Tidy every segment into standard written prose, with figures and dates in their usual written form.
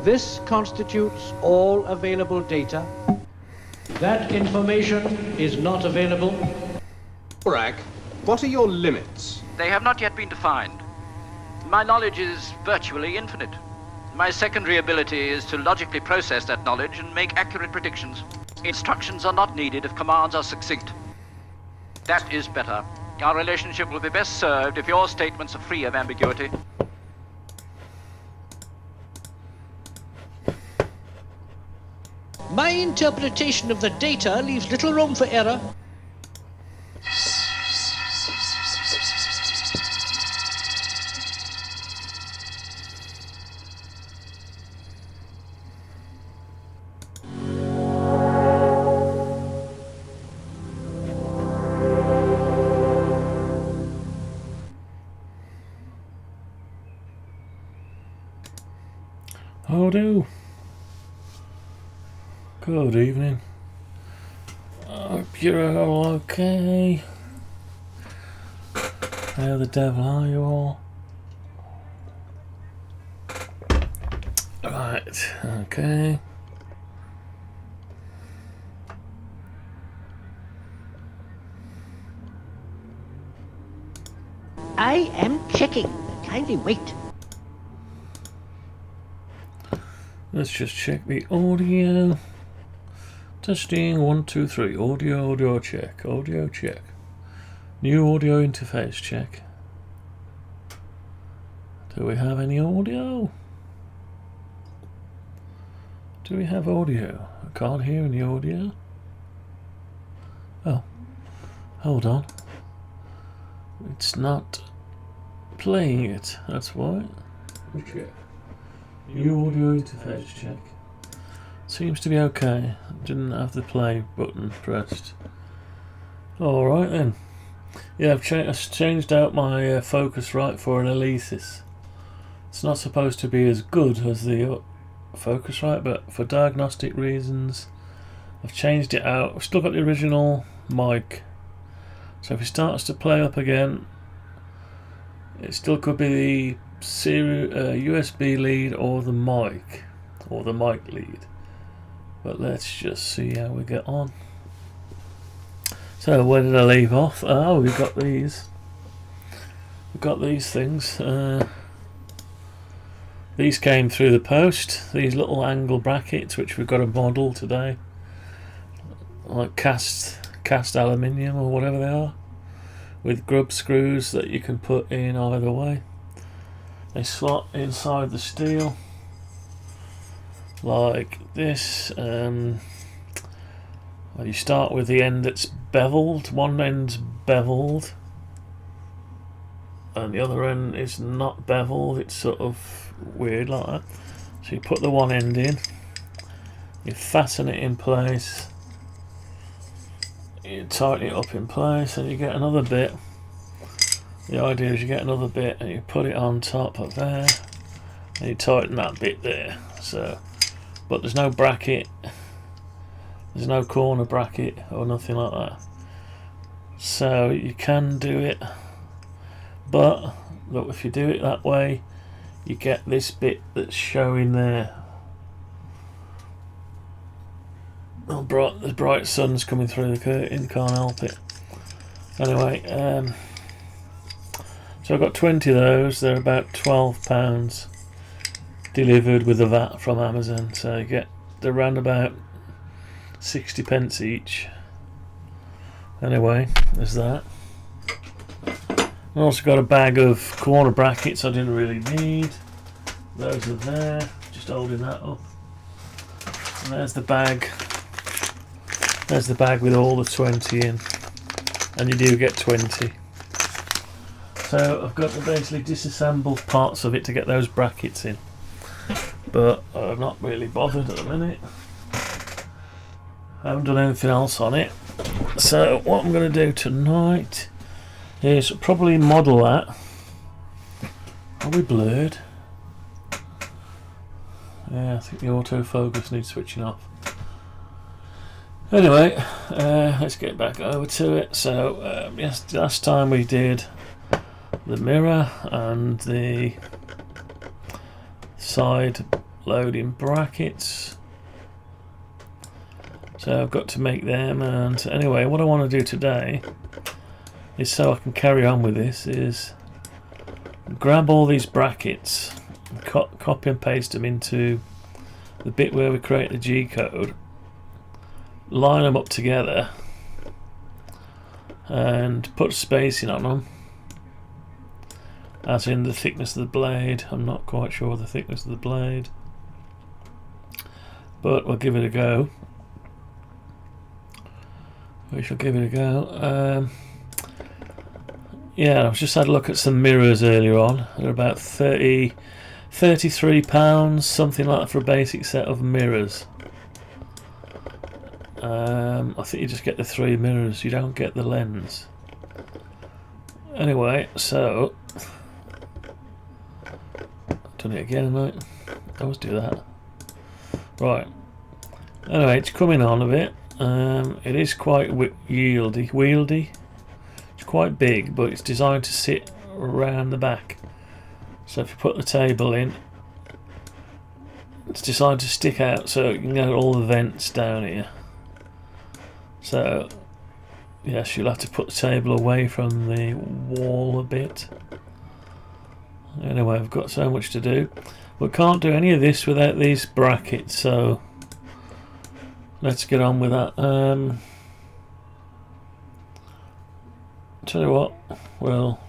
This constitutes all available data. That information is not available. Korak, what are your limits? They have not yet been defined. My knowledge is virtually infinite. My secondary ability is to logically process that knowledge and make accurate predictions. Instructions are not needed if commands are succinct. That is better. Our relationship will be best served if your statements are free of ambiguity. My interpretation of the data leaves little room for error. Oh no. Good evening. Hope you're all okay. How the devil are you all? Right, okay. I am checking. Kindly wait. Let's just check the audio. Testing 1, 2, 3. Audio check. Audio check. New audio interface check. Do we have any audio? Do we have audio? I can't hear any audio. Oh, hold on. It's not playing it. That's why. Check. New audio interface check. Seems to be okay. Didn't have the play button pressed. Alright then. Yeah, I've changed out my Focusrite for an Alesis. It's not supposed to be as good as the Focusrite, but for diagnostic reasons I've changed it out. I've still got the original mic, so if it starts to play up again, it still could be the USB lead or the mic lead. But let's just see how we get on. So where did I leave off? Oh, we've got these. We've got these things. These came through the post. These little angle brackets, which we've got a model today, like cast aluminium or whatever they are, with grub screws that you can put in either way. They slot inside the steel like this. Well, you start with the end that's beveled. One end's beveled and the other end is not beveled. It's sort of weird like that. So you put the one end in, you fasten it in place, you tighten it up in place, and you get another bit. The idea is you get another bit and you put it on top of there and you tighten that bit there. So, but there's no bracket, there's no corner bracket or nothing like that. So you can do it, but look, if you do it that way, you get this bit that's showing there. Oh, the bright sun's coming through the curtain, can't help it. Anyway, so I've got 20 of those. They're about £12 delivered with the VAT from Amazon. So you get, they're around about 60 pence each. Anyway, there's that. I also got a bag of corner brackets I didn't really need. Those are there, just holding that up. And there's the bag. There's the bag with all the 20 in. And you do get 20. So I've got to basically disassemble parts of it to get those brackets in. But I'm not really bothered at the minute. I haven't done anything else on it. So what I'm going to do tonight is probably model that. Are we blurred? Yeah, I think the autofocus needs switching off. Anyway, let's get back over to it. So yes, last time we did the mirror and the side loading brackets. So I've got to make them, and anyway, what I want to do today is, so I can carry on with this, is grab all these brackets, copy and paste them into the bit where we create the G code, line them up together and put spacing on them, as in the thickness of the blade. I'm not quite sure the thickness of the blade, but we'll give it a go. We shall give it a go. Yeah, I've just had a look at some mirrors earlier on. They're about £33, something like that, for a basic set of mirrors. I think you just get the 3 mirrors, you don't get the lens. Anyway, so done it again, haven't I? Always do that. Right. Anyway, it's coming on a bit. It is quite wieldy. It's quite big, but it's designed to sit around the back. So if you put the table in, it's designed to stick out, so you can get all the vents down here. So yes, you'll have to put the table away from the wall a bit. Anyway, I've got so much to do. We can't do any of this without these brackets, so let's get on with that. Tell you what, we'll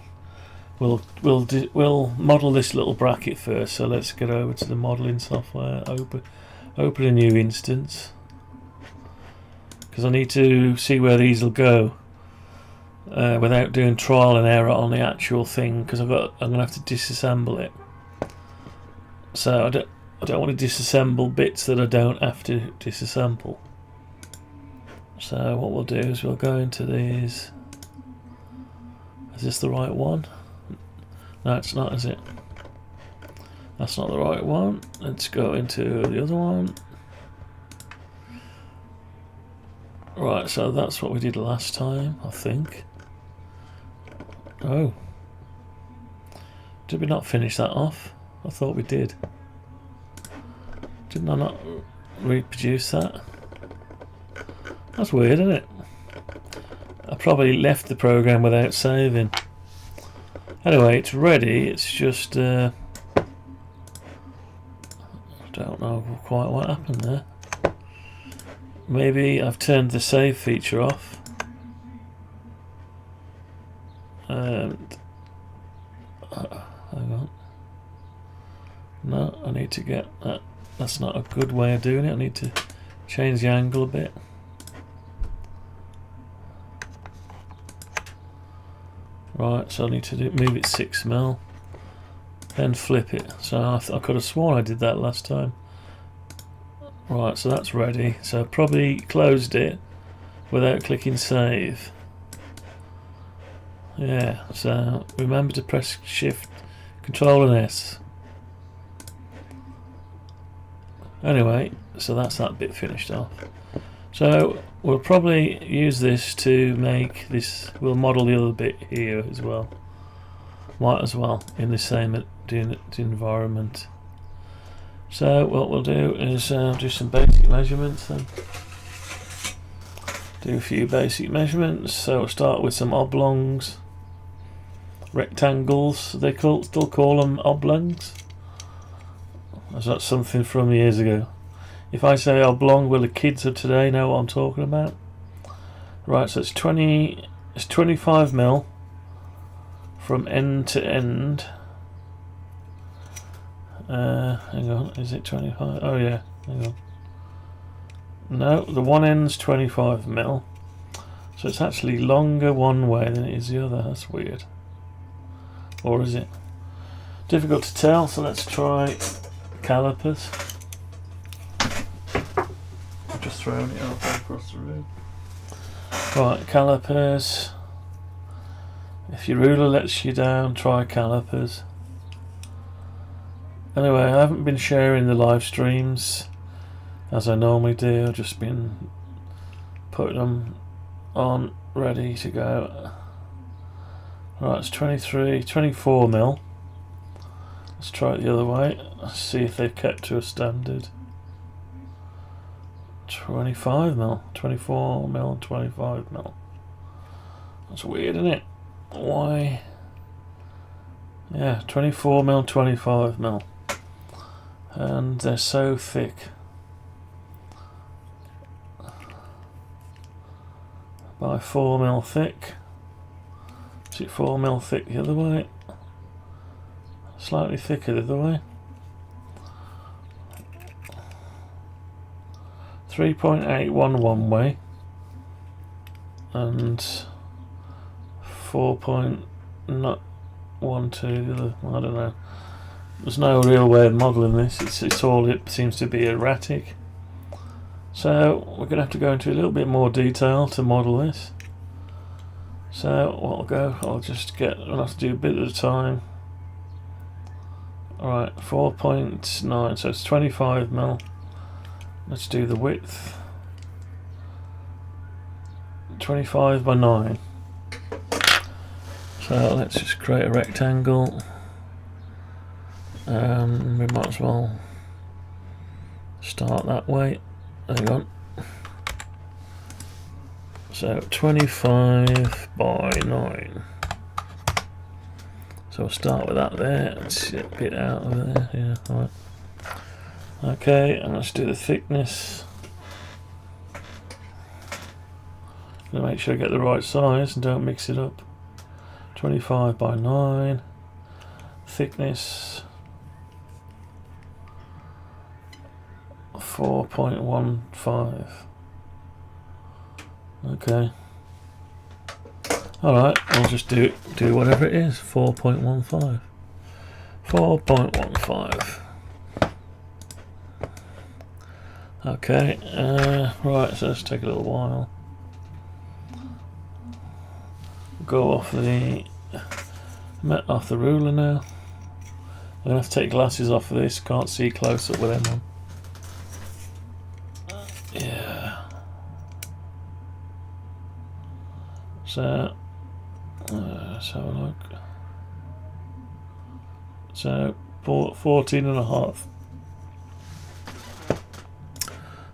model this little bracket first. So let's get over to the modeling software. Open a new instance, because I need to see where these will go without doing trial and error on the actual thing. Because I'm gonna have to disassemble it. So I don't want to disassemble bits that I don't have to disassemble. So what we'll do is we'll go into these. Is this the right one? No, it's not, is it? That's not the right one. Let's go into the other one. Right, so that's what we did last time, I think. Oh. Did we not finish that off? I thought we did. Didn't I not reproduce that? That's weird, isn't it? I probably left the program without saving. Anyway, it's ready. It's just I don't know quite what happened there. Maybe I've turned the save feature off. And hang on. No, I need to get that. That's not a good way of doing it. I need to change the angle a bit. Right, so I need to move it 6mm, then flip it. So I could have sworn I did that last time. Right, so that's ready. So probably closed it without clicking save. Yeah, so remember to press Shift, Control and S. Anyway, so that's that bit finished off. So we'll probably use this to make this, we'll model the other bit here as well. Might as well, in the same environment. So what we'll do is do some basic measurements then. Do a few basic measurements. So we'll start with some oblongs. Rectangles, they still call them oblongs. That's something from years ago. If I say oblong, will the kids of today know what I'm talking about? Right, so it's 25mm from end to end. Hang on, is it 25? Oh yeah, hang on. No, the one end's 25mm. So it's actually longer one way than it is the other. That's weird. Or is it? Difficult to tell, so let's try calipers. I've just thrown it halfway across the room. Right, calipers. If your ruler lets you down, try calipers. Anyway, I haven't been sharing the live streams as I normally do. I've just been putting them on ready to go. Right, it's 24mm. Let's try it the other way. Let's see if they've kept to a standard. 25mm, 24mm, 25mm. That's weird, isn't it? Why? Yeah, 24mm, 25mm. And they're so thick. By 4mm thick. Is it 4mm thick the other way? Slightly thicker the other way. 3.81 one way and 4.12 the other. I don't know. There's no real way of modelling this. It's all, it seems to be erratic. So we're going to have to go into a little bit more detail to model this. So what I'll have to do a bit at a time. Alright, 4.9, so it's 25mm. Let's do the width. 25 by 9. So let's just create a rectangle. We might as well start that way. Hang on. So 25 by 9. So we'll start with that there. Let's get a bit out of there. Yeah, alright. Okay, and let's do the thickness. Gonna make sure I get the right size and don't mix it up. 25 by 9. Thickness 4.15. Okay. Alright, I'll just do whatever it is. 4.15. 4.15. Okay, right, so let's take a little while. Go off the ruler now. I'm gonna have to take glasses off of this. Can't see close up with them on. Yeah. So let's have a look. So 14.5.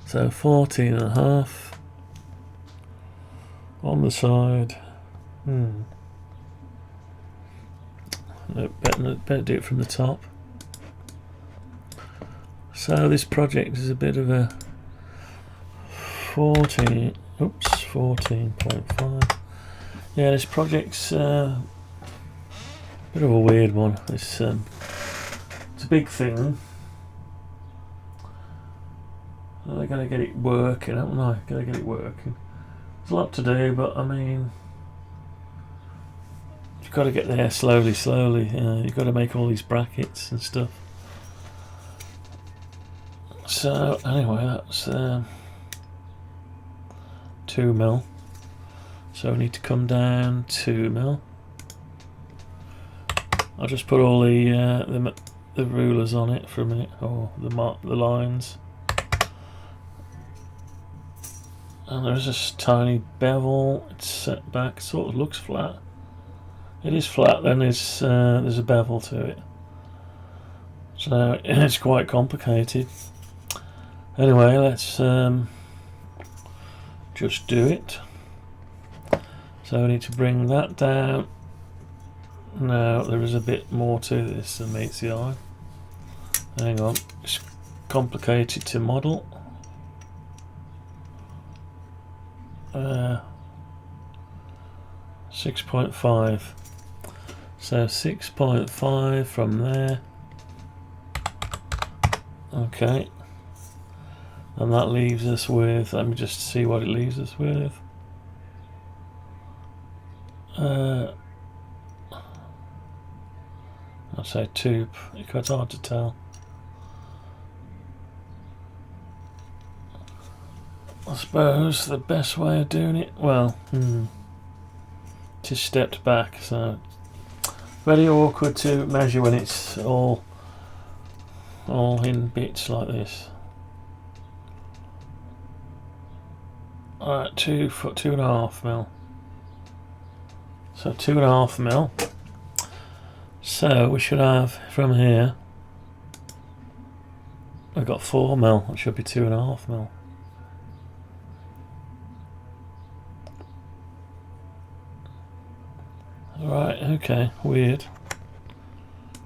So 14.5 on the side. No, better do it from the top. So this project is a bit of a 14.5. Yeah, this project's a bit of a weird one. It's a big thing. They're going to get it working, haven't they? Got to get it working. There's a lot to do, but I mean, you've got to get there slowly. You've got to make all these brackets and stuff. So anyway, that's 2mm. So we need to come down 2mm. I'll just put all the rulers on it for a minute, or the lines. And there's this tiny bevel. It's set back. It sort of looks flat. It is flat. Then there's a bevel to it. So it's quite complicated. Anyway, let's just do it. So we need to bring that down. Now there is a bit more to this than meets the eye. Hang on. It's complicated to model. 6.5. So 6.5 from there. Okay. And that leaves us with, let me just see what it leaves us with. I'd say 2. It's quite hard to tell. I suppose the best way of doing it, well, just stepped back, so very awkward to measure when it's all in bits like this. Alright, 2.5 mil. So 2.5 mil. So we should have from here, we've got 4 mil, it should be 2.5 mil. Right, okay, weird.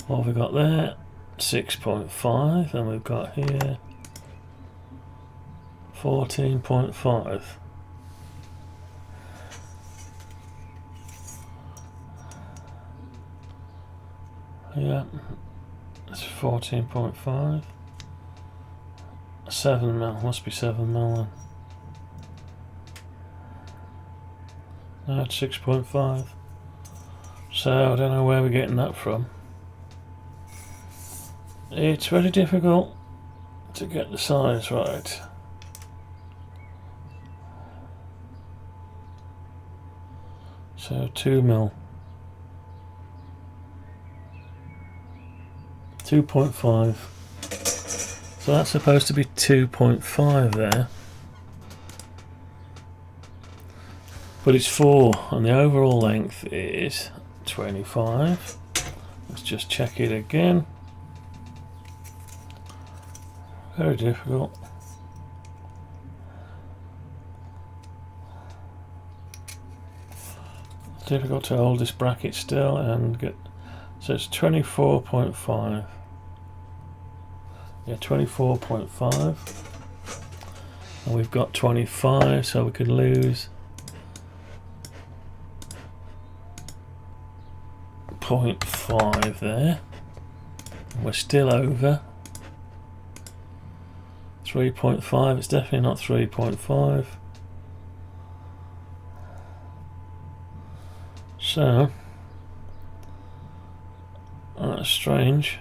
What have we got there? 6.5, and we've got here 14.5. Yeah, it's 14.5. 7 mil, must be 7 mil then. No, it's 6.5. So I don't know where we're getting that from. It's very difficult to get the size right. So 2 mil. 2.5. So that's supposed to be 2.5 there. But it's 4, and the overall length is 25. Let's just check it again. Very difficult. It's difficult to hold this bracket still and get. So it's 24.5. Yeah, 24.5. And we've got 25, so we could lose 0.5 there. We're still over 3.5. It's definitely not 3.5. So that's strange.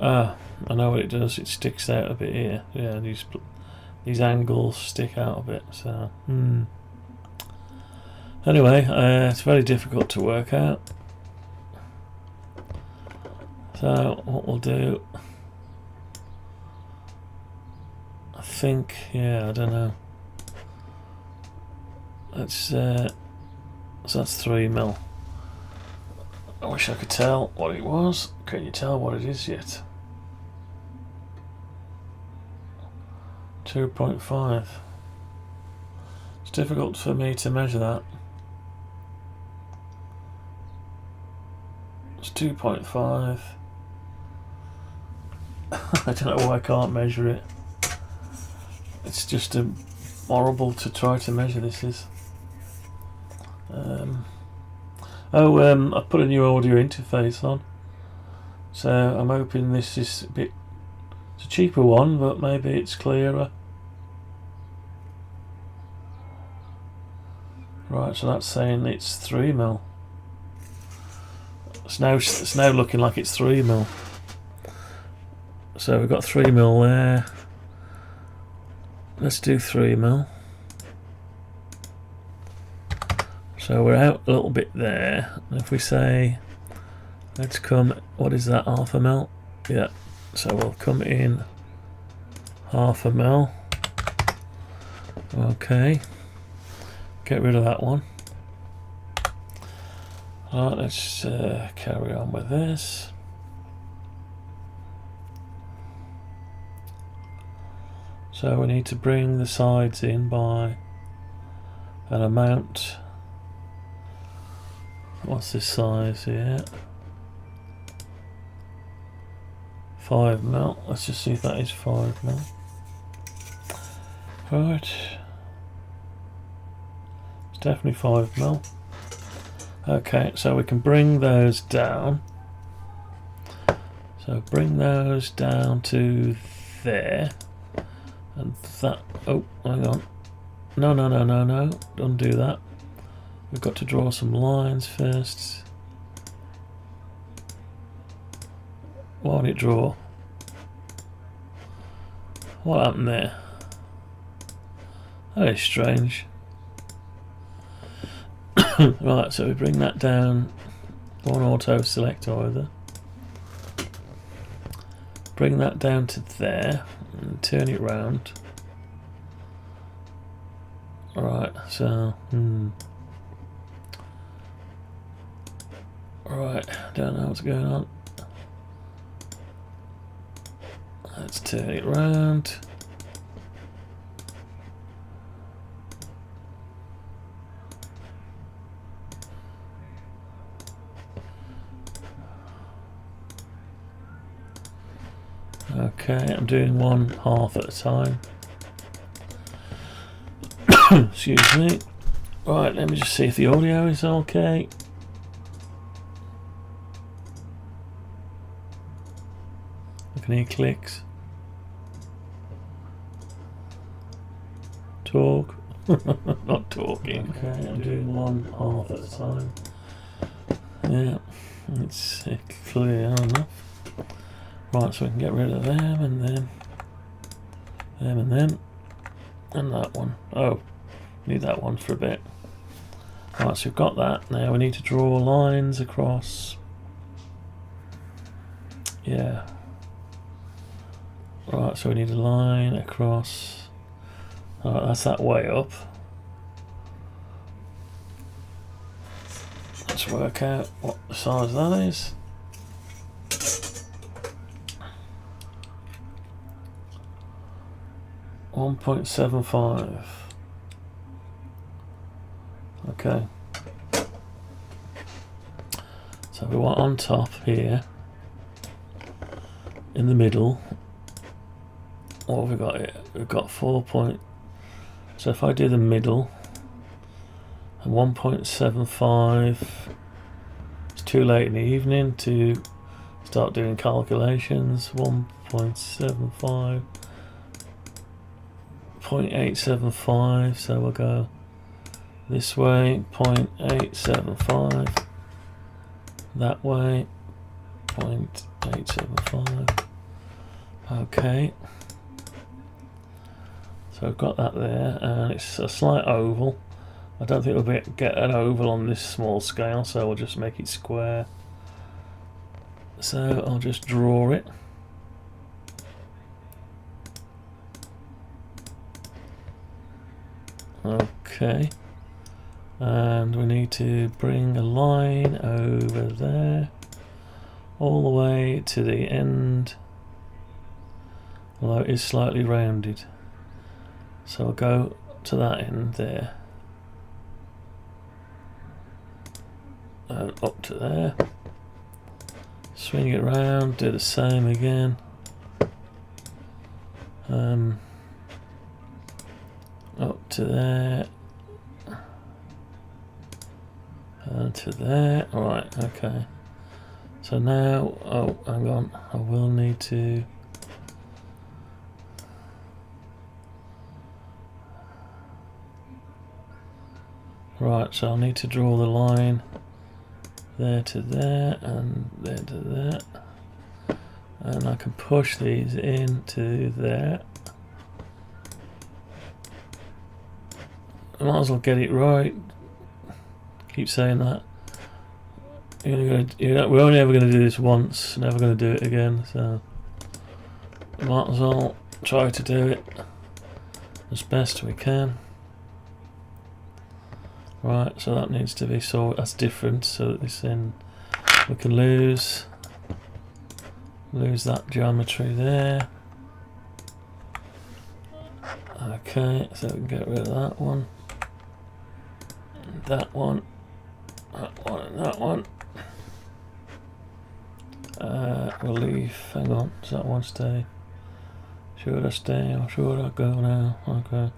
Ah, I know what it does. It sticks out a bit here. Yeah, these angles stick out a bit. So anyway, it's very difficult to work out. So what we'll do, I think, yeah, I don't know. Let's so that's 3 mil. I wish I could tell what it was. Can you tell what it is yet? 2.5. It's difficult for me to measure that. It's 2.5. I don't know why I can't measure it. It's just horrible to try to measure this is. I put a new audio interface on, so I'm hoping this is a bit. It's a cheaper one, but maybe it's clearer. Right, so that's saying it's 3 mil. It's now looking like it's 3 mil. So we've got 3 mil there. Let's do 3 mil. So we're out a little bit there. If we say, let's come, what is that, 0.5 mil? Yeah, so we'll come in 0.5 mil. Okay, get rid of that one. Alright, let's carry on with this. So we need to bring the sides in by an amount. What's this size here? 5 mil. Let's just see if that is 5 mil. Right. It's definitely 5 mil. Okay, so we can bring those down. So bring those down to there. And that. Oh, hang on. No. Don't do that. We've got to draw some lines first. Why won't it draw? What happened there? That is strange. Right, so we bring that down. One auto select either. Bring that down to there and turn it round. Right, so right, don't know what's going on. Let's turn it round. Okay, I'm doing one half at a time. Excuse me. Right, let me just see if the audio is okay. I can hear clicks. Talk. Not talking. Okay, I'm doing one half at a time. Yeah, it's clear enough. Right, so we can get rid of them and them. Them and them. And that one. Oh, need that one for a bit. Right, so we've got that. Now we need to draw lines across. Yeah. Right, so we need a line across. Alright, that's that way up. Let's work out what the size that is. .75. Okay. So we want on top here, in the middle. What have we got here? We've got 4 point. So if I do the middle, 1.75. It's too late in the evening to start doing calculations. 1.75. 0.875, so we'll go this way, 0.875, that way, 0.875. Okay, so I've got that there, and it's a slight oval. I don't think we'll get an oval on this small scale, so we'll just make it square. So I'll just draw it. Okay, and we need to bring a line over there all the way to the end, although it is slightly rounded, so we'll go to that end there and up to there, swing it round, do the same again. Up to there and to there. Alright, okay. So now, oh, hang on, I will need to right, so I'll need to draw the line there to there and there to there, and I can push these into there. I might as well get it right. Keep saying that. We're only ever going to do this once, never going to do it again, so might as well try to do it as best we can. Right, so that needs to be sorted. That's different, so that this end we can lose that geometry there. Okay, so we can get rid of that one. That one, and that one. We'll leave. Hang on, does that one stay? Should I stay or should I go now? Okay,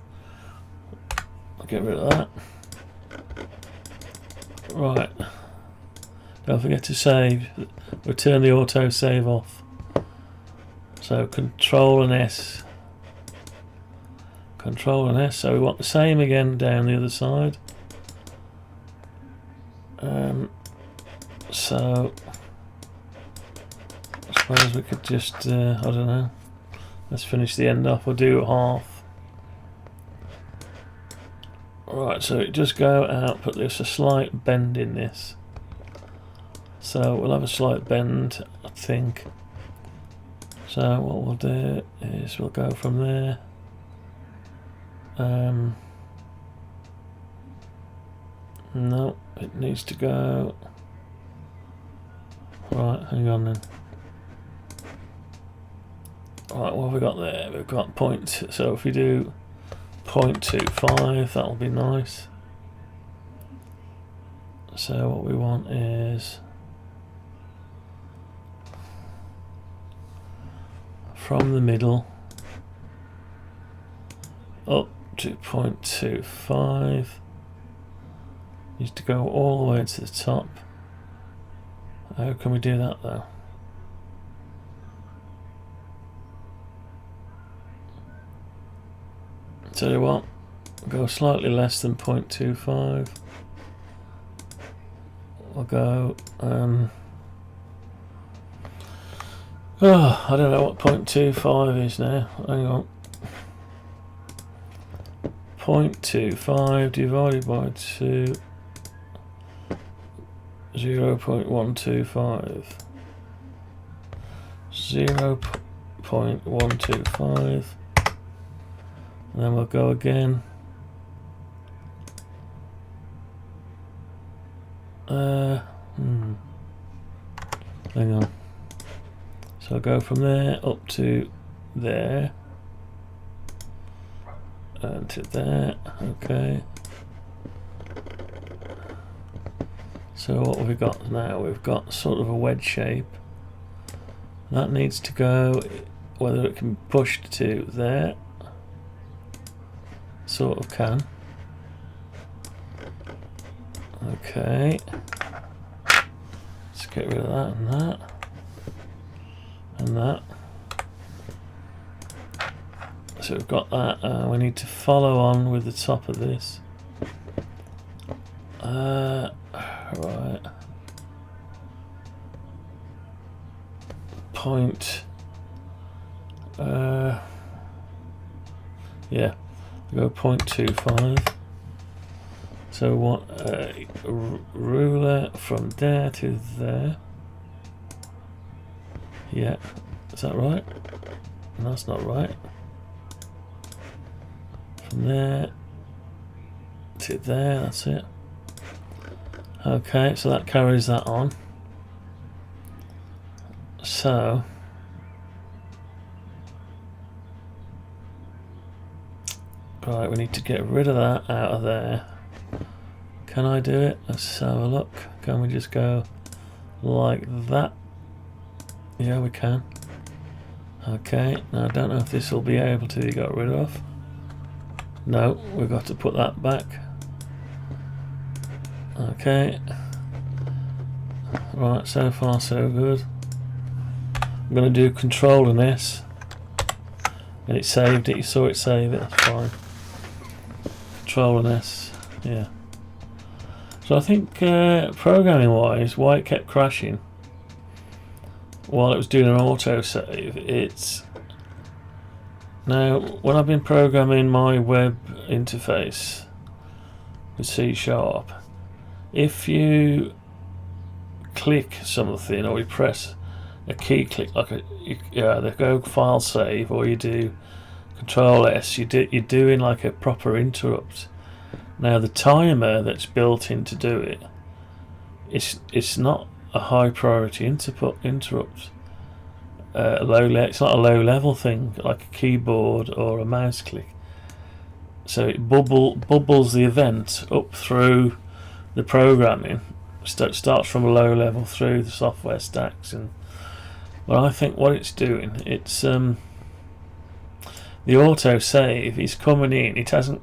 I'll get rid of that. Right. Don't forget to save. We'll turn the auto save off. So Control and S. Control and S. So we want the same again down the other side. So I suppose we could just I don't know. Let's finish the end off. We'll do half. Right, so it just go out, but there's a slight bend in this. So we'll have a slight bend, I think. So what we'll do is we'll go from there. No, it needs to go. Right, hang on then. Right, what have we got there? We've got point. So if we do 0.25, that'll be nice. So what we want is from the middle up to 0.25. Needs to go all the way to the top. How can we do that though? Tell you what, go slightly less than 0.25. We'll go I don't know what 0.25 is now. Hang on. 0.25 divided by 2, 0.125. 0.125. And then we'll go again. Hang on. So I'll go from there up to there. And to there. Okay. So what have we got now? We've got sort of a wedge shape. That needs to go, whether it can be pushed to there. Sort of can. Okay. Let's get rid of that and that. And that. So we've got that. We need to follow on with the top of this. Right. Point. Yeah. Go 0.25. So what? Ruler from there to there. Yeah. Is that right? No, that's not right. From there to there, that's it. Okay, so that carries that on. So right, we need to get rid of that out of there. Can I do it? Let's have a look. Can we just go like that? Yeah, we can. Okay, now I don't know if this will be able to be got rid of. No, we've got to put that back. Okay. Right, so far so good. I'm going to do Control and S. And it saved it, you saw it save it, that's fine. Control and S, yeah. So I think programming wise, why it kept crashing while it was doing an autosave, it's now when I've been programming my web interface with C#, if you click something or you press a key click like they go file save or you do Control S, you're doing like a proper interrupt. Now the timer that's built in to do it, it's not a high priority interrupt. It's not a low level thing like a keyboard or a mouse click. So it bubbles the event up through the programming. Starts from a low level through the software stacks, and well, I think what it's doing, it's the auto save is coming in. It hasn't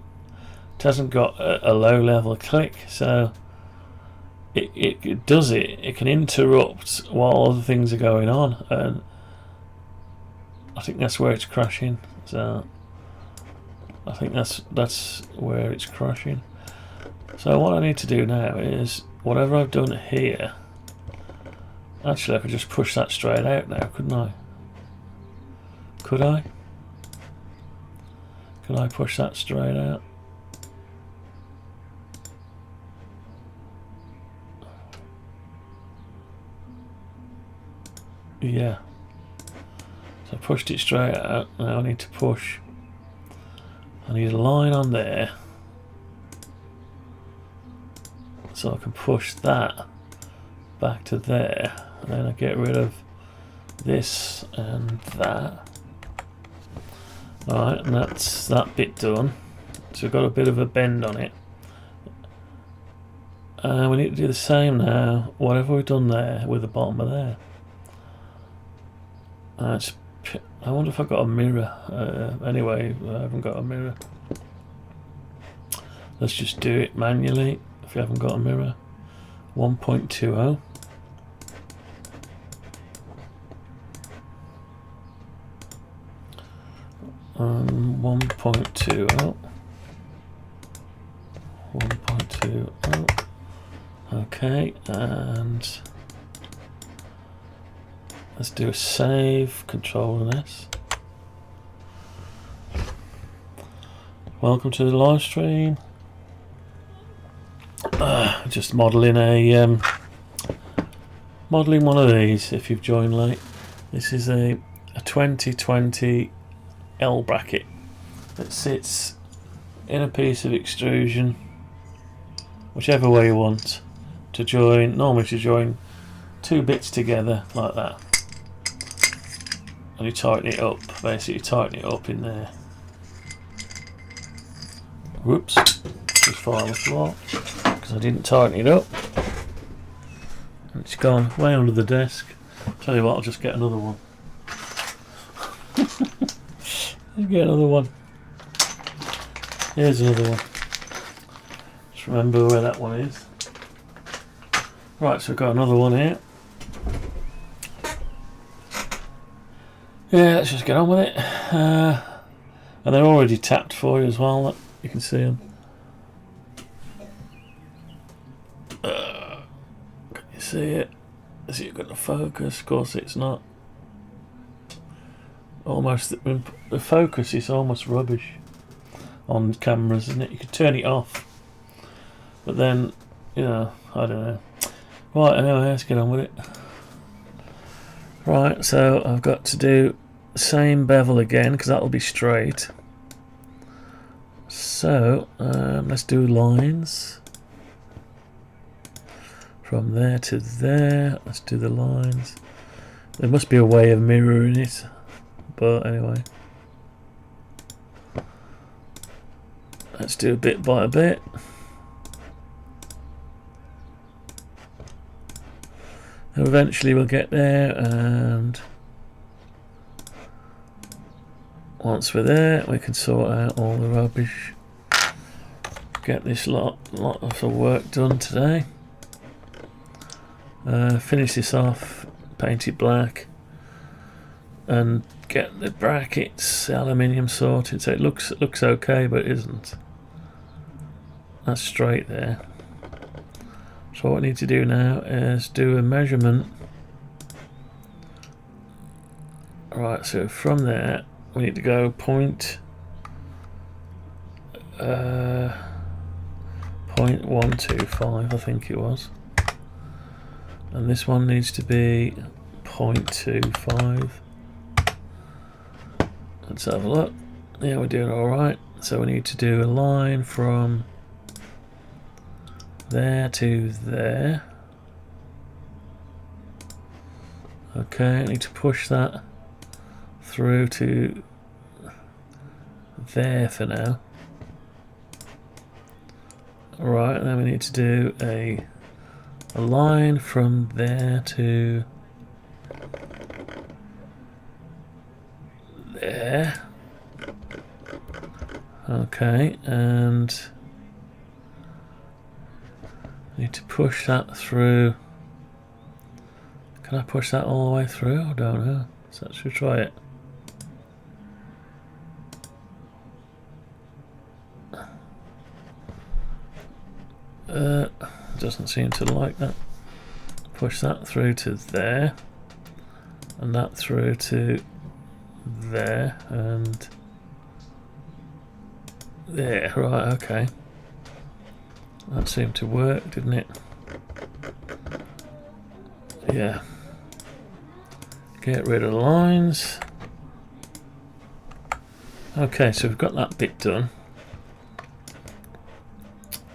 got a low level click, so it does it. It can interrupt while other things are going on, and I think that's where it's crashing. So I think that's where it's crashing. So what I need to do now is whatever I've done here. Actually, I could just push that straight out now, couldn't I? Could I? Can I push that straight out? Yeah. So I pushed it straight out. Now I need to push. I need a line on there. So I can push that back to there, and then I get rid of this and that. Alright, and that's that bit done. So we've got a bit of a bend on it. And we need to do the same now, whatever we've done there, with the bottom of there. I wonder if I've got a mirror. Anyway, I haven't got a mirror. Let's just do it manually if you haven't got a mirror. 1.20. And 1.20. 1.20. Okay, and let's do a save, Control and S. Welcome to the live stream. Just modelling modelling one of these. If you've joined late, this is a 2020 L bracket that sits in a piece of extrusion, whichever way you want to join. Normally to join two bits together like that, and you tighten it up. Basically, tighten it up in there. Whoops, just fell on the floor because I didn't tighten it up. It's gone way under the desk. Tell you what, I'll just get another one. Let's get another one. Here's another one. Just remember where that one is. Right, so we've got another one here. Yeah, let's just get on with it. And they're already tapped for you as well. Look, you can see them. Can you see it? Is it going to focus? Of course it's not. Almost, the focus is almost rubbish on cameras, isn't it? You can turn it off, but then, you know, I don't know. Right, anyway, let's get on with it. Right, so I've got to do the same bevel again because that'll be straight. So let's do lines from there to there. Let's do the lines. There must be a way of mirroring it, but anyway, let's do a bit by a bit. And eventually we'll get there, and once we're there we can sort out all the rubbish, get this lot of the work done today, finish this off, paint it black, and get the brackets, aluminium sorted so it looks okay, but it isn't. That's straight there. So what we need to do now is do a measurement. Right, so from there we need to go point 0.125, I think it was, and this one needs to be 0.25. Let's have a look. Yeah, we're doing alright. So we need to do a line from there to there. Okay, I need to push that through to there for now. Alright, and then we need to do a line from there to there. Okay, and I need to push that through. Can I push that all the way through? I don't know. So let's try it. Doesn't seem to like that. Push that through to there, and that through to there, and there. Right, okay. That seemed to work, didn't it? Yeah. Get rid of the lines. Okay, so we've got that bit done.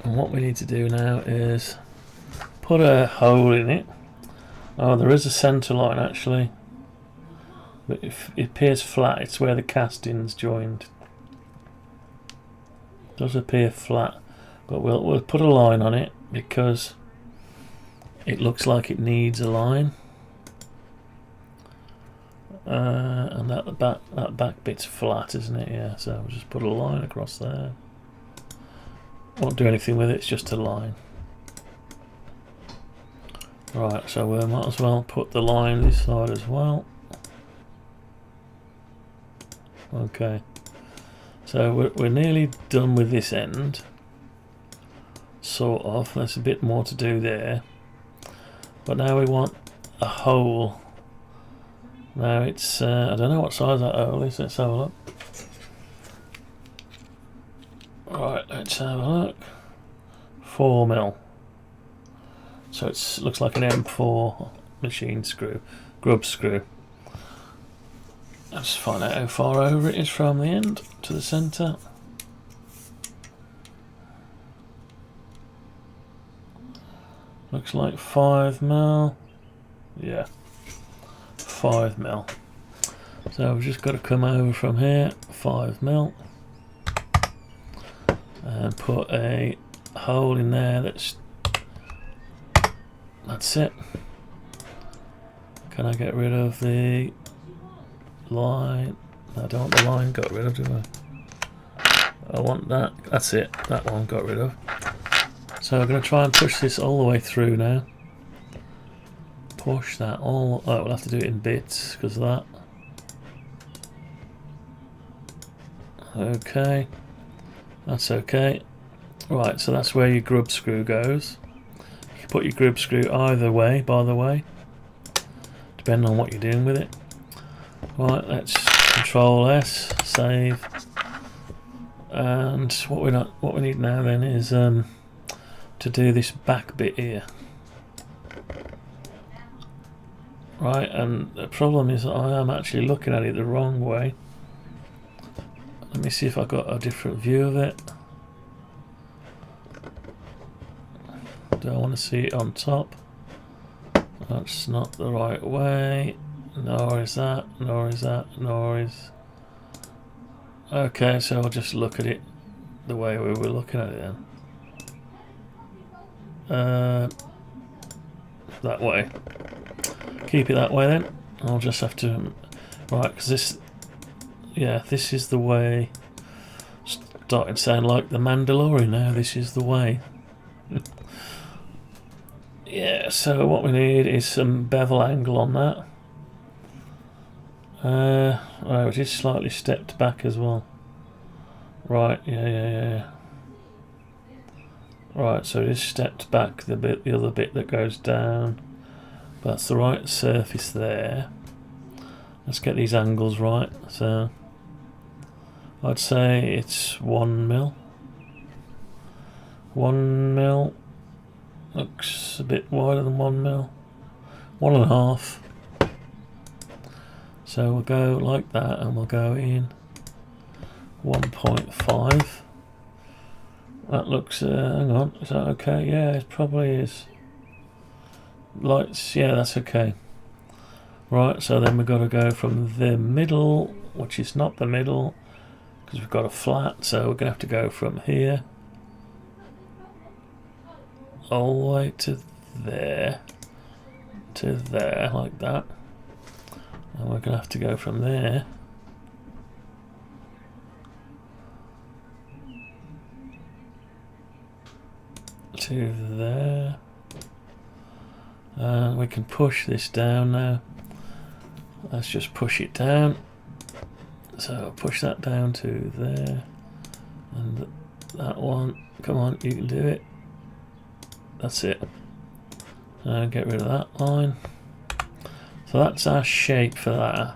And what we need to do now is put a hole in it. Oh, there is a centre line actually, but if it appears flat, it's where the casting's joined. It does appear flat, but we'll put a line on it because it looks like it needs a line. And that back bit's flat, isn't it? Yeah, so we'll just put a line across there. Won't do anything with it, it's just a line. Right, so we might as well put the line this side as well. Okay, so we're nearly done with this end, sort of. There's a bit more to do there, but now we want a hole. Now it's I don't know what size that hole is. Let's have a look. Right, let's have a look. 4mm. So it looks like an M4 machine screw, grub screw. Let's find out how far over it is from the end to the centre. Looks like 5mm. Yeah, 5mm. So we've just got to come over from here, 5mm, and put a hole in there. That's it. Can I get rid of the line? I don't want the line got rid of, do I? I want that. That's it. That one got rid of. So I'm going to try and push this all the way through now. Push that all. Oh, we'll have to do it in bits because of that. Okay. That's okay. Right, so that's where your grub screw goes. You can put your grub screw either way, by the way, depending on what you're doing with it. Right, let's Control S, save, and what we need now then is to do this back bit here. Right, and the problem is that I am actually looking at it the wrong way. Let me see if I've got a different view of it. Do I want to see it on top? That's not the right way. Nor is that, nor is that, nor is... Okay, so I'll just look at it the way we were looking at it then. That way. Keep it that way then. I'll just have to... Right, because this... Yeah, this is the way... Starting to sound like the Mandalorian now. This is the way. Yeah, so what we need is some bevel angle on that. Oh, it is slightly stepped back as well. Right, yeah. Right, so it is stepped back the other bit that goes down. But that's the right surface there. Let's get these angles right. So I'd say it's 1mm. 1mm. Looks a bit wider than 1mm. 1.5. So we'll go like that, and we'll go in 1.5. That looks, hang on, is that okay? Yeah, it probably is. Lights, yeah, that's okay. Right, so then we've got to go from the middle, which is not the middle, because we've got a flat, so we're going to have to go from here all the way to there, like that. And we're going to have to go from there to there. And we can push this down now. Let's just push it down. So I'll push that down to there. And that one. Come on, you can do it. That's it. And get rid of that line. So that's our shape for that.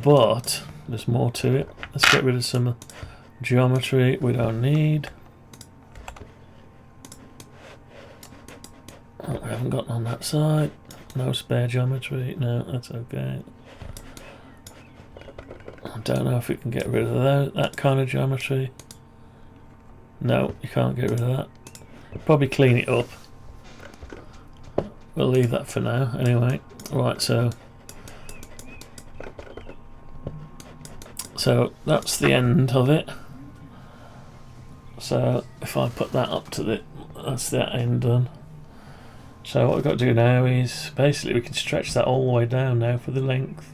But there's more to it. Let's get rid of some geometry we don't need. Oh, we haven't got on that side. No spare geometry. No, that's okay. I don't know if we can get rid of that kind of geometry. No, you can't get rid of that. Probably clean it up. We'll leave that for now anyway. Right, so that's the end of it. So if I put that up to that's that end done. So what we've got to do now is basically we can stretch that all the way down now for the length,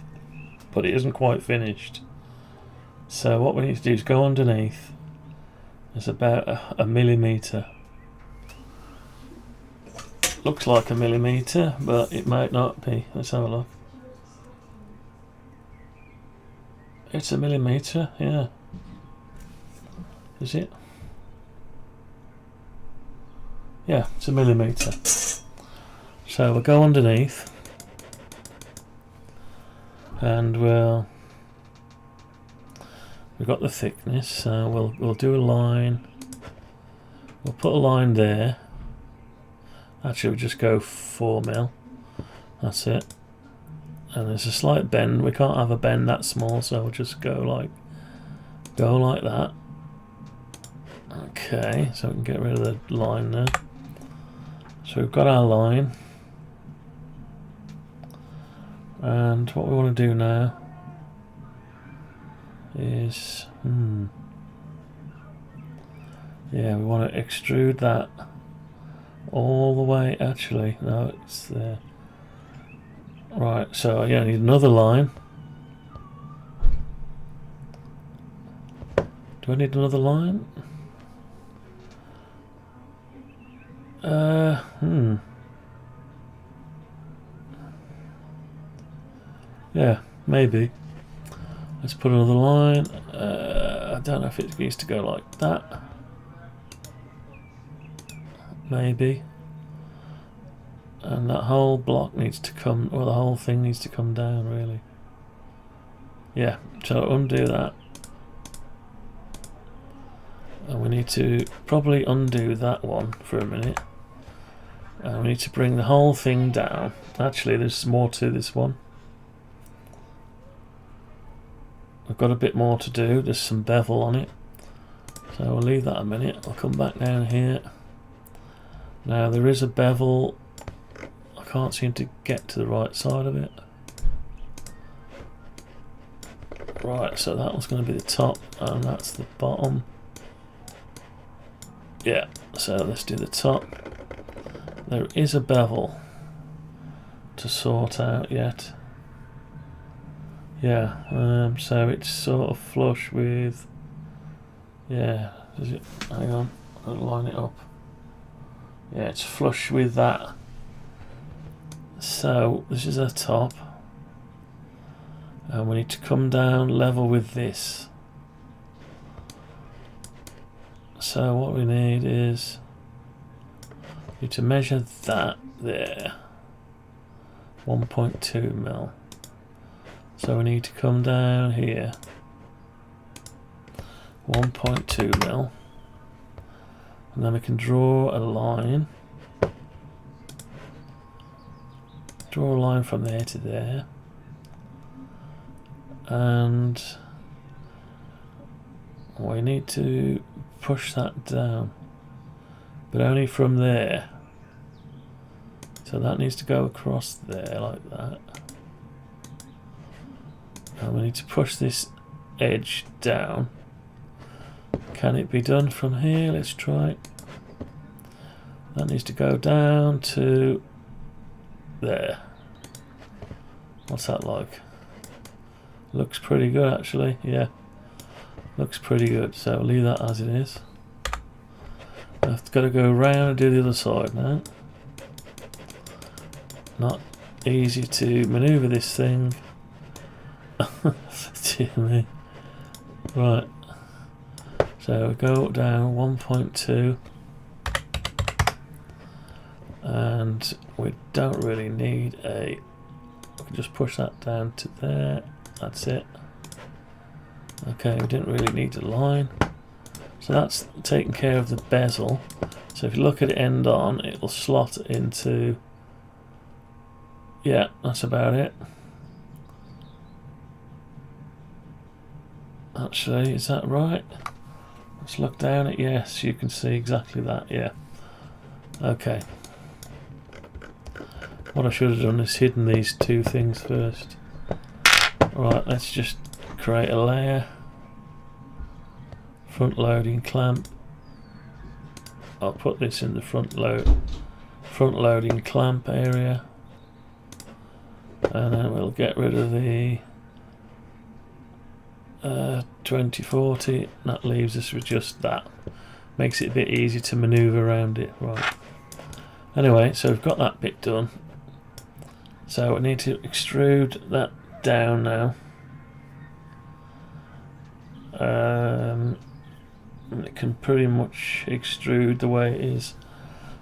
but it isn't quite finished. So what we need to do is go underneath. It's about a millimetre. Looks like a millimetre, but it might not be. Let's have a look. It's a millimetre, yeah. Is it? Yeah, it's a millimetre. So we'll go underneath, and we've got the thickness. So we'll do a line. We'll put a line there. Actually, we'll just go 4mm. That's it. And there's a slight bend. We can't have a bend that small, so we'll just go like that. Okay, so we can get rid of the line there. So we've got our line, and what we want to do now is yeah, we want to extrude that all the way. Actually, no, it's there. Right, so yeah, I need another line. Do I need another line? Yeah, maybe. Let's put another line. I don't know if it needs to go like that. Maybe. And that whole block needs to come, well, the whole thing needs to come down, really. Yeah, so undo that. And we need to probably undo that one for a minute. And we need to bring the whole thing down. Actually, there's more to this one. We've got a bit more to do. There's some bevel on it. So we'll leave that a minute. I'll come back down here. Now there is a bevel. I can't seem to get to the right side of it. Right, so that one's going to be the top and that's the bottom. Yeah, so let's do the top. There is a bevel to sort out yet. Yeah, so it's sort of flush with, yeah, is it, hang on, I'll line it up. Yeah, it's flush with that. So this is the top, and we need to come down level with this. So what we need is, we need to measure that there, 1.2mm. So we need to come down here, 1.2mm, and then we can draw a line. Draw a line from there to there, and we need to push that down, but only from there. So that needs to go across there like that. And we need to push this edge down. Can it be done from here? Let's try it. That needs to go down to there. What's that like? Looks pretty good actually, yeah. Looks pretty good, so leave that as it is. I've got to go around and do the other side now. Not easy to manoeuvre this thing. Dear me. Right. So we go down 1.2. And we don't really need a, we can just push that down to there. That's it. Okay, we didn't really need a line. So that's taking care of the bezel. So if you look at it end on, it'll slot into, yeah, that's about it. Actually, is that right? Let's look down at, yes, you can see exactly that, yeah. Okay. What I should have done is hidden these two things first. Right, let's just create a layer. Front loading clamp. I'll put this in the front loading clamp area. And then we'll get rid of the 2040. That leaves us with just that. Makes it a bit easier to maneuver around it. Right. Anyway, so we've got that bit done. So we need to extrude that down now. It can pretty much extrude the way it is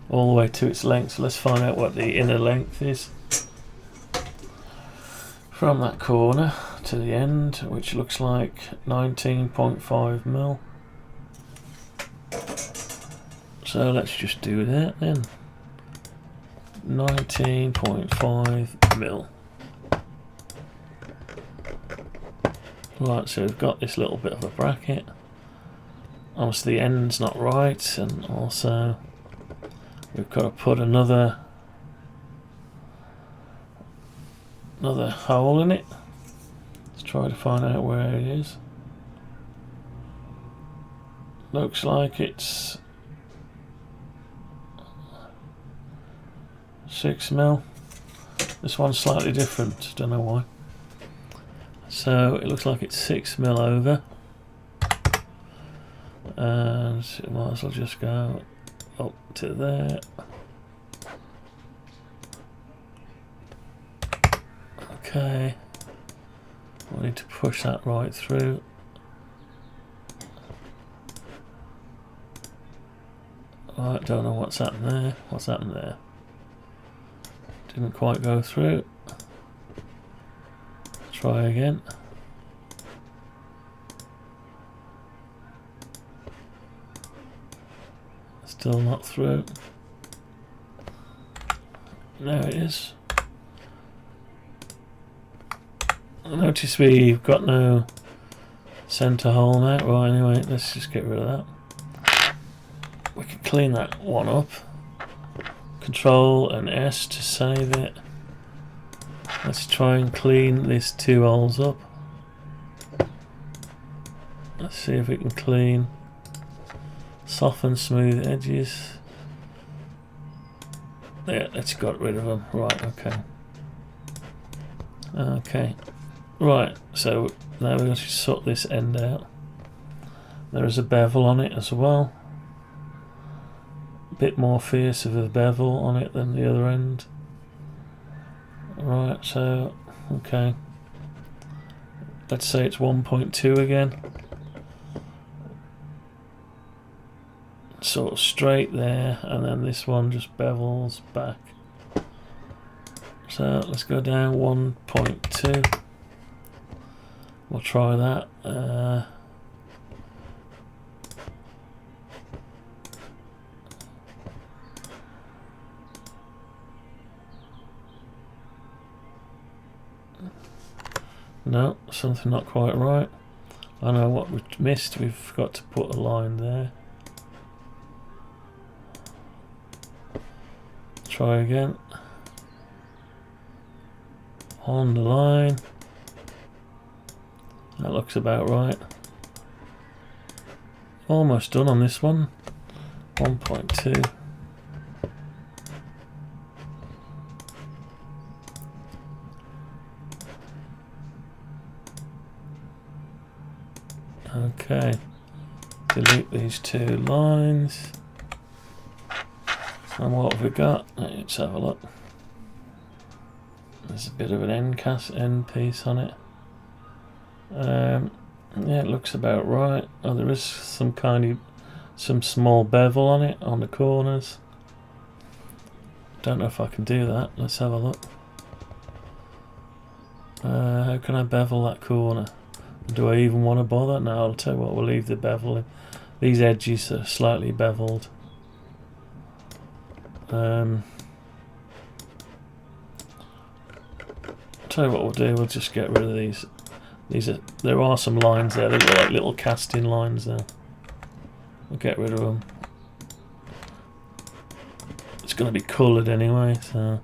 all the way to its length. So let's find out what the inner length is from that corner to the end, which looks like 19.5 mil. So let's just do that then. 19.5 mil. Right, so we've got this little bit of a bracket. Obviously the end's not right, and also we've got to put another hole in it. Let's try to find out where it is. Looks like it's 6 mil. This one's slightly different, don't know why. So it looks like it's 6 mil over, and it might as well just go up to there. Okay, we need to push that right through. I don't know what's happened there. What's happened there? Didn't quite go through. Try again. Still not through. There it is. Notice we've got no center hole now. Right, anyway, let's just get rid of that. We can clean that one up. Control and S to save it. Let's try and clean these two holes up. Let's see if we can clean, soften smooth edges. Yeah, let's get rid of them. Right, okay. Okay. Right, so now we're going to sort this end out. There is a bevel on it as well. A bit more fierce of a bevel on it than the other end. Right, so, okay. Let's say it's 1.2 again. Sort of straight there, and then this one just bevels back. So let's go down 1.2. We'll try that. No, something not quite right. I know what we've missed. We've got to put a line there. Try again. On the line. That looks about right. Almost done on this one. 1.2. Okay. Delete these two lines. And what have we got? Let's have a look. There's a bit of an end piece on it. Yeah, it looks about right. Oh, there is some small bevel on it on the corners. Don't know if I can do that. Let's have a look. How can I bevel that corner? Do I even want to bother? No, I'll tell you what, we'll leave the bevel in. These edges are slightly beveled. Tell you what we'll do, we'll just get rid of these. There are some lines there, they look like little casting lines there. We'll get rid of them. going to be coloured anyway, so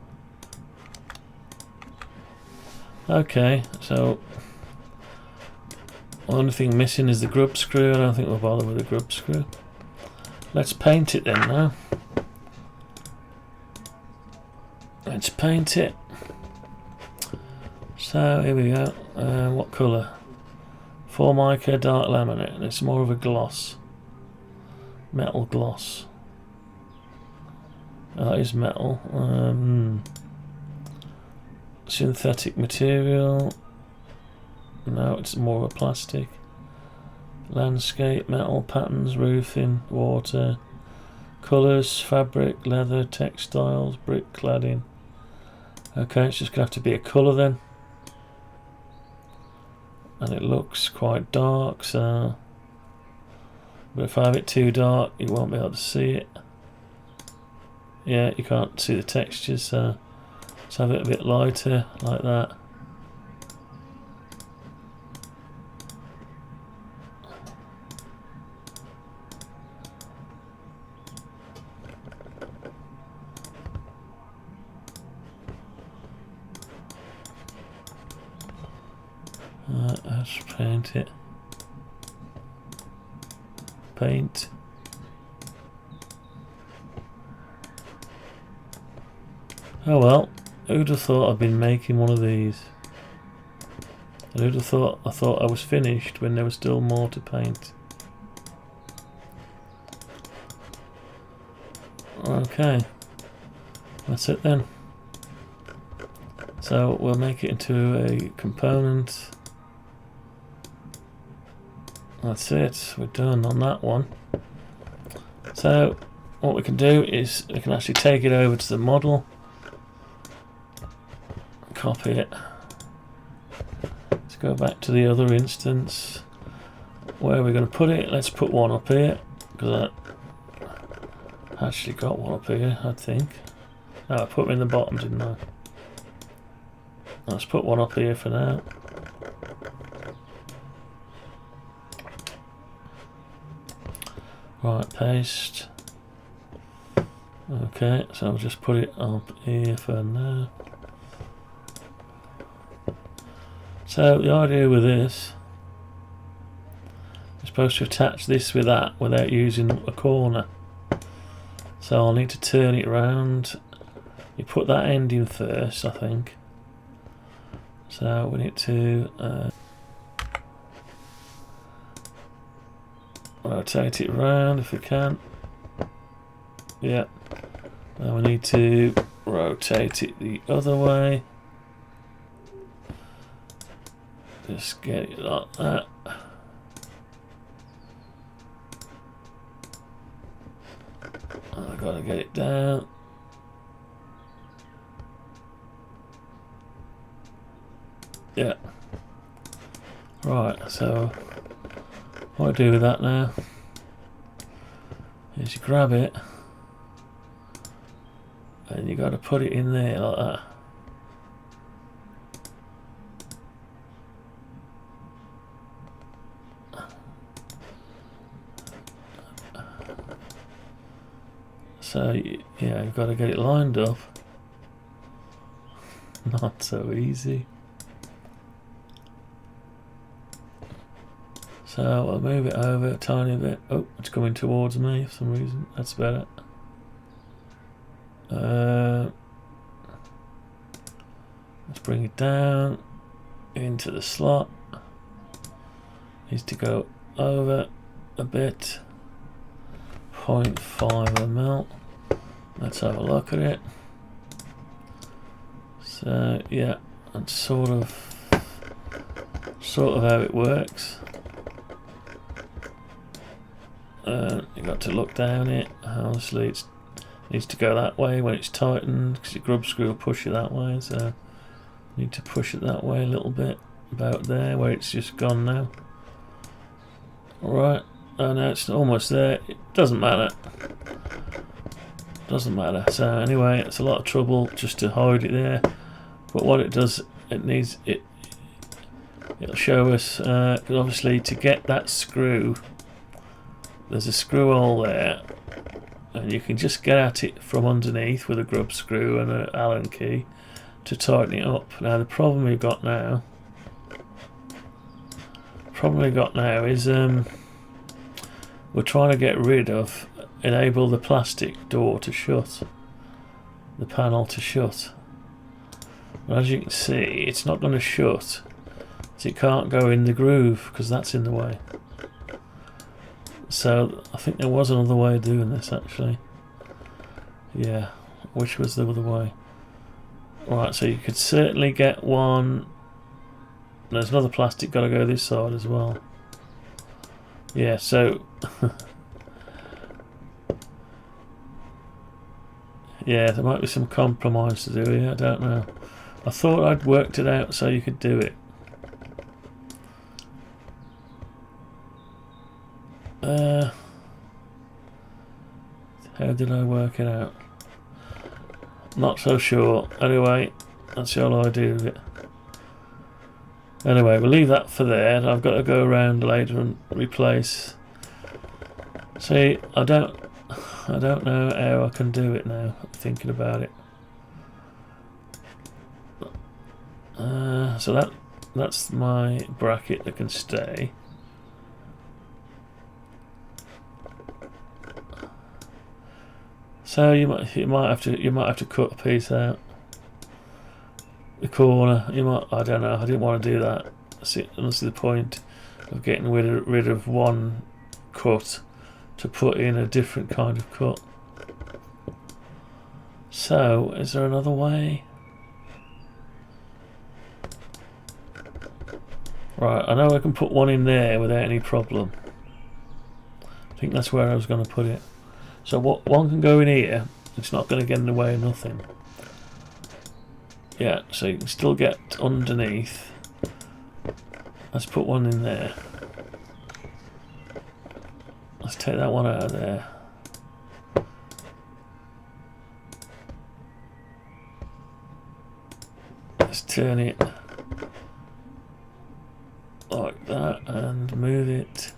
okay. So the only thing missing is the grub screw. I don't think we'll bother with the grub screw. Let's paint it then now. Let's paint it. So here we go. What colour? Formica dark laminate, and it's more of a gloss. Metal gloss. That is metal. Synthetic material. No, it's more of a plastic. Landscape, metal, patterns, roofing, water. Colours, fabric, leather, textiles, brick cladding. Okay, it's just going to have to be a colour then. And it looks quite dark, so... But if I have it too dark, you won't be able to see it. Yeah, you can't see the textures, so let's have it a bit lighter, like that. Let's paint it. Paint. Oh well, who'd have thought I'd been making one of these? And who'd have thought I was finished when there was still more to paint? Okay, that's it then. So we'll make it into a component. That's it, we're done on that one. So what we can do is we can actually take it over to the model, copy it. Let's go back to the other instance. Where are we going to put it? Let's put one up here, because I actually got one up here, I think. No, I put them in the bottom, didn't I? Let's put one up here for now. Right, paste. Okay, so I'll just put it up here for now. So the idea with this, you're supposed to attach this with that without using a corner. So I'll need to turn it around. You put that end in first, I think. So we need to rotate it around if we can. Yeah. Now we need to rotate it the other way. Just get it like that. I've got to get it down. Yeah. Right, so what I do with that now is you grab it and you got to put it in there like that. So yeah, you've got to get it lined up. Not so easy. So I'll move it over a tiny bit. Oh, it's coming towards me for some reason. That's better. Let's bring it down into the slot. Needs to go over a bit. 0.5 ml. Let's have a look at it. So yeah, that's sort of how it works. You got to look down it. Obviously, it needs to go that way when it's tightened because your grub screw will push it that way. So you need to push it that way a little bit, about there where it's just gone now. Alright, oh no, it's almost there. It doesn't matter. Doesn't matter. So anyway, it's a lot of trouble just to hide it there. But what it does, it'll show us. Because obviously, to get that screw. There's a screw hole there, and you can just get at it from underneath with a grub screw and an Allen key to tighten it up. Now the problem we've got now is we're trying to get rid of, enable the plastic door to shut, the panel to shut. And as you can see, it's not going to shut, so it can't go in the groove because that's in the way. So I think there was another way of doing this actually. Yeah, which was the other way? Right, so you could certainly get one. There's another plastic got to go this side as well. Yeah, so yeah, there might be some compromise to do here. I don't know. I thought I'd worked it out so you could do it. How did I work it out? Not so sure. Anyway, that's the whole idea of it. Anyway, we'll leave that for there. I've got to go around later and replace. See, I don't know how I can do it now. I'm thinking about it. So that's my bracket that can stay. So you might have to cut a piece out the corner. I don't know. I didn't want to do that. That's the point of getting rid of one cut to put in a different kind of cut. So is there another way? Right, I know I can put one in there without any problem. I think that's where I was going to put it. So what one can go in here, it's not going to get in the way of nothing. Yeah, so you can still get underneath. Let's put one in there. Let's take that one out of there. Let's turn it like that and move it.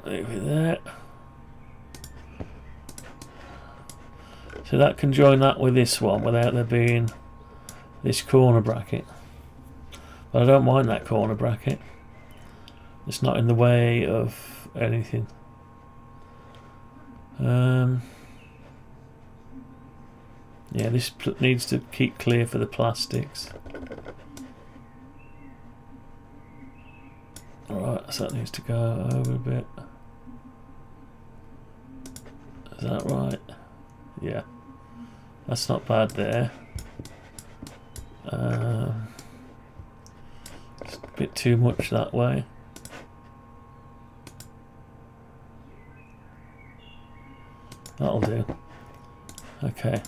Over there. So that can join that with this one without there being this corner bracket. But I don't mind that corner bracket. It's not in the way of anything. Yeah, this needs to keep clear for the plastics. Alright, so that needs to go over a bit. Is that right? Yeah. That's not bad there. Just a bit too much that way. That'll do. Okay.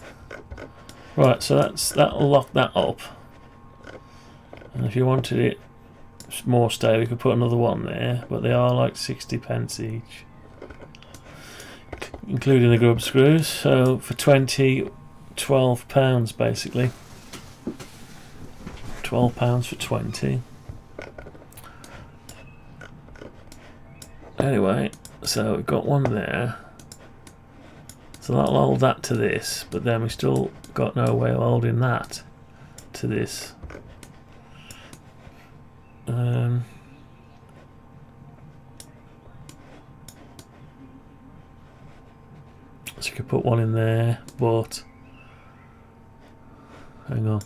Right, so that'll lock that up. And if you wanted it more stable, you could put another one there, but they are like 60p each, including the grub screws. So for 20, £12 basically. £12 for 20. Anyway, so we've got one there. So that'll hold that to this, but then we still got no way of holding that to this. So you could put one in there, but hang on.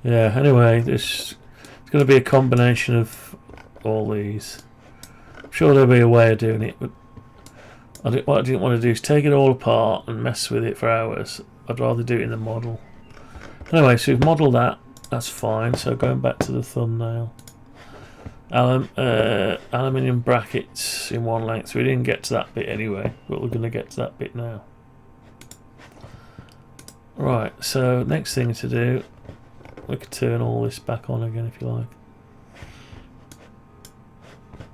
Yeah, anyway, it's going to be a combination of all these. I'm sure there'll be a way of doing it, but what I didn't want to do is take it all apart and mess with it for hours. I'd rather do it in the model. Anyway, so we've modelled that. That's fine. So going back to the thumbnail. Aluminium brackets in one length. We didn't get to that bit anyway, but we're going to get to that bit now. Right, so next thing to do, we could turn all this back on again if you like.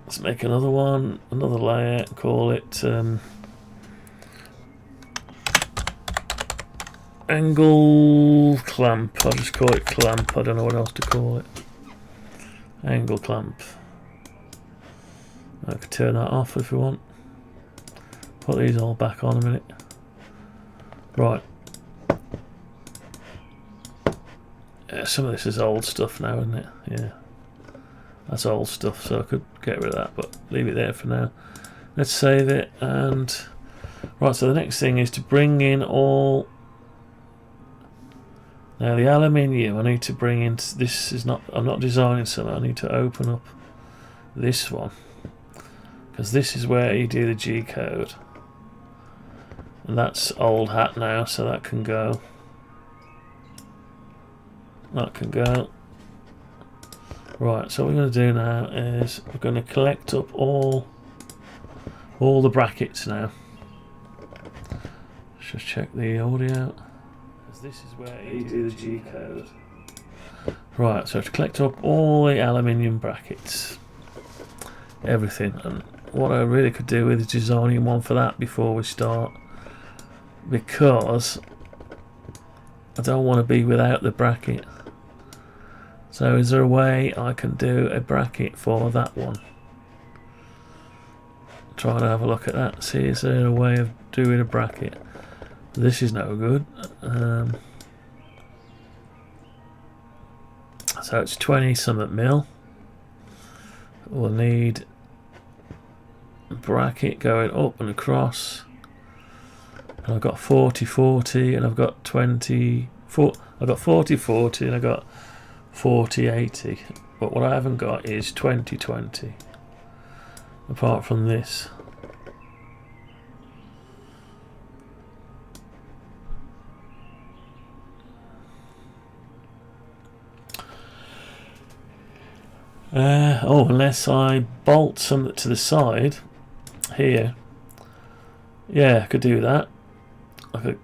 Let's make another one, another layer, call it angle clamp. I'll just call it clamp. I don't know what else to call it. Angle clamp. I could turn that off if we want. Put these all back on a minute. Right. Yeah, some of this is old stuff now, isn't it? Yeah. That's old stuff, so I could get rid of that, but leave it there for now. Let's save it, and right, so the next thing is to bring in all. Now the aluminium, I need to bring in. This is not. I'm not designing something. I need to open up this one because this is where you do the G code, and that's old hat now, so that can go. That can go. Right, so what we're going to do now is we're going to collect up all the brackets now. Let's just check the audio. This is where you do the G code. Right, so to collect up all the aluminium brackets, everything, and what I really could do with is designing one for that before we start, because I don't want to be without the bracket. So is there a way I can do a bracket for that one? Try to have a look at that. See, is there a way of doing a bracket? This is no good. So it's 20 something mil. We'll need a bracket going up and across. And I've got 40-40 and I've got 20. I've got 40-40 and I've got 40-80. But what I haven't got is 20-20. Apart from this. Unless I bolt some to the side here. Yeah, I could do that. I could.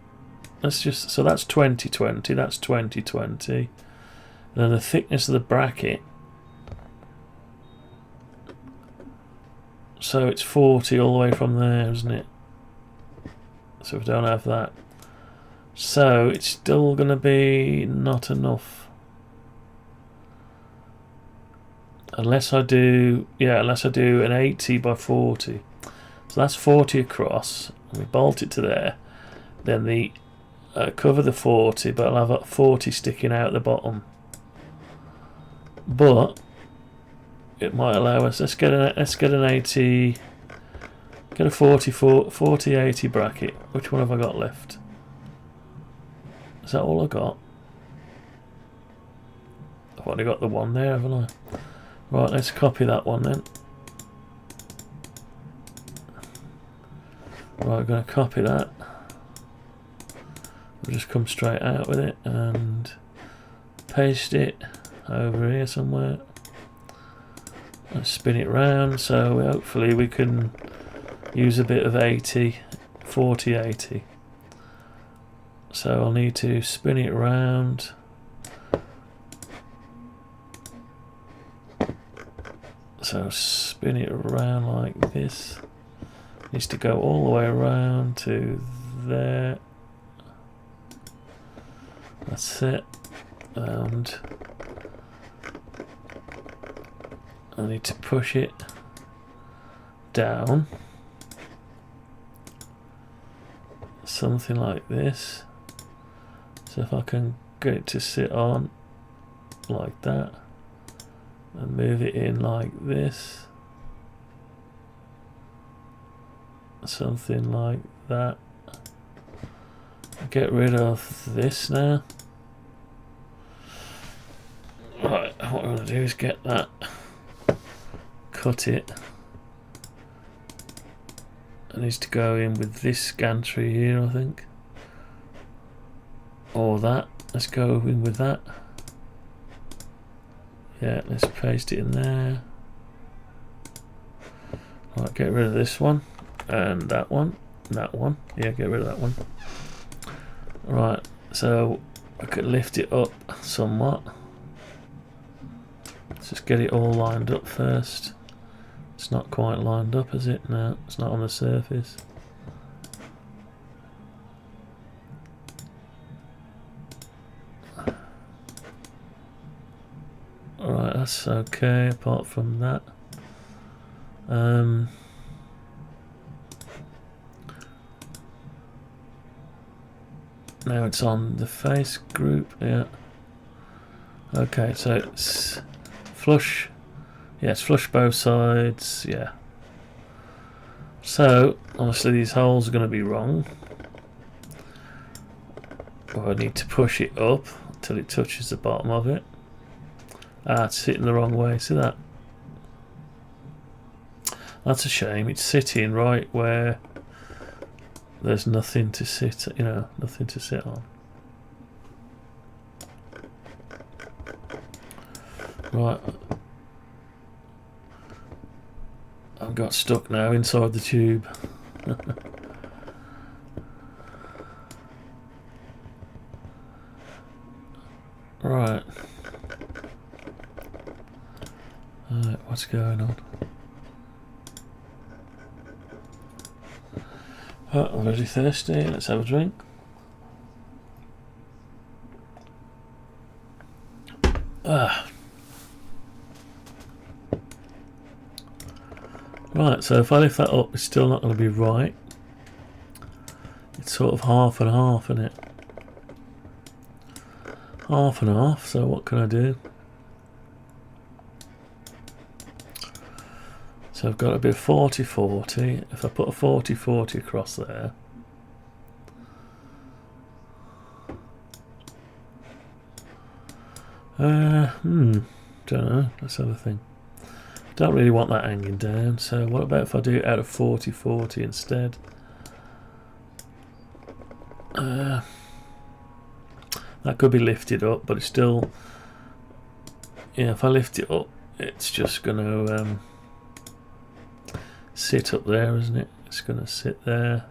Let's just. So that's 20-20. That's 20-20. And then the thickness of the bracket. So it's 40 all the way from there, isn't it? So we don't have that. So it's still going to be not enough. Unless I do, yeah, unless I do an 80 by 40. So that's 40 across. And we bolt it to there. Then the cover the 40, but I'll have a 40 sticking out the bottom. But it might allow us. Let's get an 80. Get a 40-80 bracket. Which one have I got left? Is that all I got? I've only got the one there, haven't I? Right, let's copy that one then. Right, I'm going to copy that. We'll just come straight out with it and paste it over here somewhere. And spin it round, so hopefully we can use a bit of 80, 40-80. So I'll need to spin it round. So spin it around like this. Needs to go all the way around to there. That's it. And I need to push it down. Something like this. So if I can get it to sit on like that. And move it in like this. Something like that. Get rid of this now. Right, what we're going to do is get that. Cut it. It needs to go in with this gantry here, I think. Or that. Let's go in with that. Yeah, let's paste it in there. Right, get rid of this one and that one, that one. Yeah, get rid of that one. Right, so I could lift it up somewhat. Let's just get it all lined up first. It's not quite lined up, is it? No, it's not on the surface. That's okay apart from that. Now it's on the face group, yeah. Okay, so it's flush. Yeah, it's flush both sides, yeah. So, obviously these holes are going to be wrong. Or I need to push it up until it touches the bottom of it. Ah, it's sitting the wrong way, see that? That's a shame, it's sitting right where there's nothing to sit, you know, nothing to sit on. Right. I've got stuck now inside the tube. Right. What's going on? Oh, I'm very thirsty. Let's have a drink. Right, so if I lift that up, it's still not going to be right. It's sort of half and half, isn't it? Half and half, so what can I do? So I've got a bit of 40-40. If I put a 40-40 across there, don't know, let's have a think. Don't really want that hanging down, so what about if I do it out of 40-40 instead? That could be lifted up, but it's still, yeah, if I lift it up, it's just going to sit up there, isn't it? It's going to sit there.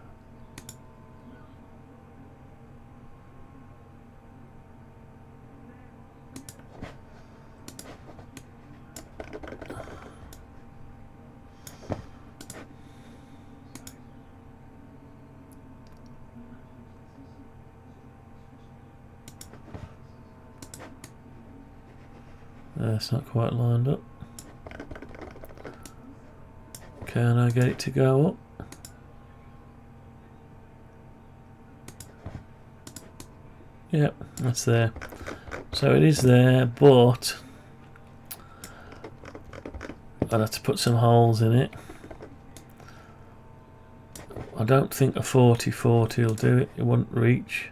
It's not quite lined up. Can I get it to go up? Yep, that's there. So it is there, but I'd have to put some holes in it. I don't think a 40-40 will do it. It wouldn't reach.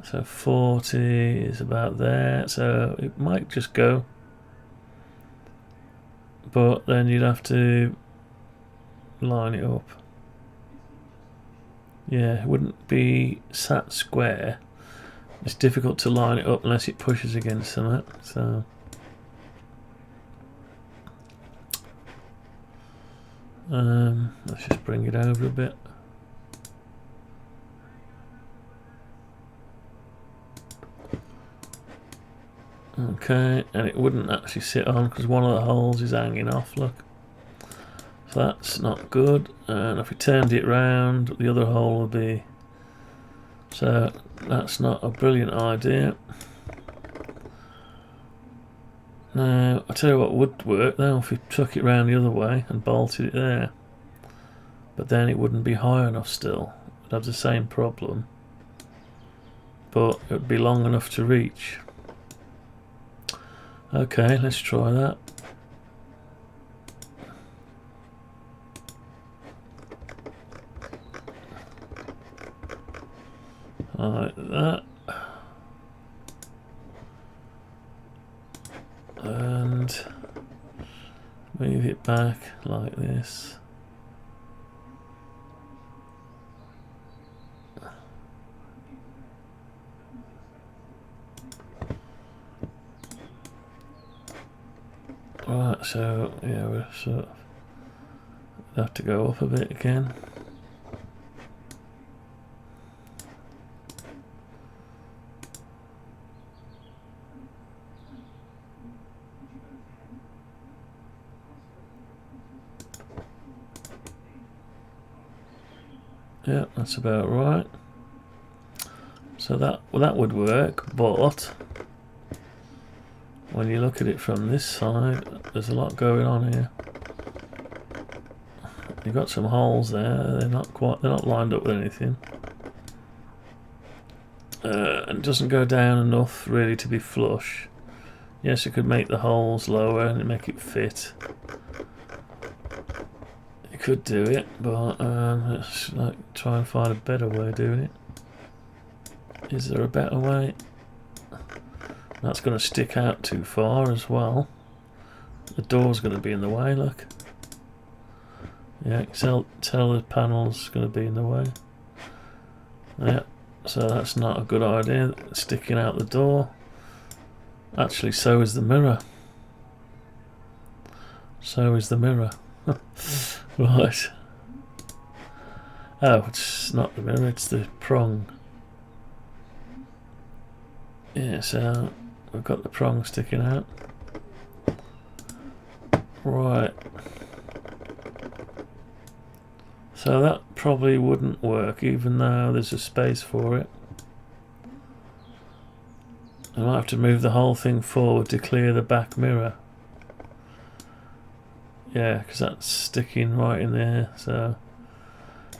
So 40 is about there, so it might just go, but then you'd have to line it up. Yeah, it wouldn't be sat square. It's difficult to line it up unless it pushes against something. So let's just bring it over a bit. Okay, and it wouldn't actually sit on because one of the holes is hanging off, look. So that's not good. And if we turned it round, the other hole would be... So that's not a brilliant idea. Now, I'll tell you what would work though, if we took it round the other way and bolted it there. But then it wouldn't be high enough still. It'd have the same problem. But it would be long enough to reach. Okay, let's try that. Like that. And move it back like this. Right, so yeah, we're sort of have to go up a bit again. Yeah, that's about right. So that would work, but when you look at it from this side, there's a lot going on here. You've got some holes there. They're not lined up with anything. And it doesn't go down enough really to be flush. Yes, you could make the holes lower and make it fit. You could do it, but let's try and find a better way of doing it. Is there a better way? That's going to stick out too far as well. The door's going to be in the way, look. Yeah, tell the panel's going to be in the way. Yeah, so that's not a good idea, sticking out the door. Actually, so is the mirror. So is the mirror. Right. Oh, it's not the mirror, it's the prong. Yeah, so we've got the prong sticking out. Right. So that probably wouldn't work, even though there's a space for it. I might have to move the whole thing forward to clear the back mirror. Yeah, because that's sticking right in there, so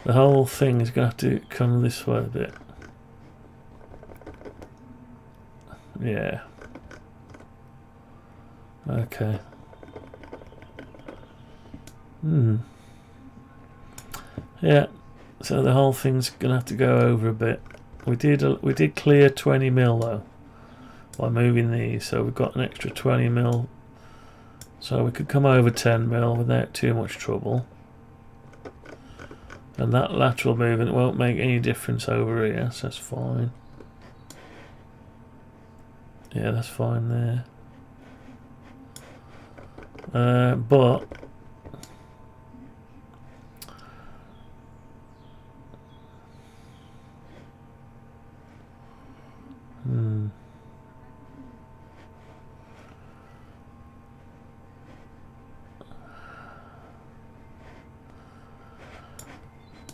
the whole thing is going to have to come this way a bit. Yeah. Okay. Yeah, so the whole thing's gonna have to go over a bit. We did clear 20 mil though by moving these, so we've got an extra 20 mil, so we could come over 10 mil without too much trouble. And that lateral movement won't make any difference over here, so that's fine. Yeah, that's fine there. But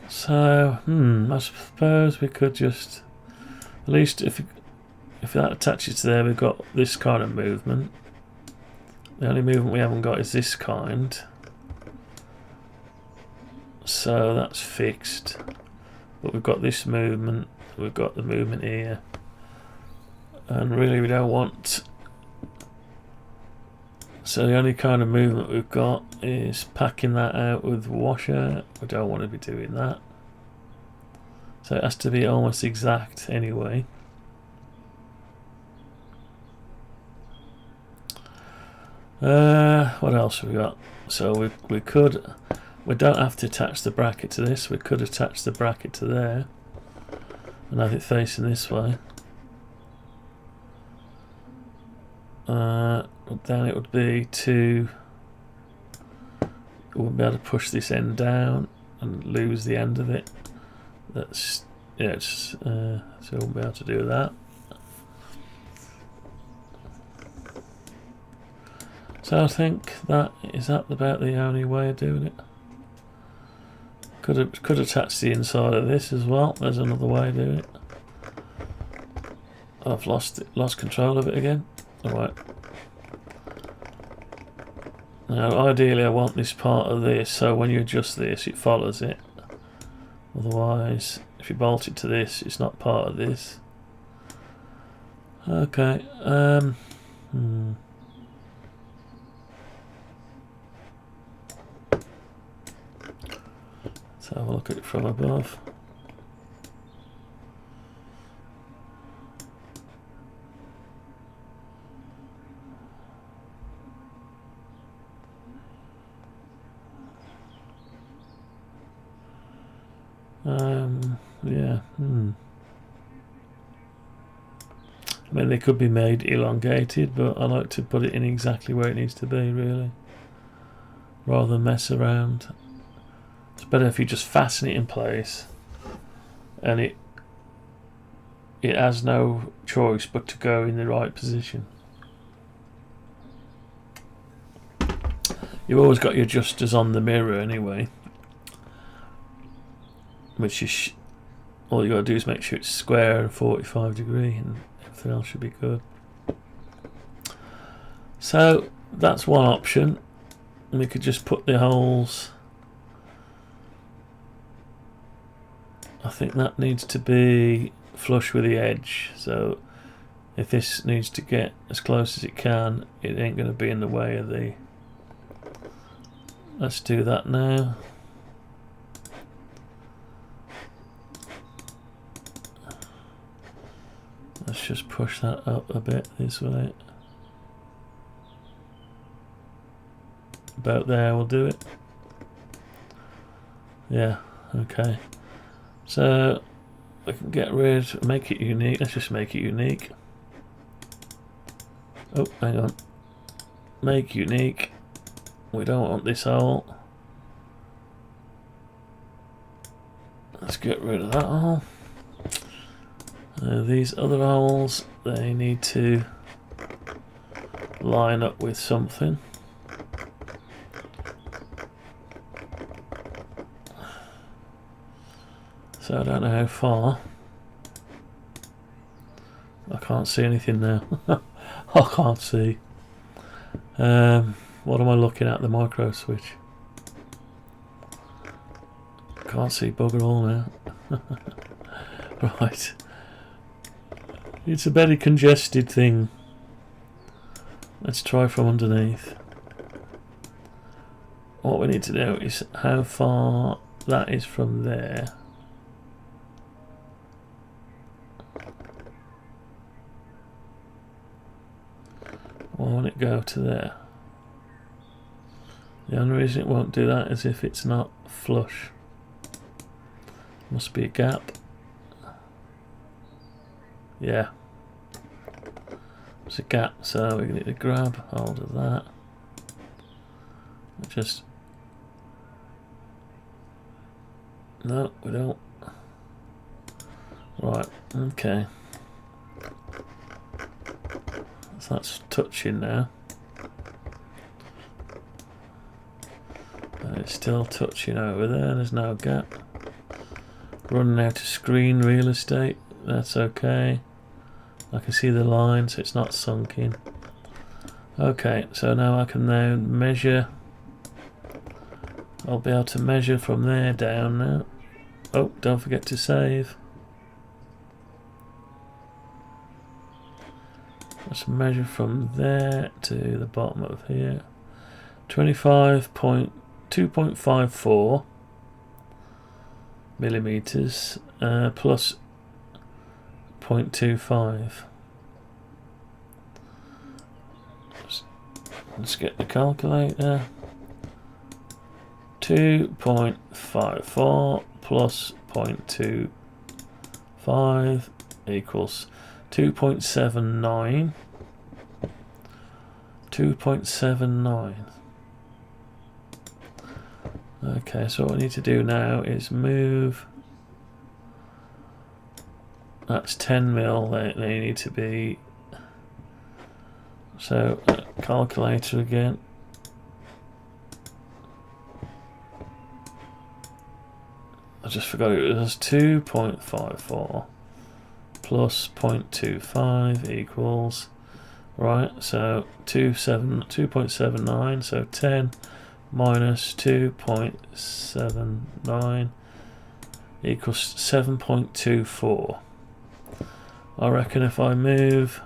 so, I suppose we could just, at least if that attaches to there, we've got this kind of movement. The only movement we haven't got is this kind. So that's fixed. But we've got this movement, we've got the movement here. And really we don't want... So the only kind of movement we've got is packing that out with washer. We don't want to be doing that. So it has to be almost exact anyway. What else have we got? So we don't have to attach the bracket to this. We could attach the bracket to there and have it facing this way. Then it would be we wouldn't be able to push this end down and lose the end of it. That's, yeah, so we won't be able to do that. So I think that is about the only way of doing it. Could attach the inside of this as well. There's another way of doing it. I've lost control of it again. Alright. Now ideally I want this part of this, so when you adjust this it follows it. Otherwise if you bolt it to this it's not part of this. Okay. Let's have a look at it from above. Yeah. I mean, they could be made elongated, but I like to put it in exactly where it needs to be, really, rather than mess around. It's better if you just fasten it in place, and it has no choice but to go in the right position. You've always got your adjusters on the mirror anyway, which is all you got to do is make sure it's square and 45 degree, and everything else should be good. So that's one option. We could just put the holes. I think that needs to be flush with the edge, so if this needs to get as close as it can, it ain't going to be in the way of the... Let's do that now. Let's just push that up a bit this way. About there will do it. Yeah, okay. So we can get rid, make it unique. Let's just make it unique. Oh, hang on. Make unique. We don't want this hole. Let's get rid of that hole. These other holes, they need to line up with something. So I don't know how far. I can't see anything now. I can't see. What am I looking at? The micro switch. Can't see bugger all now. Right. It's a very congested thing. Let's try from underneath. What we need to know is how far that is from there. Why won't it go to there? The only reason it won't do that is if it's not flush. Must be a gap. Yeah. There's a gap, so we need to grab hold of that. Just... No, we don't. Right, okay. So that's touching now. But it's still touching over there, there's no gap. Running out of screen real estate, that's okay. I can see the line, so it's not sunk in. Okay, so now I can now measure. I'll be able to measure from there down now. Oh, don't forget to save. Let's measure from there to the bottom of here. 2.54 millimeters plus 0.25. Let's get the calculator. 2.54 plus 0.25 equals 2.79. 2.79. Okay, so what we need to do now is move. That's 10 mil. They need to be. So calculator again. I just forgot it was 2.54 plus 0.25 equals, right, so 2.79, so 10 minus 2.79 equals 7.24. I reckon if I move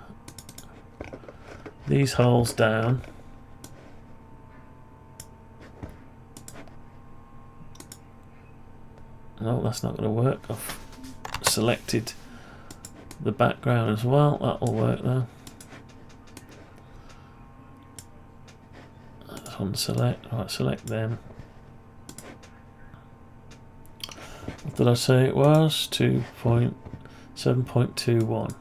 these holes down, no, that's not going to work. I've selected the background as well. That'll work though. Let's unselect. Right, select them. What did I say it was? 7.21.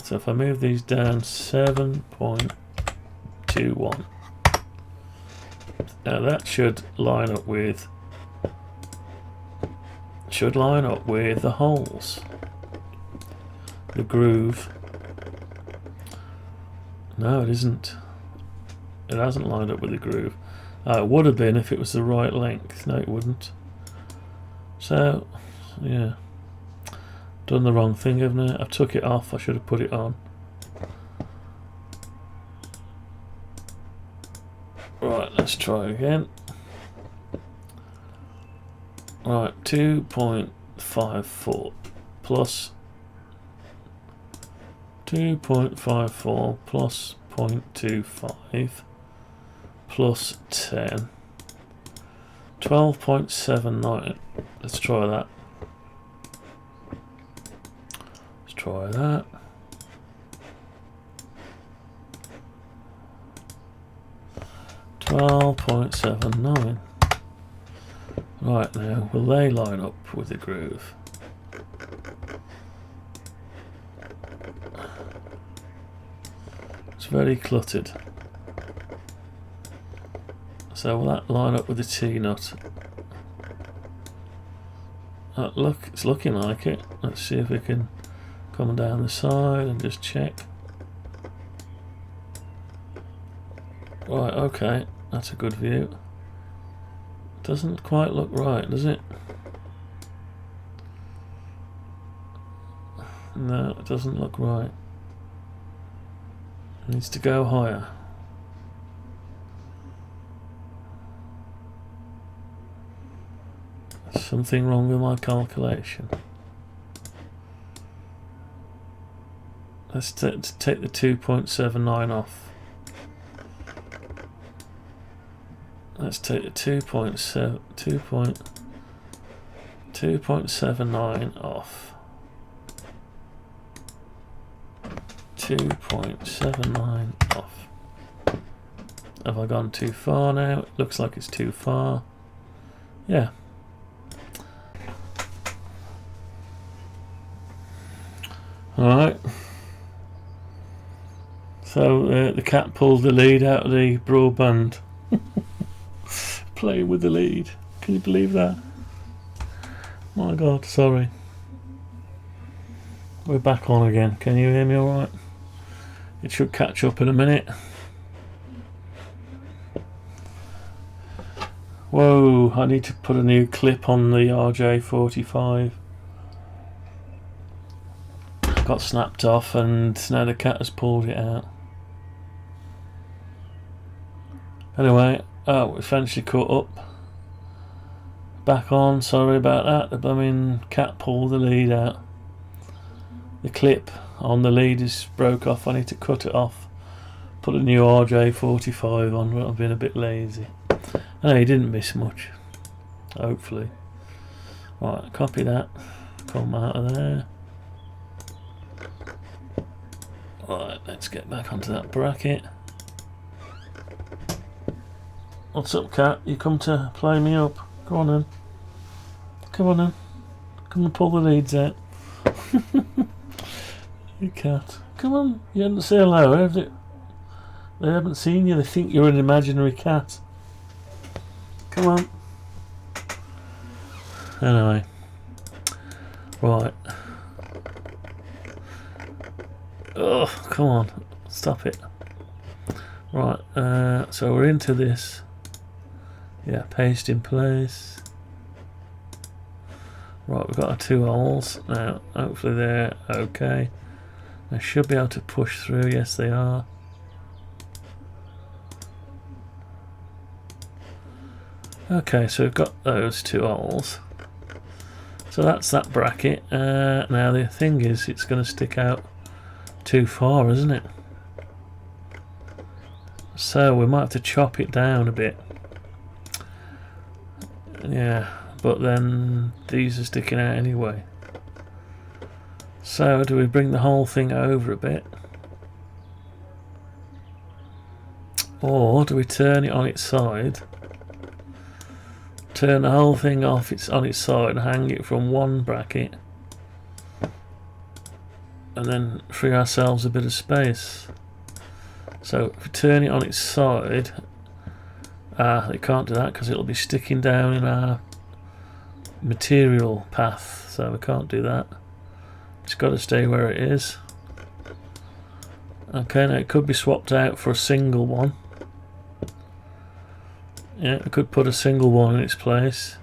So if I move these down, 7.21. Now that should line up with the holes, the groove. No, it isn't. It hasn't lined up with the groove. It would have been if it was the right length. No, it wouldn't. So, yeah, done the wrong thing, haven't I? I took it off. I should have put it on. Right, let's try again. Right, 2.54 plus 2.54 plus 0.25 plus 10. 12.79. Let's try that. Let's try that. $12.79. Right, now will they line up with the groove? It's very cluttered. So will that line up with the T-nut? Look, it's looking like it. Let's see if we can come down the side and just check. Right, okay, that's a good view. Doesn't quite look right, does it? No, it doesn't look right. It needs to go higher. There's something wrong with my calculation. Let's take the 2.79 off. Let's take the 2.79 off. 2.79 off. Have I gone too far now? It looks like it's too far. Yeah. Alright. So the cat pulled the lead out of the broadband. Playing with the lead. Can you believe that? My God, sorry. We're back on again. Can you hear me alright? It should catch up in a minute. Whoa, I need to put a new clip on the RJ45. Got snapped off and now the cat has pulled it out. Anyway, oh, we eventually caught up. Back on, sorry about that. The blooming cat pulled the lead out. The clip on the lead is broke off. I need to cut it off. Put a new RJ45 on, but I've been a bit lazy. I know you didn't miss much. Hopefully. Right, copy that. Come out of there. Right, let's get back onto that bracket. What's up, cat? You come to play me up? Go on then. Come on then. Come and pull the leads out. You cat. Come on. You haven't said hello, have they? They haven't seen you. They think you're an imaginary cat. Come on. Anyway. Right. Oh, come on. Stop it. Right. So we're into this. Yeah, paste in place. Right, we've got our two holes. Now, hopefully they're okay. They should be able to push through. Yes, they are. Okay, so we've got those two holes. So that's that bracket. Now the thing is, it's going to stick out too far, isn't it? So we might have to chop it down a bit. Yeah, but then these are sticking out anyway. So do we bring the whole thing over a bit? Or do we turn it on its side? Turn the whole thing off on its side and hang it from one bracket. And then free ourselves a bit of space. So if we turn it on its side, they can't do that because it'll be sticking down in our material path, so we can't do that. It's got to stay where it is. Okay, now it could be swapped out for a single one. Yeah, we could put a single one in its place.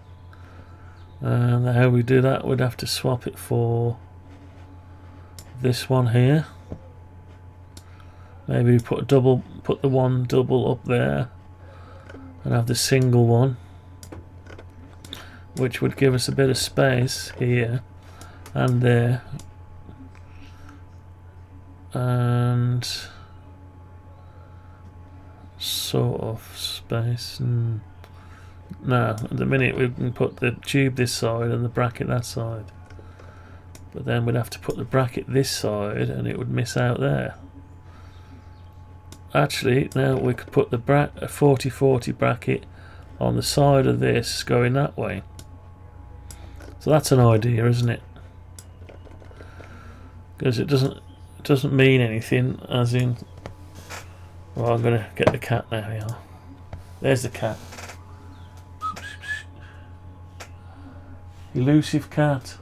And how we do that, we'd have to swap it for this one here. Maybe put the one double up there and have the single one, which would give us a bit of space here and there, and sort of space. And no, at the minute we can put the tube this side and the bracket that side, but then we'd have to put the bracket this side and it would miss out there. Actually, now we could put the 4040 bracket on the side of this going that way. So that's an idea, isn't it? Because it doesn't mean anything, as in, well, I'm going to get the cat now. Yeah, there's the cat. Elusive cat.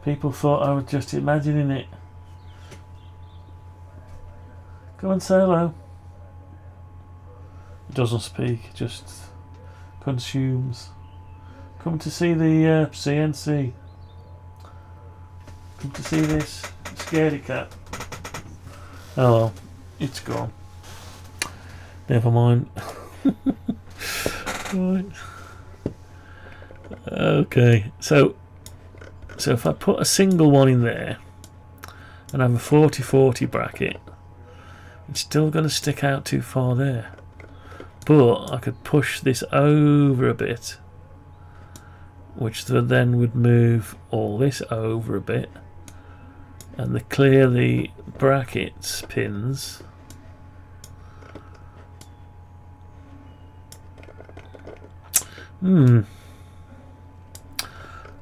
People thought I was just imagining it. Come and say hello. It doesn't speak, it just consumes. Come to see the CNC. Come to see this scaredy cat. Oh well, it's gone. Never mind. Right. Okay, so if I put a single one in there and have a 4040 bracket, it's still going to stick out too far there. But I could push this over a bit, which then would move all this over a bit, and clear the brackets pins.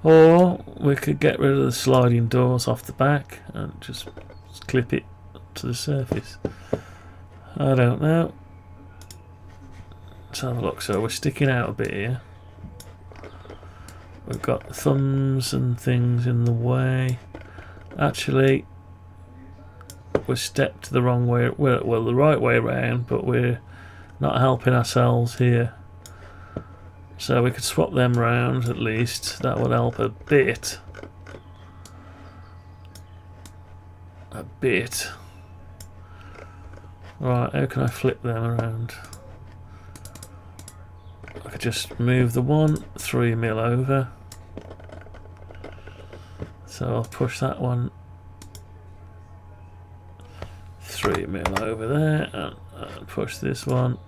Or we could get rid of the sliding doors off the back and just clip it to the surface. I don't know. Let's have a look. So we're sticking out a bit here. We've got thumbs and things in the way. Actually, we're stepped the wrong way. Well, the right way around, but we're not helping ourselves here. So we could swap them round at least. That would help a bit. A bit. Right, how can I flip them around? I could just move the one 3mm over. So I'll push that one 3mm over there, and push this one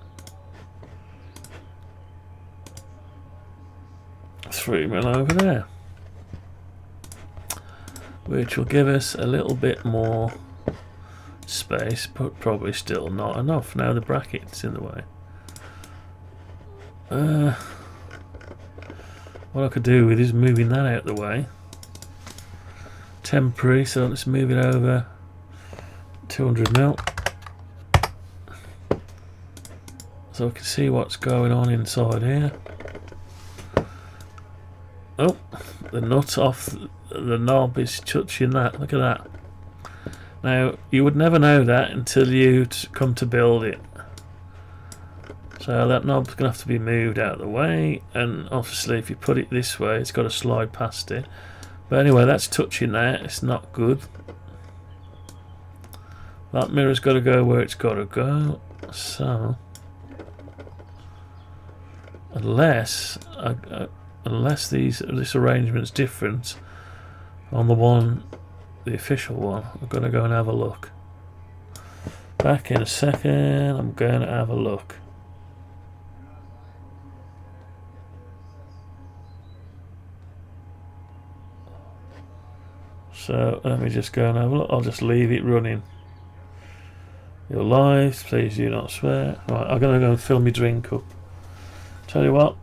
3mm over there, which will give us a little bit more space, but probably still not enough. Now the bracket's in the way. What I could do with is moving that out the way. Temporary, so let's move it over 200mm, so we can see what's going on inside here. Oh, the nut off the knob is touching that. Look at that. Now, you would never know that until you come to build it. So that knob's going to have to be moved out of the way, and obviously if you put it this way, it's got to slide past it. But anyway, that's touching that. It's not good. That mirror's got to go where it's got to go. So, unless this arrangement's different on the official one, I'm going to go and have a look. Back in a second. I'm going to have a look. So let me just go and have a look. I'll just leave it running. Your lives, please do not swear. Right, I'm going to go and fill my drink up. Tell you what,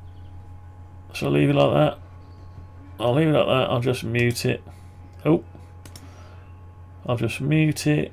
shall I leave it like that? I'll leave it like that. I'll just mute it. Oh, I'll just mute it.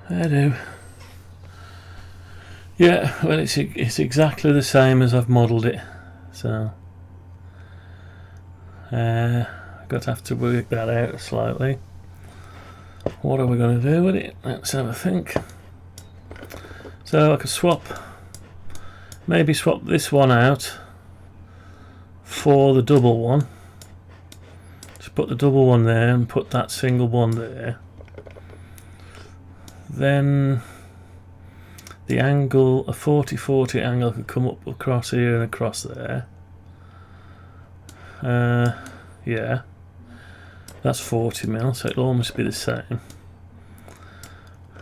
I do. Yeah, well, it's exactly the same as I've modelled it, so I've got to have to work that out slightly. What are we going to do with it? Let's have a think. So I could maybe swap this one out for the double one. Just put the double one there and put that single one there. Then the angle, a 40-40 angle, could come up across here and across there. Yeah, that's 40mm, so it'll almost be the same.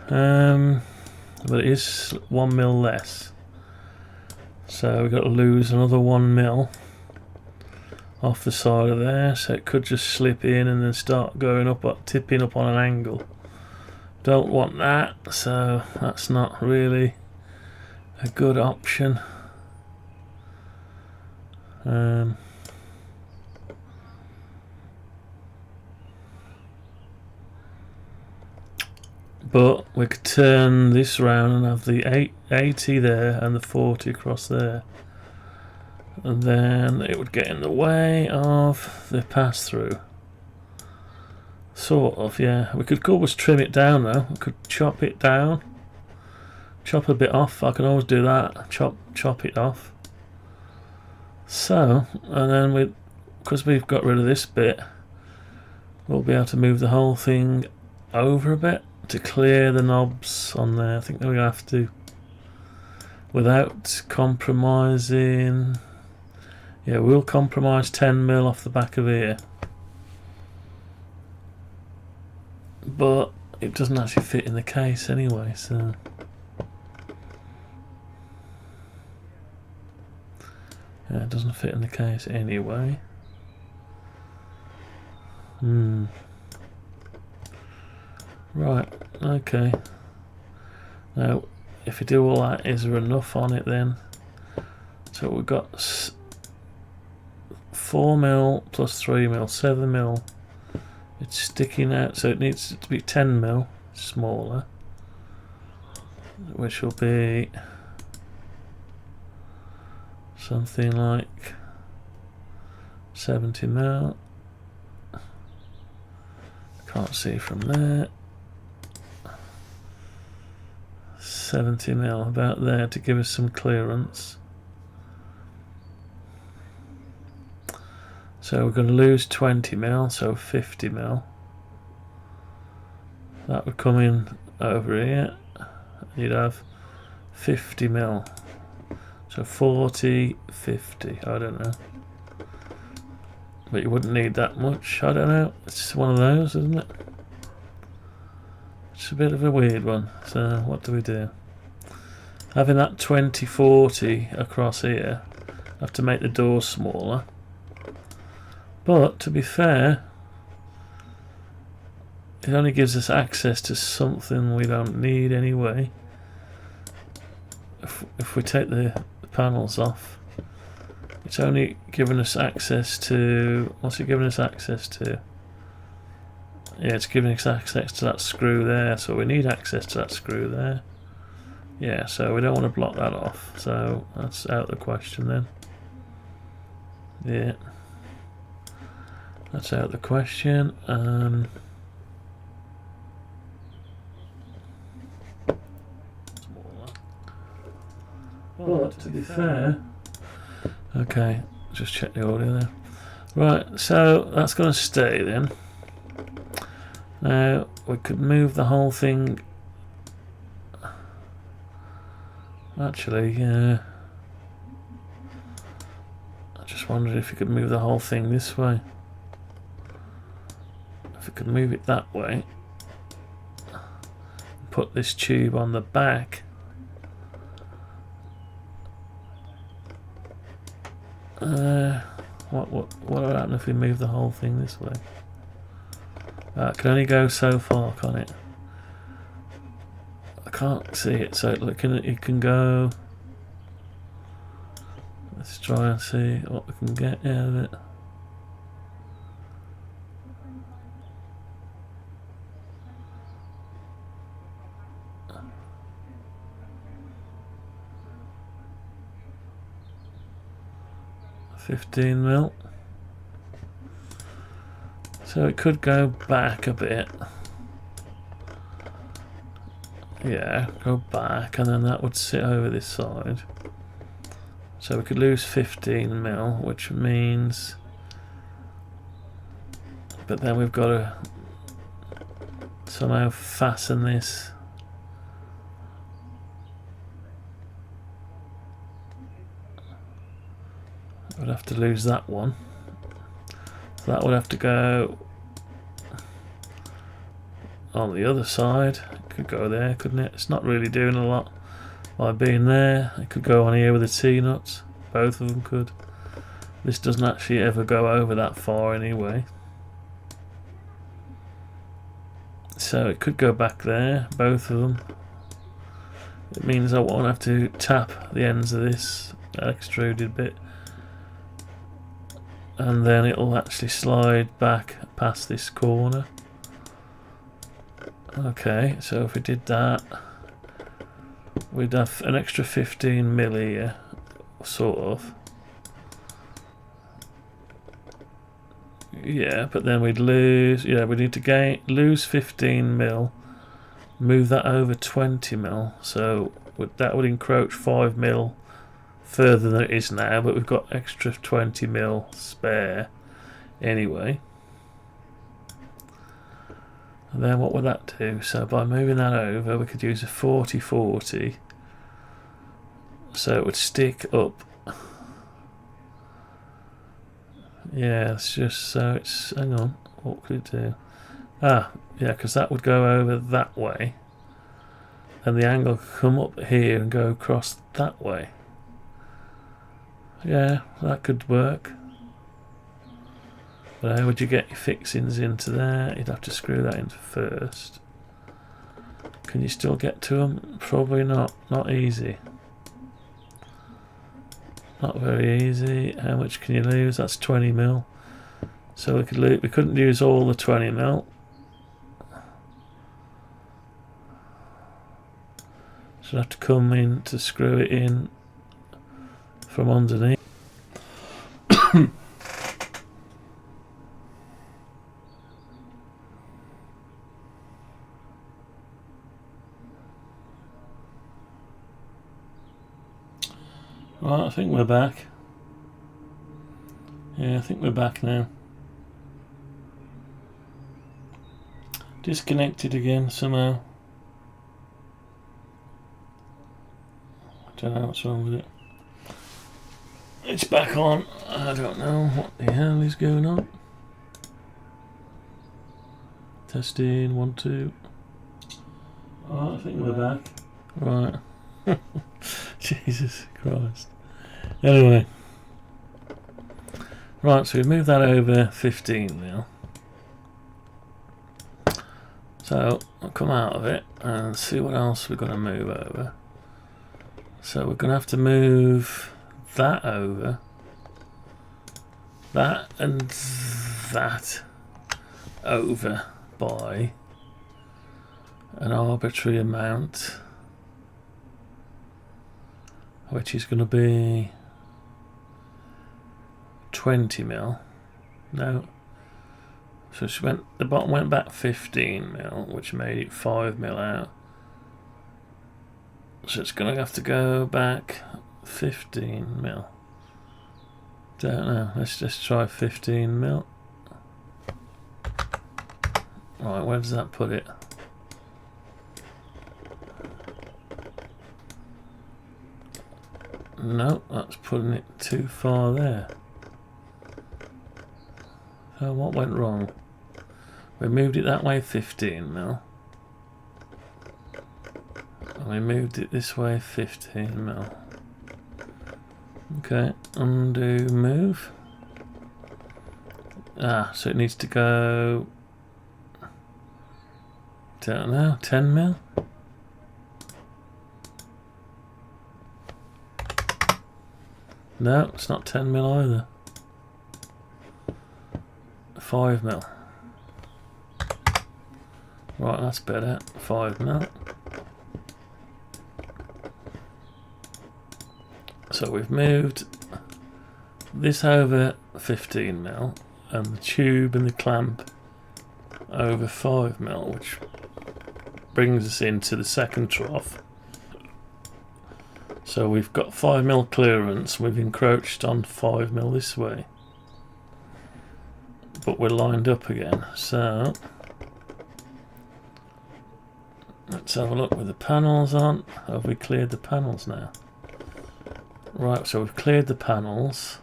But it is 1mm less, so we've got to lose another 1mm off the side of there, so it could just slip in and then start going up, tipping up on an angle. Don't want that, so that's not really a good option. But we could turn this round and have the 80 there and the 40 across there, and then it would get in the way of the pass through. Sort of, yeah. We could always trim it down though. We could chop it down, chop a bit off. I can always do that. Chop it off. So, and then because we've got rid of this bit, we'll be able to move the whole thing over a bit to clear the knobs on there. I think we're going to have to, without compromising. Yeah, we'll compromise 10mm off the back of here. But it doesn't actually fit in the case anyway, so yeah, it doesn't fit in the case anyway. Right, okay. Now, if you do all that, is there enough on it then? So we've got 4mm plus 3mm, 7mm. It's sticking out, so it needs to be 10mm smaller, which will be something like 70mm. Can't see from there. 70mm, about there, to give us some clearance. So we're going to lose 20mm, so 50mm. That would come in over here. You'd have 50mm. So 40, 50, I don't know. But you wouldn't need that much, I don't know. It's one of those, isn't it? It's a bit of a weird one. So what do we do? Having that 20-40 across here, I have to make the door smaller. But to be fair, it only gives us access to something we don't need anyway. If we take the panels off, it's only giving us access to, what's it giving us access to? Yeah, it's giving us access to that screw there, so we need access to that screw there. Yeah, so we don't want to block that off, so that's out of the question then. Yeah. That's out of the question. But to be fair, okay, just check the audio there. Right, so that's going to stay then. Now we could move the whole thing. Actually, I just wondered if you could move the whole thing this way. If we could move it that way, put this tube on the back. What would happen if we move the whole thing this way? It can only go so far, can't it? I can't see it, so it can go. Let's try and see what we can get out of it. $15mm. So it could go back a bit. Yeah, go back, and then that would sit over this side. So we could lose 15mm, which means... But then we've got to somehow fasten this. We'd have to lose that one. So that would have to go on the other side. It could go there, couldn't it? It's not really doing a lot by being there. It could go on here with the T-nuts. Both of them could. This doesn't actually ever go over that far anyway. So it could go back there, both of them. It means I won't have to tap the ends of this extruded bit. And then it'll actually slide back past this corner. Okay, so if we did that, we'd have an extra 15mm here, sort of. Yeah, but then we'd lose, yeah, we need to lose 15mm, move that over 20mm, so that would encroach 5mm further than it is now, but we've got extra 20mm spare anyway. And then what would that do? So by moving that over, we could use a 4040, so it would stick up. Yeah, it's just so it's, hang on, what could it do? Ah, yeah, because that would go over that way, and the angle could come up here and go across that way. Yeah, that could work. But how would you get your fixings into there? You'd have to screw that in first. Can you still get to them? Probably not. Not easy. Not very easy. How much can you lose? That's 20mm. So we couldn't use all the 20mm. So I'd have to come in to screw it in from underneath. Right, I think we're back. Yeah, I think we're back now. Disconnected again somehow. I don't know what's wrong with it. It's back on. I don't know what the hell is going on. Testing, 1, 2. Oh, I think we're back. Right. Jesus Christ. Anyway. Right, so we've moved that over 15 now. So I'll come out of it and see what else we're going to move over. So we're going to have to move that over. That and that over by an arbitrary amount, which is going to be 20mm. No. So the bottom went back 15mm, which made it 5mm out. So it's going to have to go back 15mm. Don't know. Let's just try 15mm. Right, where does that put it? No, that's putting it too far there. So what went wrong? We moved it that way 15mm. And we moved it this way 15mm. Okay, undo, move. Ah, so it needs to go, don't know, 10mm? No, it's not 10mm either. 5mm. Right, that's better. 5mm. So we've moved this over 15mm and the tube and the clamp over 5mm, which brings us into the second trough. So we've got 5mm clearance, we've encroached on 5mm this way, but we're lined up again. So let's have a look with the panels on. Have we cleared the panels now? Right, so we've cleared the panels.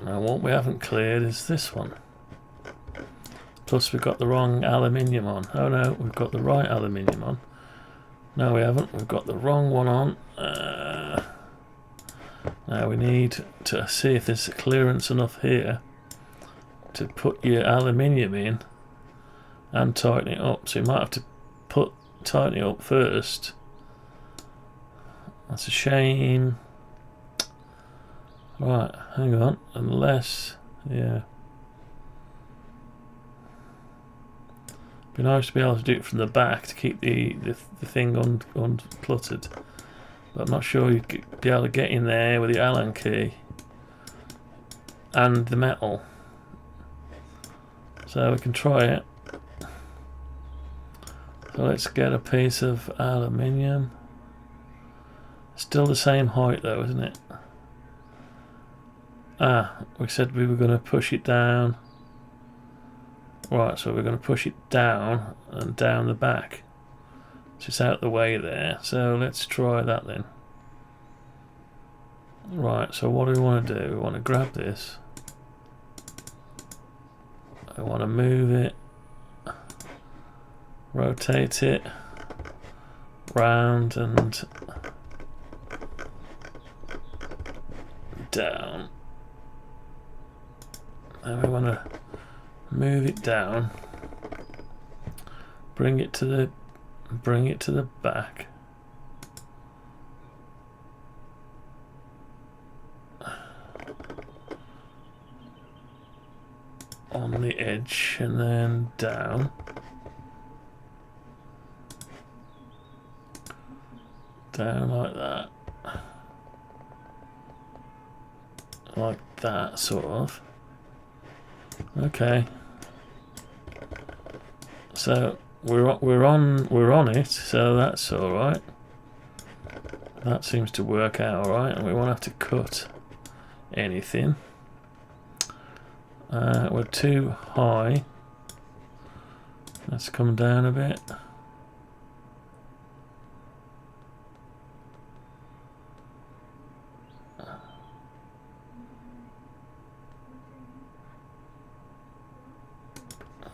Now what we haven't cleared is this one. Plus we've got the wrong aluminium on. Oh no, we've got the right aluminium on. No we haven't, we've got the wrong one on. Now we need to see if there's clearance enough here to put your aluminium in and tighten it up. So you might have to tighten it up first. That's a shame. Right, hang on, unless, yeah. Be nice to be able to do it from the back to keep the thing uncluttered. But I'm not sure you'd be able to get in there with the Allen key and the metal. So we can try it. So let's get a piece of aluminium. Still the same height though, isn't it? Ah, we said we were going to push it down. Right, so we're going to push it down and down the back. Just out the way there. So let's try that then. Right, so what do we want to do? We want to grab this. I want to move it. Rotate it. Round and down. And we want to move it down, bring it to the back, on the edge, and then down, like that, like that, sort of. Okay. So we're on it, so that's all right. That seems to work out all right, and we won't have to cut anything. We're too high. Let's come down a bit.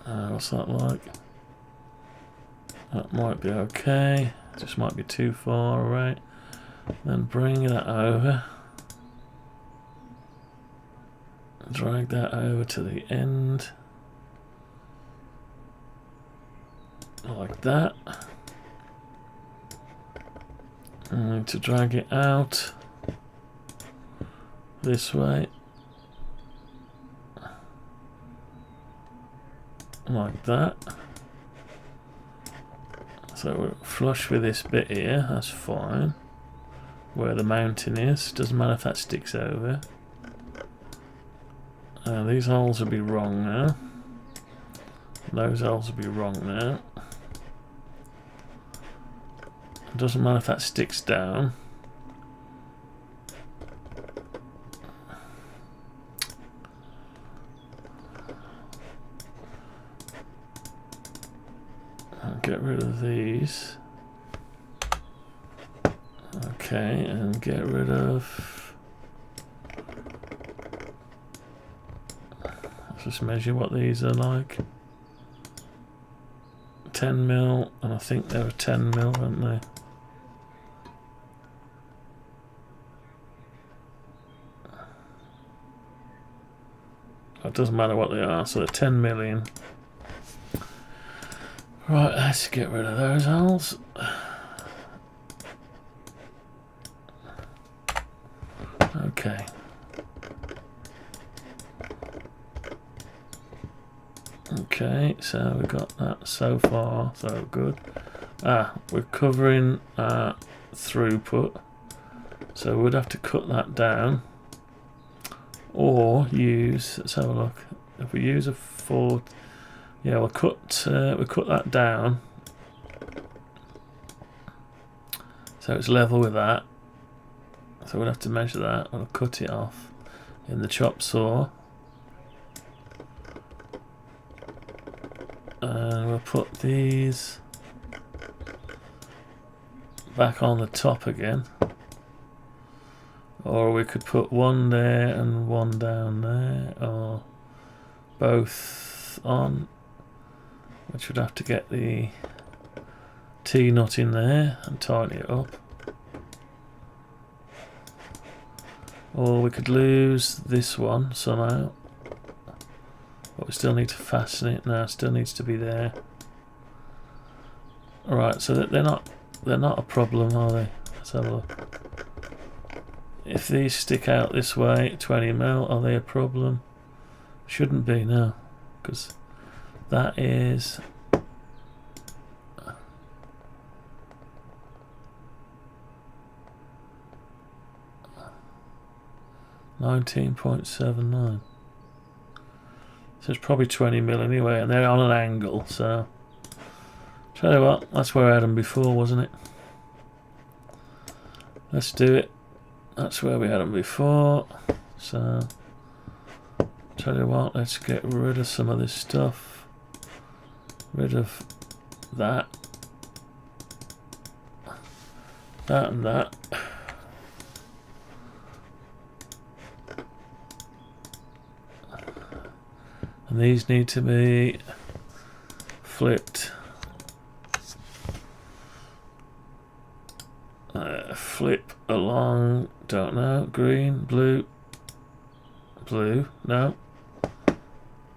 What's that like? That might be okay. Just might be too far away. Then bring that over. Drag that over to the end. Like that. And to drag it out this way. Like that. So we're flush with this bit here, that's fine. Where the mounting is, doesn't matter if that sticks over. These holes will be wrong now. Those holes will be wrong now. It doesn't matter if that sticks down. Get rid of these. Okay, and get rid of... Let's just measure what these are like. 10mm, and I think they were 10mm, weren't they? It doesn't matter what they are, so they're 10mm. Right, let's get rid of those holes. Okay. Okay, so we got that so far, so good. We're covering throughput So we'd have to cut that down, or use. Let's have a look. If we use a 4, yeah, we'll cut that down, so it's level with that. So we'll have to measure that. We'll cut it off in the chop saw, and we'll put these back on the top again. Or we could put one there and one down there, or both on, which would have to get the T-nut in there and tighten it up. Or we could lose this one somehow, but we still need to fasten it. Now it still needs to be there. Alright, so that they're not a problem, are they? Let's have a look. If these stick out this way, 20mm, are they a problem? Shouldn't be, no, because that is 19.79. So it's probably 20mm anyway, and they're on an angle, so tell you what, that's where I had them before, wasn't it? Let's do it. That's where we had them before. So tell you what, let's get rid of some of this stuff. Rid of that. That and that. And these need to be flipped. Flip along, don't know, green, blue, blue, no,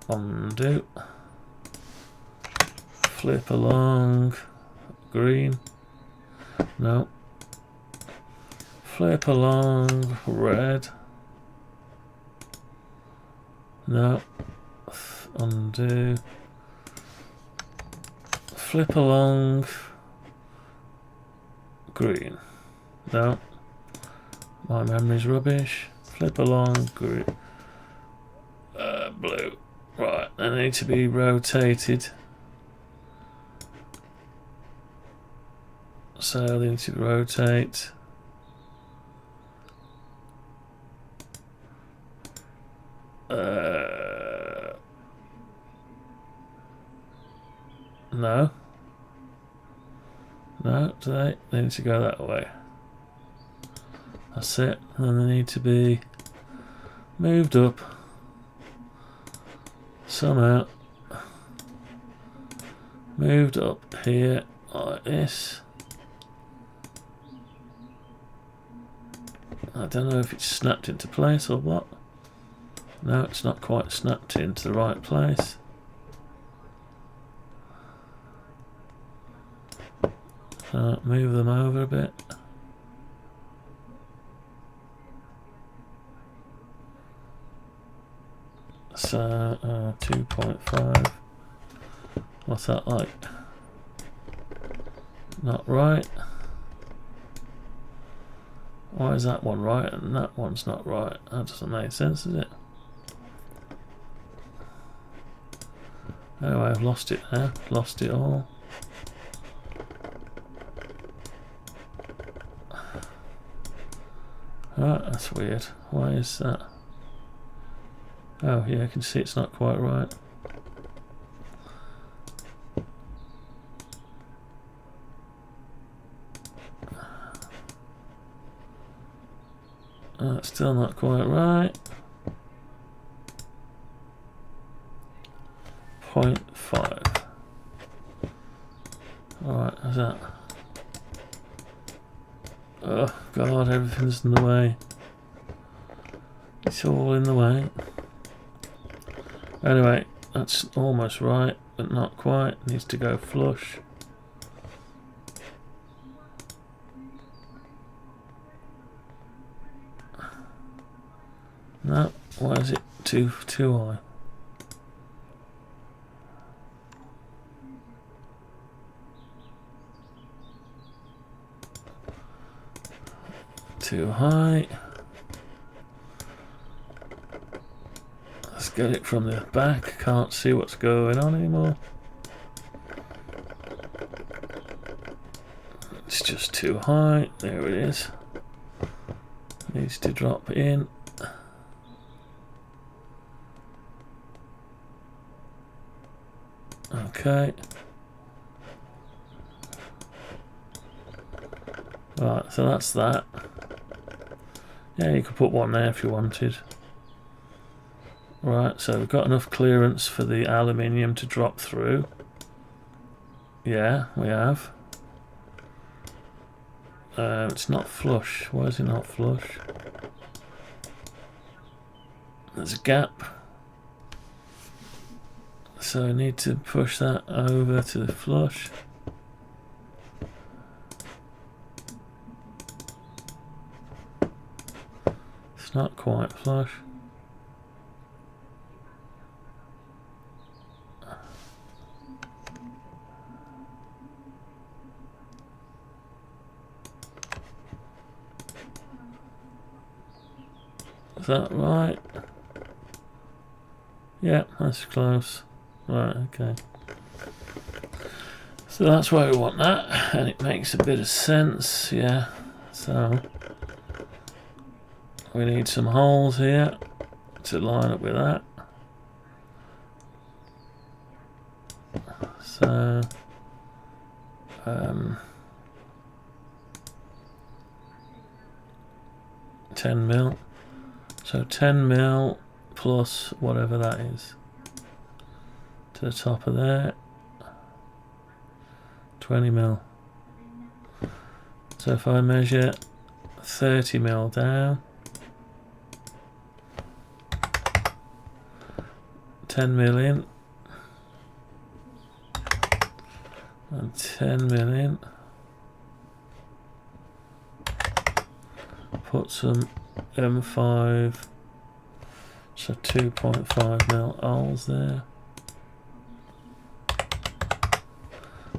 undo, flip along, green, no, flip along, red, no, undo, flip along, green. No, my memory's rubbish. Flip along, blue. Right, they need to be rotated. So they need to rotate. No. No, do they? They need to go that way. That's it, and they need to be moved up somehow. Moved up here like this. I don't know if it's snapped into place or what. No, it's not quite snapped into the right place. So move them over a bit. So 2.5. What's that like? Not right. Why is that one right and that one's not right? That doesn't make sense, does it? Anyway, I've lost it now. Lost it all. Right, that's weird. Why is that? Oh yeah, I can see it's not quite right. That's still not quite right. 0.5. Alright, how's that? Oh god, everything's in the way. It's all in the way. Anyway, that's almost right, but not quite. Needs to go flush. No, why is it too high? too high. Let's get it from the back. Can't see what's going on anymore. It's just too high. There it is. Needs to drop in. Okay. Right, so that's that. Yeah, you could put one there if you wanted. Right, so we've got enough clearance for the aluminium to drop through. Yeah, we have. It's not flush. Why is it not flush? There's a gap. So I need to push that over to the flush. It's not quite flush. Is that right? Yeah, that's close. Right, okay. So that's why we want that, and it makes a bit of sense, yeah. So we need some holes here to line up with that. So 10 mil. So 10 mil plus whatever that is to the top of there. 20 mil. So if I measure 30 mil down, 10 mil in, and 10 mil in, put some M5, so 2.5 mil holes there,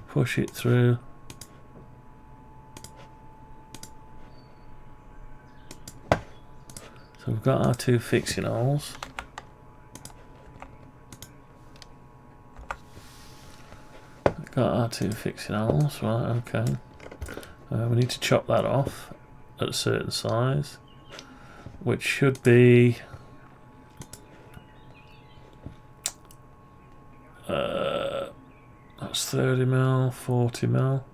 push it through, so we've got our two fixing holes. Got our two fixing holes, right, okay. We need to chop that off at a certain size, which should be that's 30 mil, 40 mil,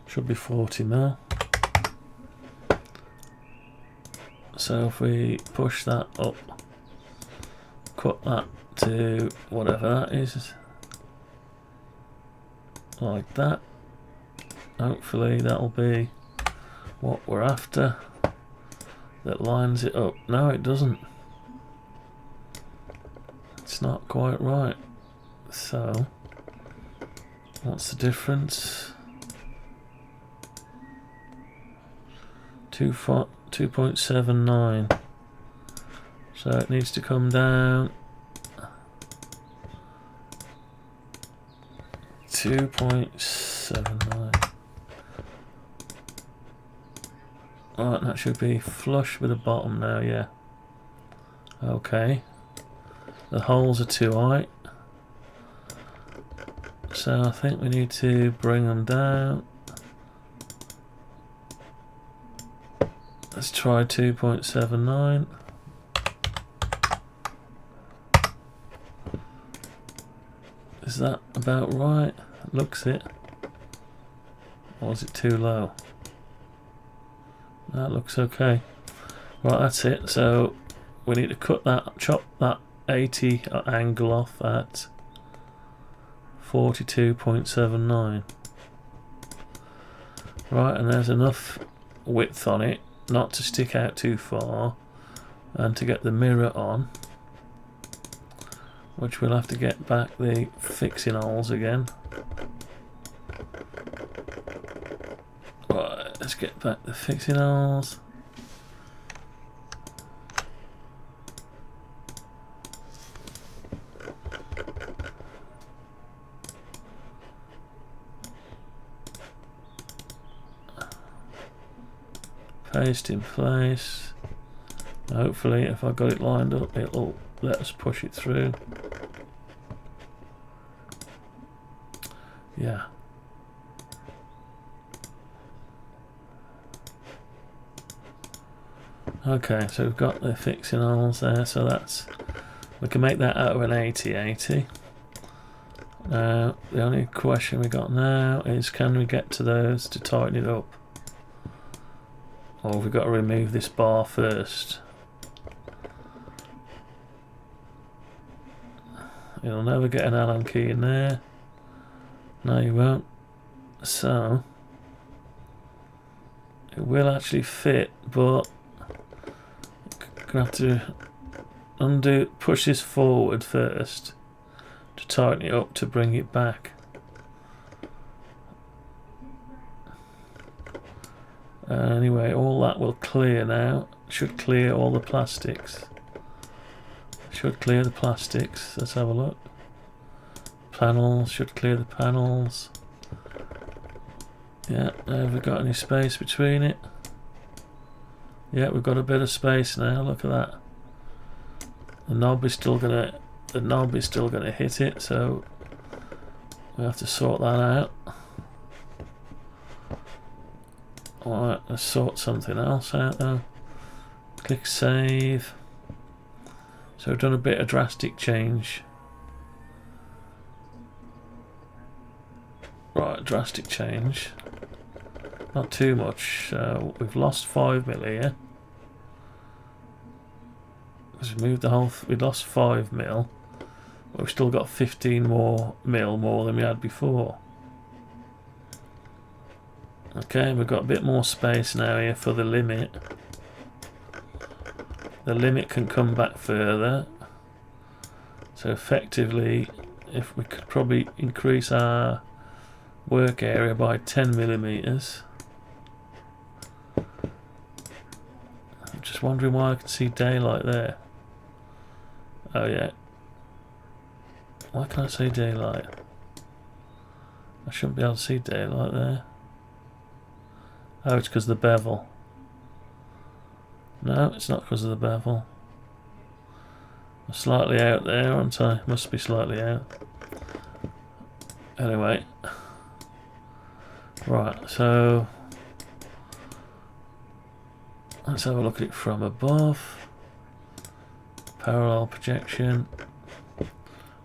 should be 40 mil. So if we push that up, cut that to whatever that is, like that, hopefully that'll be what we're after. That lines it up. No, it doesn't. It's not quite right. So what's the difference? 2.79. So it needs to come down 2.79. Alright, that should be flush with the bottom now, yeah. Okay. The holes are too high. So I think we need to bring them down. Let's try 2.79. Is that about right? Looks it. Or is it too low? That looks okay. Right, that's it. So we need to cut that, chop that 80 angle off at 42.79. Right, and there's enough width on it not to stick out too far and to get the mirror on, which we'll have to get back the fixing holes again. Right, let's get back the fixing holes. Paste in place. Hopefully if I got it lined up it'll let us push it through. Yeah. Okay, so we've got the fixing holes there, so that's, we can make that out of an 8080. Now the only question we got now is, can we get to those to tighten it up, or have we got to remove this bar first? You'll never get an Allen key in there. No, you won't. So it will actually fit, but gonna have to push this forward first to tighten it up to bring it back. Anyway, all that will clear now. Should clear all the plastics. Should clear the plastics. Let's have a look. Panels should clear the panels. Yeah, have we got any space between it? Yeah, we've got a bit of space now. Look at that. The knob is still gonna hit it, so we have to sort that out. Alright, let's sort something else out though. Click save. So we've done a bit of drastic change. Right, drastic change. Not too much. We've lost 5mm here. Because we moved the whole. We lost 5mm, but we've still got 15 more than we had before. Okay, we've got a bit more space now here for the limit. The limit can come back further. So effectively, if we could probably increase our work area by 10mm. I'm just wondering why I can see daylight there. Oh yeah. Why can't I see daylight? I shouldn't be able to see daylight there. Oh, it's because of the bevel. No, it's not because of the bevel. I'm slightly out there, aren't I? Must be slightly out. Anyway. Right, so let's have a look at it from above. Parallel projection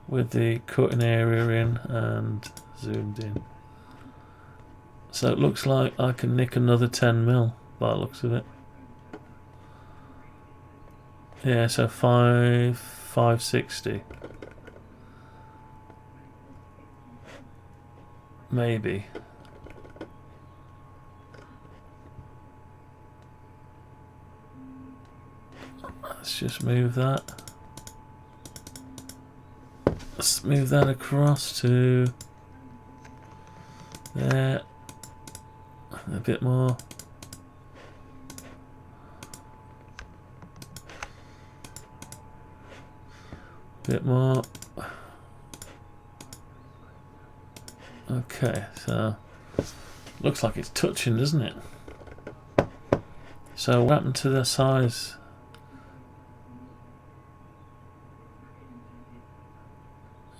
with the cutting area in and zoomed in. So it looks like I can nick another 10mm by the looks of it. Yeah, so 560. Maybe. Let's just move that. Let's move that across to there. A bit more. Bit more. Okay, so looks like it's touching, doesn't it? So what happened to the size?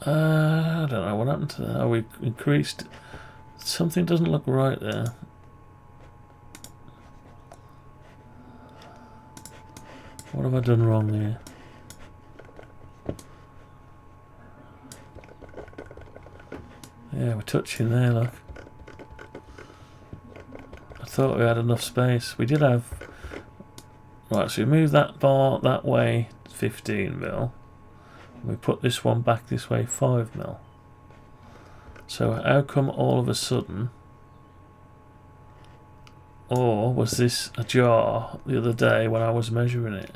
I don't know what happened to that. Oh, we increased. Something doesn't look right there. What have I done wrong here? Yeah, we're touching there, look. I thought we had enough space. We did have. Right, so we moved that bar that way 15mm. We put this one back this way 5mm. So how come all of a sudden, or was this a jar the other day when I was measuring it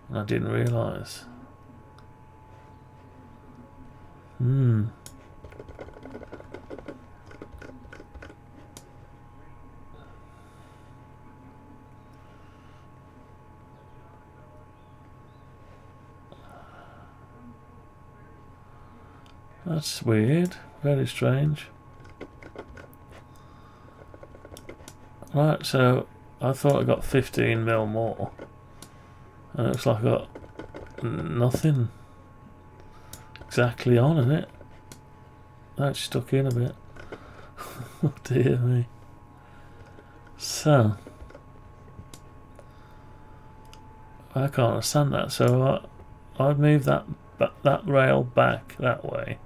and I didn't realise? That's weird, very strange. Right, so I thought I got 15mm more. And it looks like I got nothing exactly on, isn't it? That's stuck in a bit. Oh dear me. So I can't understand that. So I'd move that rail back that way,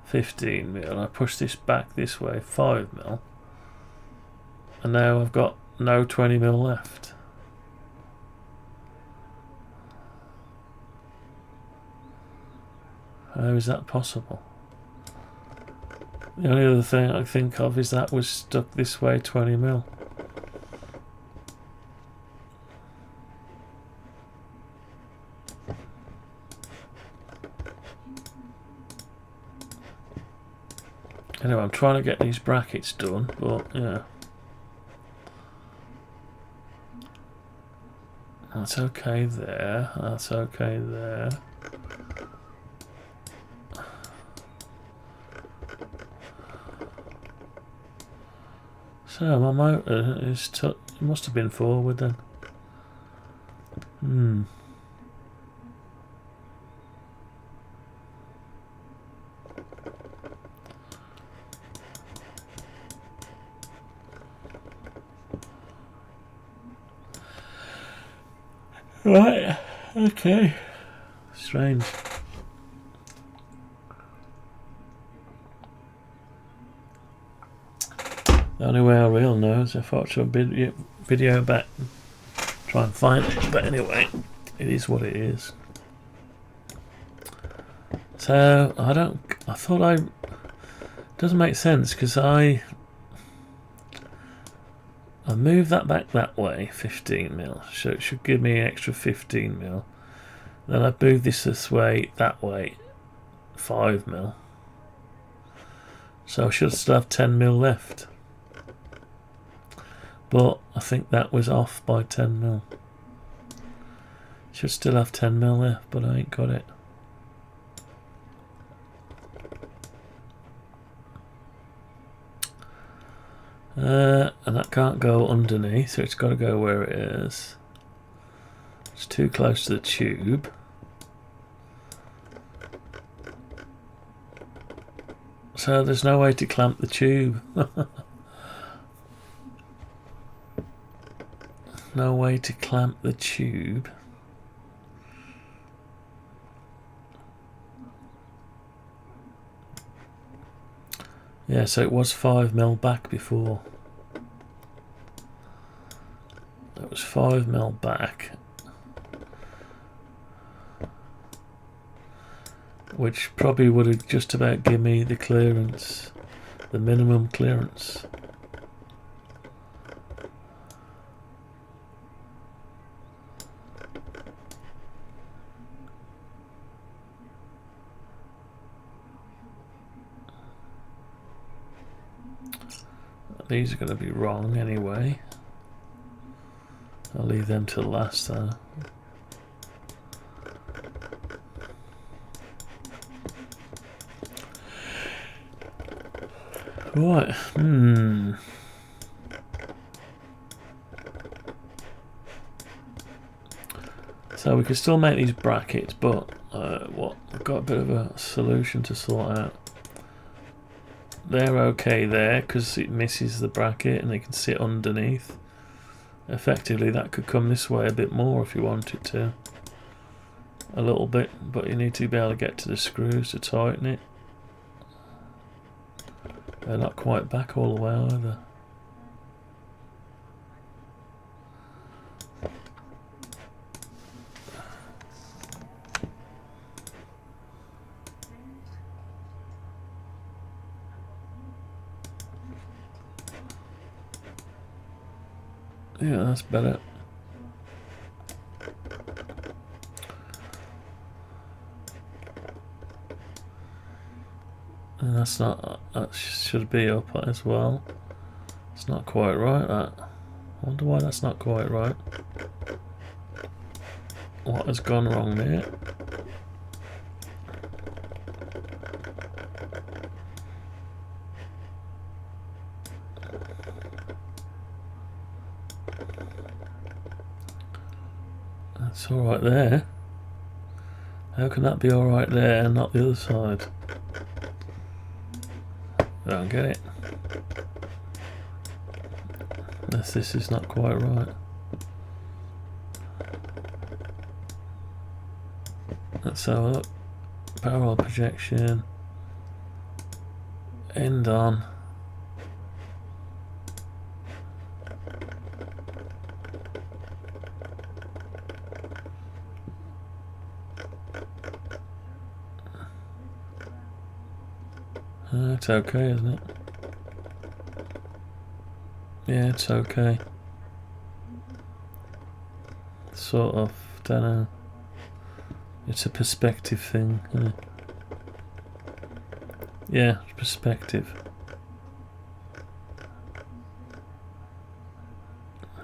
15mm. I push this back this way, 5mm, and now I've got no 20mm left. How is that possible? The only other thing I think of is that was stuck this way, 20mm. Anyway, I'm trying to get these brackets done, but yeah. That's okay there, that's okay there. So my motor is it must have been forward then. Right, okay. Strange. The only way I really know is if I watch a video back, try and find it. But anyway, it is what it is. So I thought it doesn't make sense because I moved that back that way, 15mm, so it should give me an extra 15mm. Then I moved this way, that way, 5mm. So I should still have 10mm left. But I think that was off by 10mm. Should still have 10mm left, but I ain't got it. And that can't go underneath, so it's got to go where it is. It's too close to the tube. So there's no way to clamp the tube. No way to clamp the tube. Yeah, so it was 5mm back before. It was 5mm back, which probably would have just about given me the clearance, the minimum clearance. These are going to be wrong anyway. I'll leave them till last though. Right, So we can still make these brackets, but I've got a bit of a solution to sort out. They're okay there because it misses the bracket and they can sit underneath. Effectively that could come this way a bit more if you wanted to. A little bit, but you need to be able to get to the screws to tighten it. They're not quite back all the way either. Yeah, that's better. And that's not, that should be up as well. It's not quite right, that. I wonder why that's not quite right. What has gone wrong there? That's alright there. How can that be alright there and not the other side? I don't get it. Unless this is not quite right. Let's have a look. Parallel projection. End on. It's okay, isn't it? Yeah, it's okay. Sort of, don't know. It's a perspective thing, isn't it? Yeah, perspective.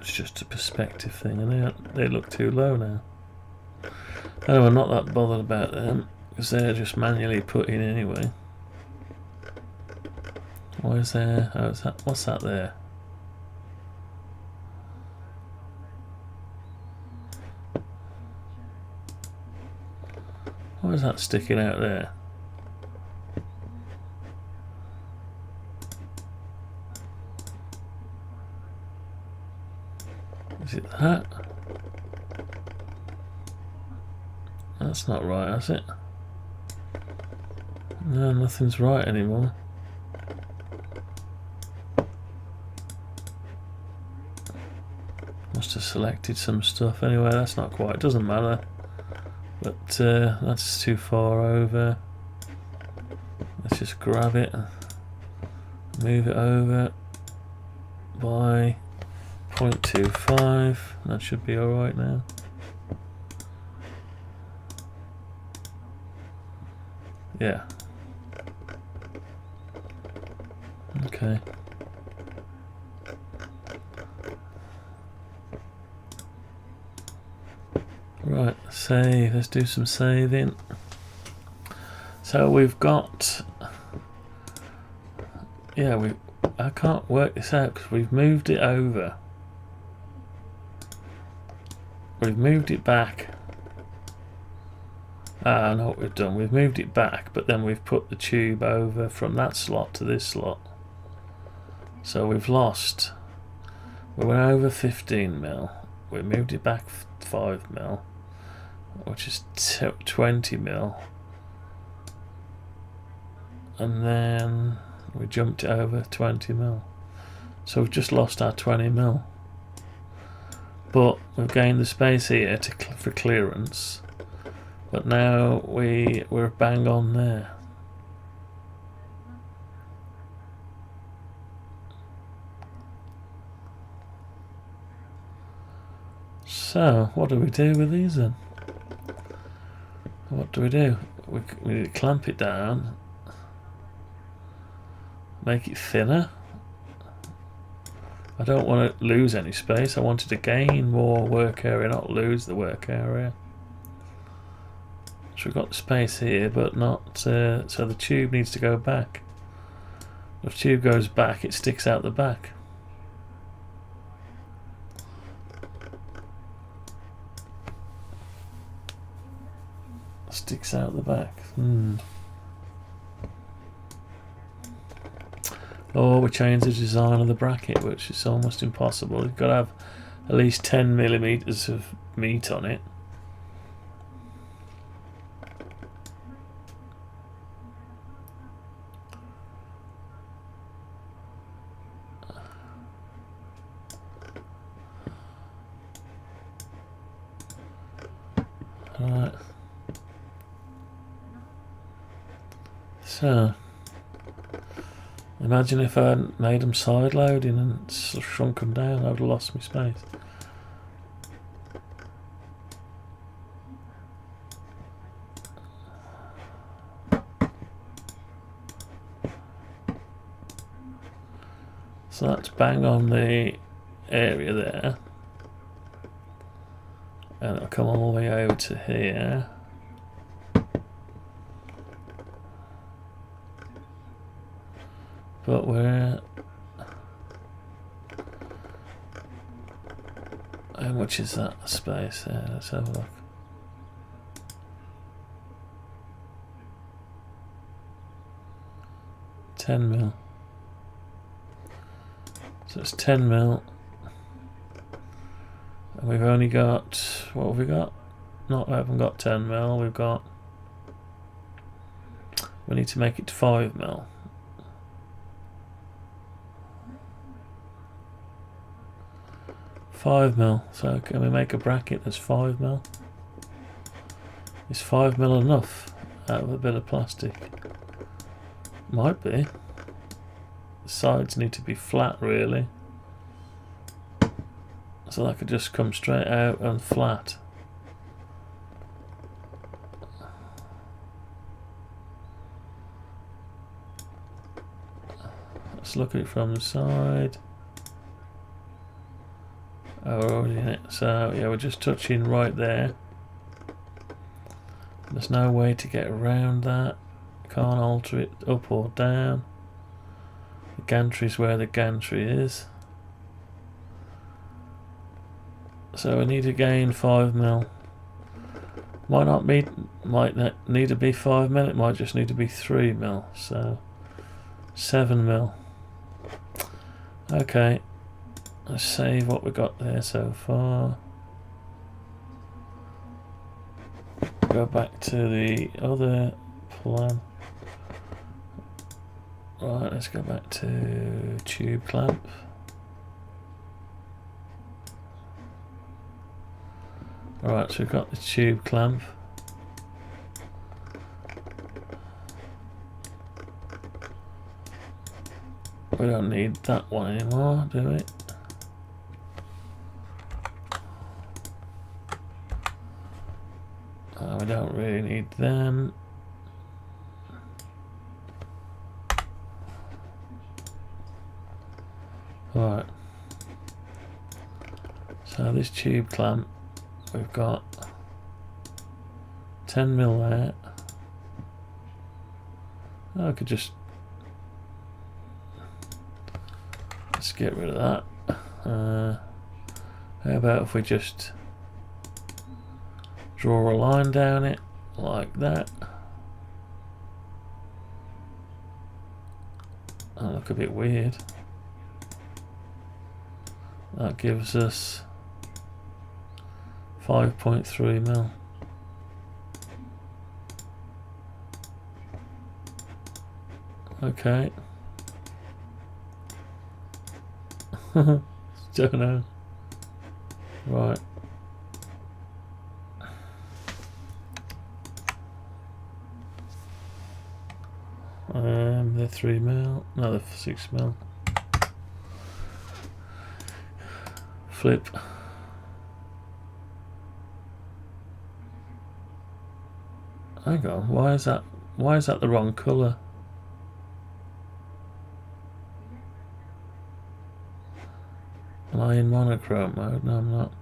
It's just a perspective thing, and they look too low now. Anyway, I'm not that bothered about them, because they're just manually put in anyway. Why is there? Oh, is that? What's that there? Why is that sticking out there? Is it that? That's not right, is it? No, nothing's right anymore. Must have selected some stuff. Anyway, that's not quite. It doesn't matter. But that's too far over. Let's just grab it, move it over by 0.25. That should be alright now. Yeah. Okay. Right, save. Let's do some saving. So we've got, yeah, I can't work this out because we've moved it over. We've moved it back. I know what we've done. We've moved it back, but then we've put the tube over from that slot to this slot. So we've lost. We went over 15mm. We moved it back 5mm, which is 20mm. And then we jumped it over 20mm. So we've just lost our 20mm. But we've gained the space here for clearance. But now we're bang on there. So what do we do with these then? What do? We clamp it down, make it thinner. I don't want to lose any space. I wanted to gain more work area, not lose the work area. So we've got the space here, but not. So the tube needs to go back. If the tube goes back, it sticks out the back. Sticks out the back. Or we change the design of the bracket, which is almost impossible. You've got to have at least 10mm of meat on it. Alright. So, imagine if I hadn't made them side loading and shrunk them down, I would have lost my space. So that's bang on the area there. And it'll come all the way over to here. But we're How much is that space there? Let's have a look. $10mm. So it's 10mm. And we've only got, what have we got? No, we haven't got 10mm, we've got, we need to make it to 5mm. So can we make a bracket that's 5mm? Is 5mm enough out of a bit of plastic? Might be. The sides need to be flat really. So that could just come straight out and flat. Let's look at it from the side. Oh, we're already in it. So yeah, we're just touching right there. There's no way to get around that. Can't alter it up or down. The gantry is where the gantry is. So we need to gain 5mm. Might not need to be 5mm. It might just need to be 3mm. So 7mm. Okay. Let's save what we got there so far. Go back to the other plan. Right, let's go back to tube clamp. Alright, so we've got the tube clamp. We don't need that one anymore, do we? We don't really need them. Right. So this tube clamp, we've got 10mm there. I could just, let's get rid of that. How about if we just draw a line down it like that. That'll look a bit weird. That gives us 5.3mm. Okay. Don't know. Right. They're 3mm, no, they're 6mm. Flip. Hang on, why is that the wrong colour? Am I in monochrome mode? No, I'm not.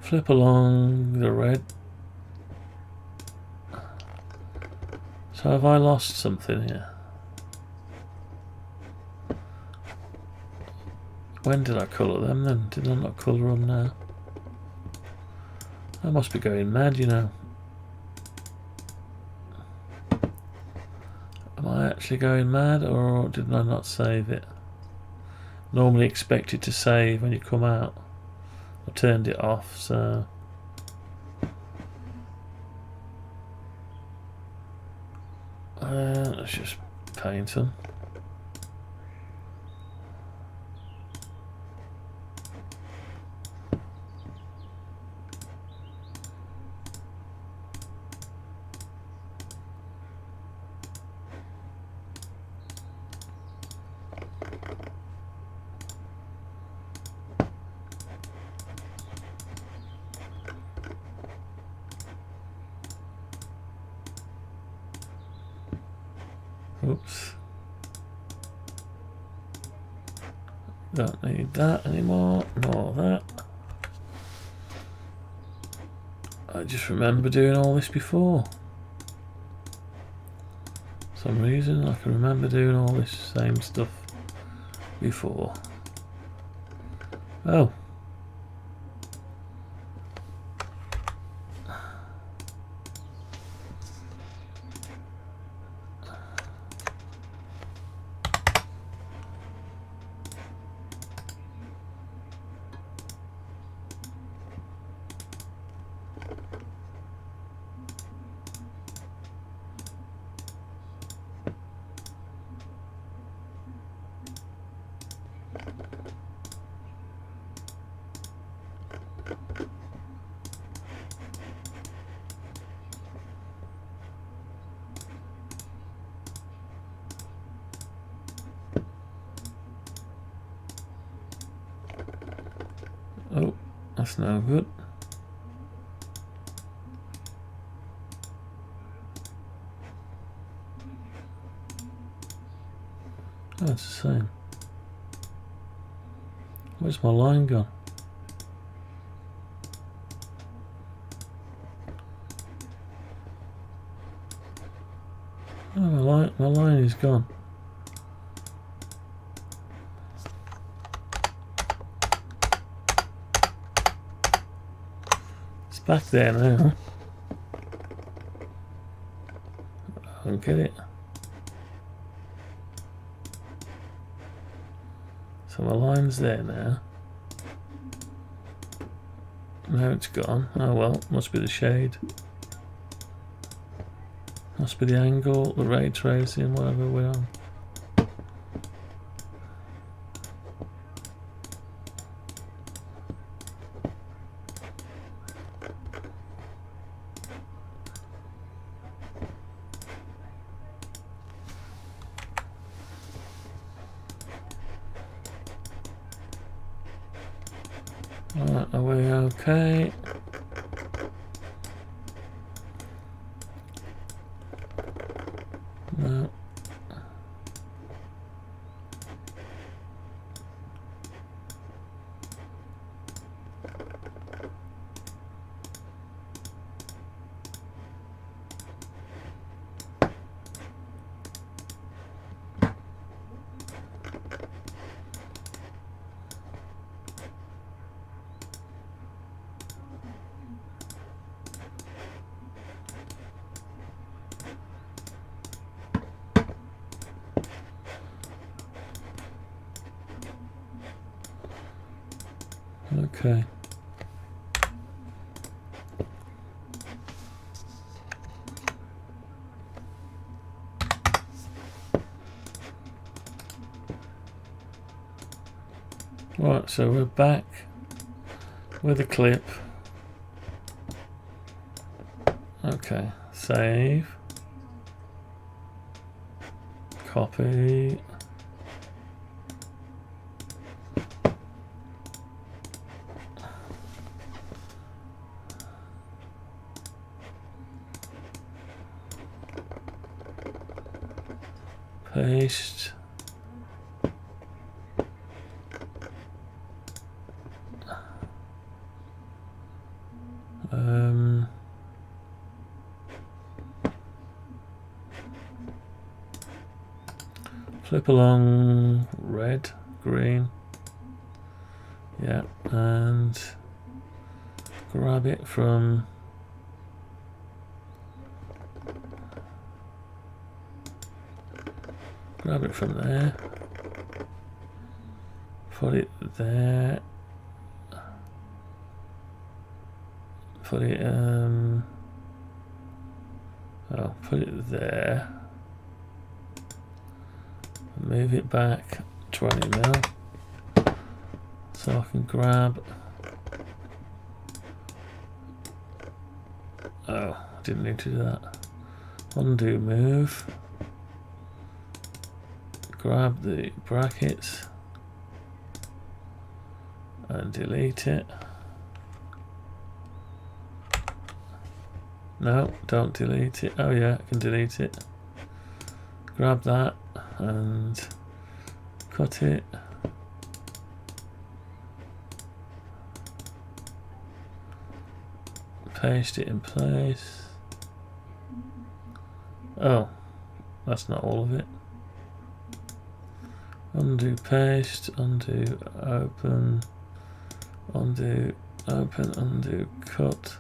Flip along the red. So have I lost something here? When did I colour them then? Did I not colour them now? I must be going mad, you know. Am I actually going mad, or did I not save it? Normally expect it to save when you come out. I turned it off, so... let's just paint them. Oops. Don't need that anymore. More of that. I just remember doing all this before. For some reason I can remember doing all this same stuff before. Oh. That's no good. Oh, it's the same. Where's my line gone? Oh, my line is gone. It's back there now. I don't get it. So my line's there now. Now it's gone. Oh well, must be the shade. Must be the angle, the ray tracing, whatever we're on. Right, are we okay? No. Okay. Right, so we're back with a clip. Okay, save. Copy. Paste. Flip along red, green. Yeah, and grab it from there. Put it there. Put it put it there. Move it back 20 mil so I can grab. Oh, didn't need to do that. Undo move. Grab the brackets and delete it. No, don't delete it. Oh yeah, I can delete it. Grab that and cut it. Paste it in place. Oh, that's not all of it. Undo paste, undo open, undo open, undo cut,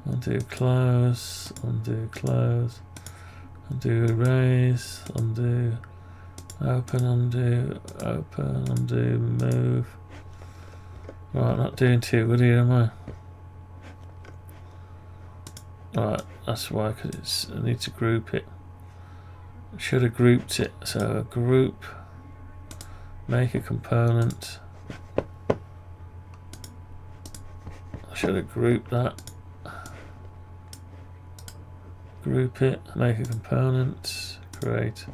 undo close, undo close, undo erase, undo open, undo open, undo move. Right, not doing too good here, am I? Right, that's why, because I need to group it. I should have grouped it. So group, make a component. I should have grouped that. Group it, make a component, create,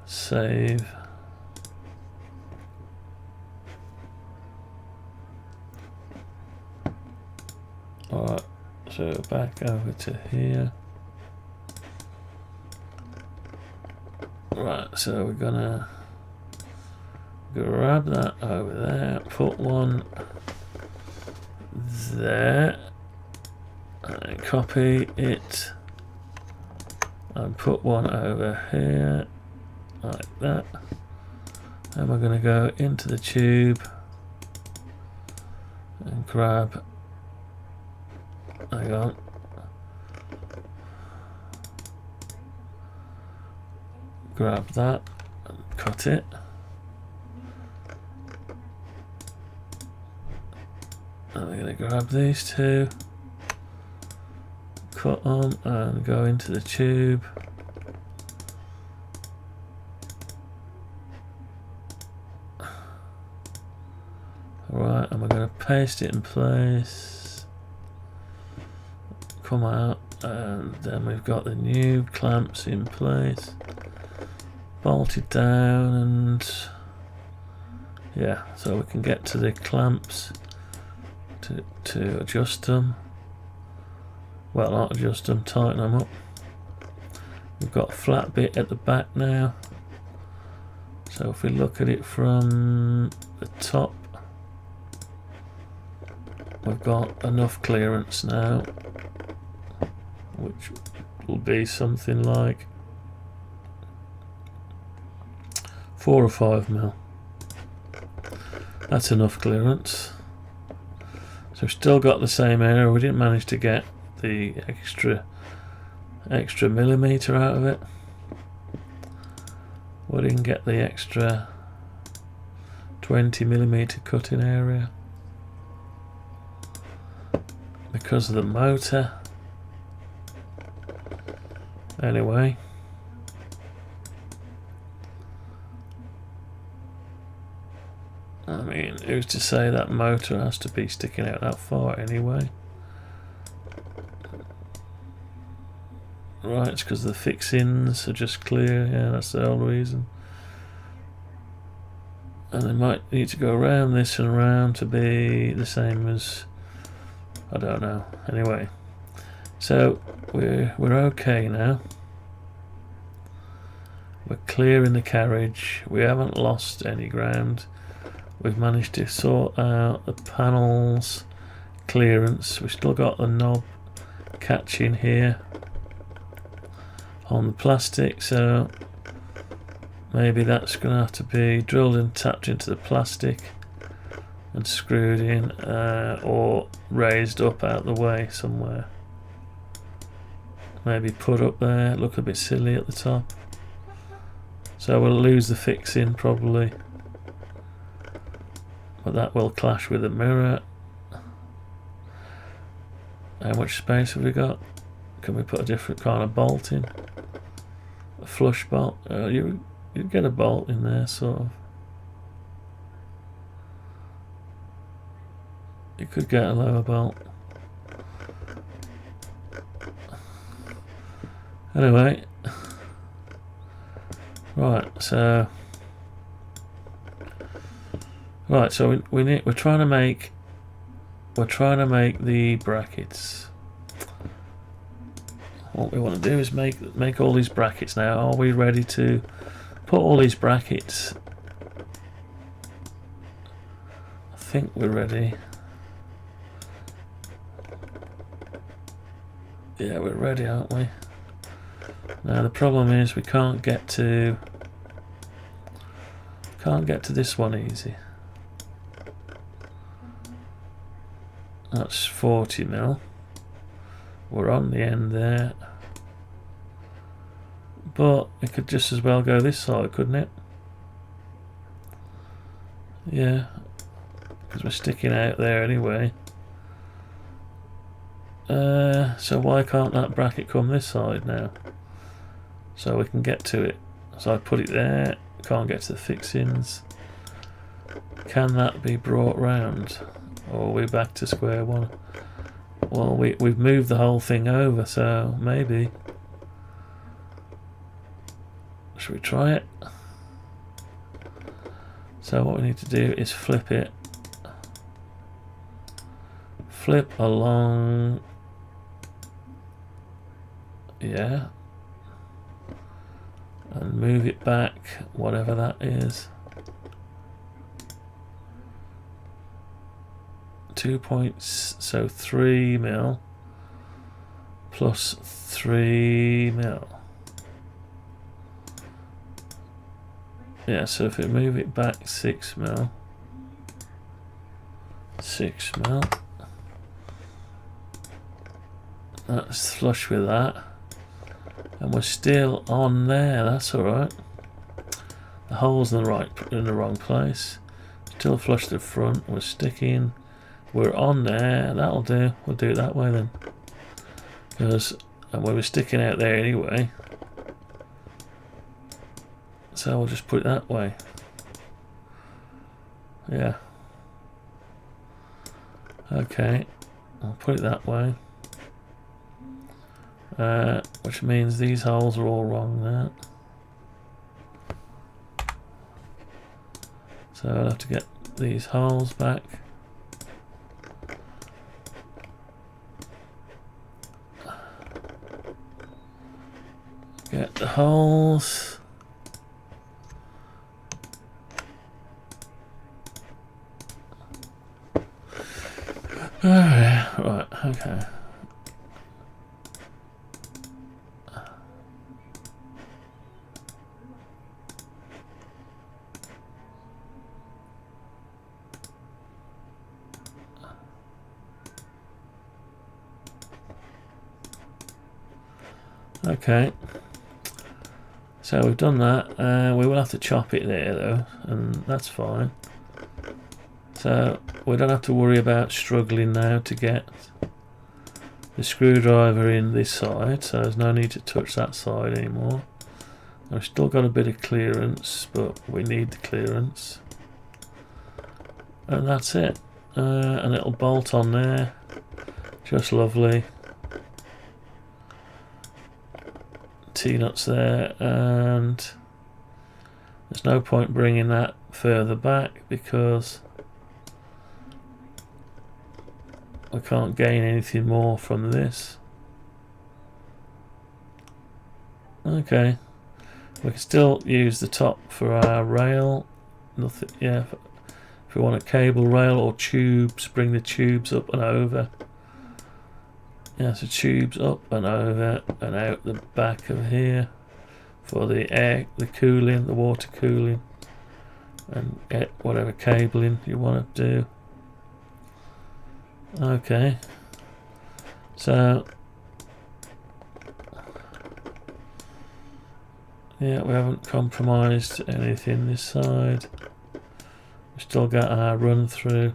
save. Alright, so back over to here. Right, so we're gonna grab that over there, put one there, and copy it, and put one over here, like that. And we're gonna go into the tube and grab, hang on, grab that and cut it. And we're going to grab these two, cut them and go into the tube. Alright, and we're going to paste it in place, come out, and then we've got the new clamps in place, bolted down, and yeah, so we can get to the clamps to adjust them. Well, not adjust them, tighten them up. We've got a flat bit at the back now, so if we look at it from the top, we've got enough clearance now, which will be something like 4 or 5 mil. That's enough clearance. So we've still got the same area. We didn't manage to get the extra millimeter out of it. We didn't get the extra 20 millimeter cutting area because of the motor. Anyway, I mean, who's to say that motor has to be sticking out that far anyway? Right, it's because the fixings are just clear. Yeah, that's the whole reason. And they might need to go around this and around to be the same as, I don't know. Anyway, so we're okay now. We're clear in the carriage. We haven't lost any ground. We've managed to sort out the panels clearance. We've still got the knob catching here on the plastic, so maybe that's going to have to be drilled and tapped into the plastic and screwed in, or raised up out of the way somewhere. Maybe put up there, look a bit silly at the top. So we'll lose the fixing probably, but that will clash with the mirror. How much space have we got? Can we put a different kind of bolt in? A flush bolt? You get a bolt in there, sort of. You could get a lower bolt. Anyway, right. So we're trying to make the brackets. What we want to do is make all these brackets now. Are we ready to put all these brackets? I think we're ready. Yeah, we're ready, aren't we? Now the problem is we can't get to this one easy. That's 40 mil. We're on the end there, but it could just as well go this side, couldn't it? Yeah, because we're sticking out there anyway. So why can't that bracket come this side now? So we can get to it. So I put it there, can't get to the fixings. Can that be brought round? Or are we back to square one? Well, we've moved the whole thing over, so maybe. Should we try it? So what we need to do is flip it flip along, yeah, and move it back, whatever that is. 2 points, so 3 mil plus 3 mil. Yeah, so if we move it back 6 mil, 6 mil, that's flush with that, and we're still on there. That's all right. The hole's in the wrong place. Still flush the front. We're sticking. We're on there. That'll do. We'll do it that way then, because we were sticking out there anyway. So we'll just put it that way. Yeah. Okay. I'll put it that way. Which means these holes are all wrong there. So I'll have to get these holes back. Get the holes. Right, okay. Okay, so we've done that. We will have to chop it there though, and that's fine. So we don't have to worry about struggling now to get the screwdriver in this side, so there's no need to touch that side anymore. I've still got a bit of clearance, but we need the clearance. And that's it. A little bolt on there, just lovely. T-nuts there, and there's no point bringing that further back because we can't gain anything more from this. Okay, we can still use the top for our rail. Nothing, yeah. If we want a cable rail or tubes, bring the tubes up and over. Yeah, so tubes up and over and out the back of here for the air, the cooling, the water cooling, and get whatever cabling you want to do. Okay, so yeah, we haven't compromised anything this side. We still got our run through.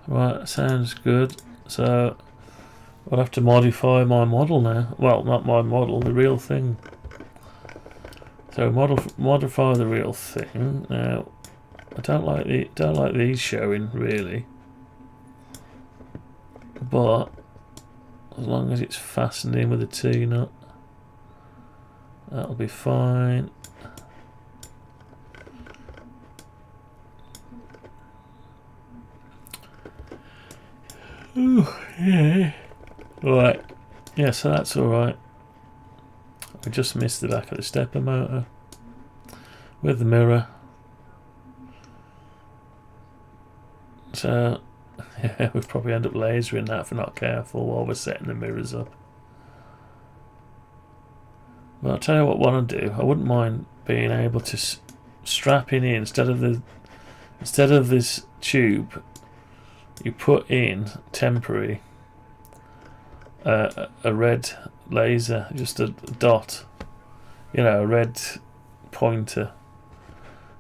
Right, sounds good. So I'll have to modify my model now. Well, not my model, the real thing. So modify the real thing. Now I don't like these showing really, but as long as it's fastened in with a T-nut, that'll be fine. Ooh, yeah. Right. Yeah, so that's alright. We just missed the back of the stepper motor with the mirror. So yeah, we'll probably end up lasering that if we're not careful while we're setting the mirrors up. But I'll tell you what I want to do. I wouldn't mind being able to strap in here instead of this tube. You put in temporary a red laser, just a dot, you know, a red pointer.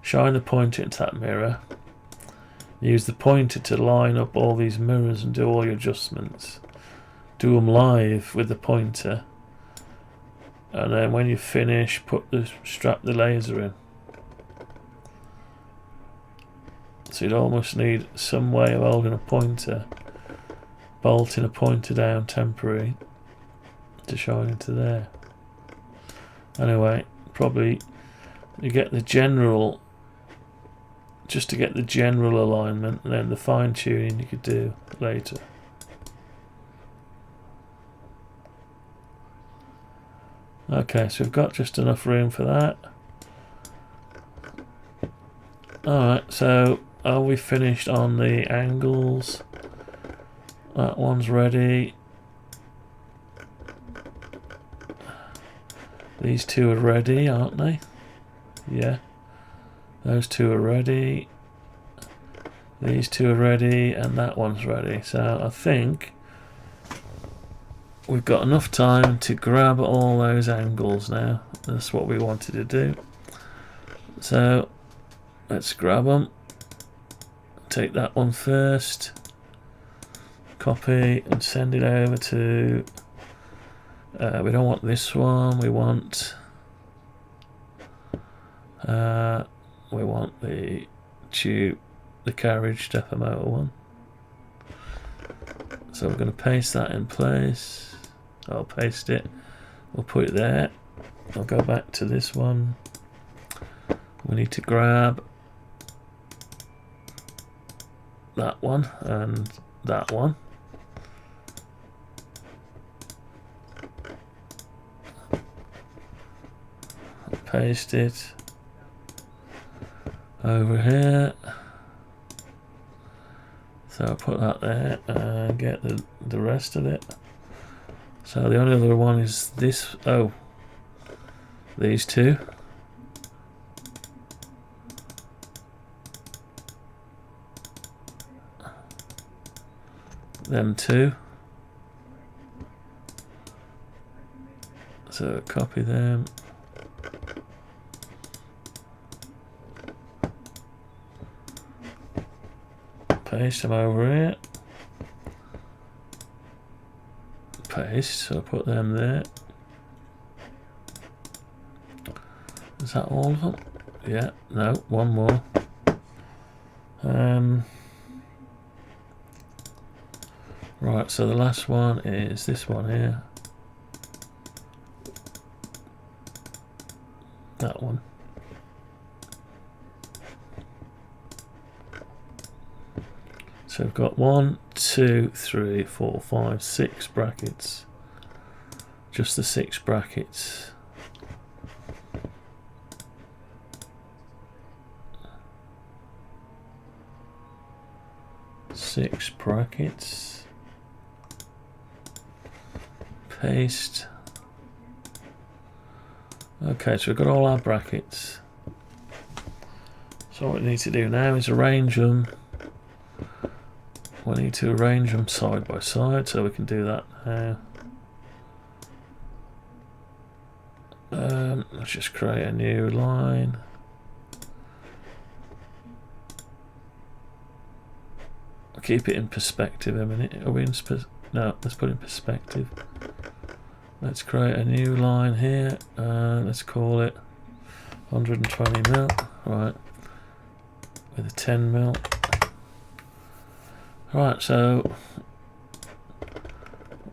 Shine the pointer into that mirror. Use the pointer to line up all these mirrors and do all your adjustments. Do them live with the pointer, and then when you finish, strap the laser in. So you'd almost need some way of holding a pointer, bolting a pointer down temporary to shine into there. Anyway, probably you get the general just to get the general alignment, and then the fine tuning you could do later. Okay, so we've got just enough room for that. Alright, so are we finished on the angles? That one's ready. These two are ready, aren't they? Yeah. Those two are ready. These two are ready, and that one's ready. So I think we've got enough time to grab all those angles now. That's what we wanted to do. So let's grab them. Take that one first. Copy and send it over to... we don't want this one. We want the tube, the carriage stepper motor one. So we're going to paste that in place. I'll paste it. We'll put it there. I'll go back to this one. We need to grab that one and that one. Paste it over here. So I'll put that there and get the rest of it. So the only other one is this. Oh, these two. Them two. So copy them. Paste them over here. Paste, so put them there. Is that all of them? Yeah, no, one more. Right, so the last one is this one here. That one. So we've got 1, 2, 3, 4, 5, 6 brackets. Just the 6 brackets. Six brackets. Paste. Okay, so we've got all our brackets. So what we need to do now is arrange them. We need to arrange them side by side, so we can do that now. Let's just create a new line. I'll keep it in perspective a minute. Are we in no, let's put it in perspective. Let's create a new line here. Let's call it 120 mil. Right, with a 10 mil. Right, so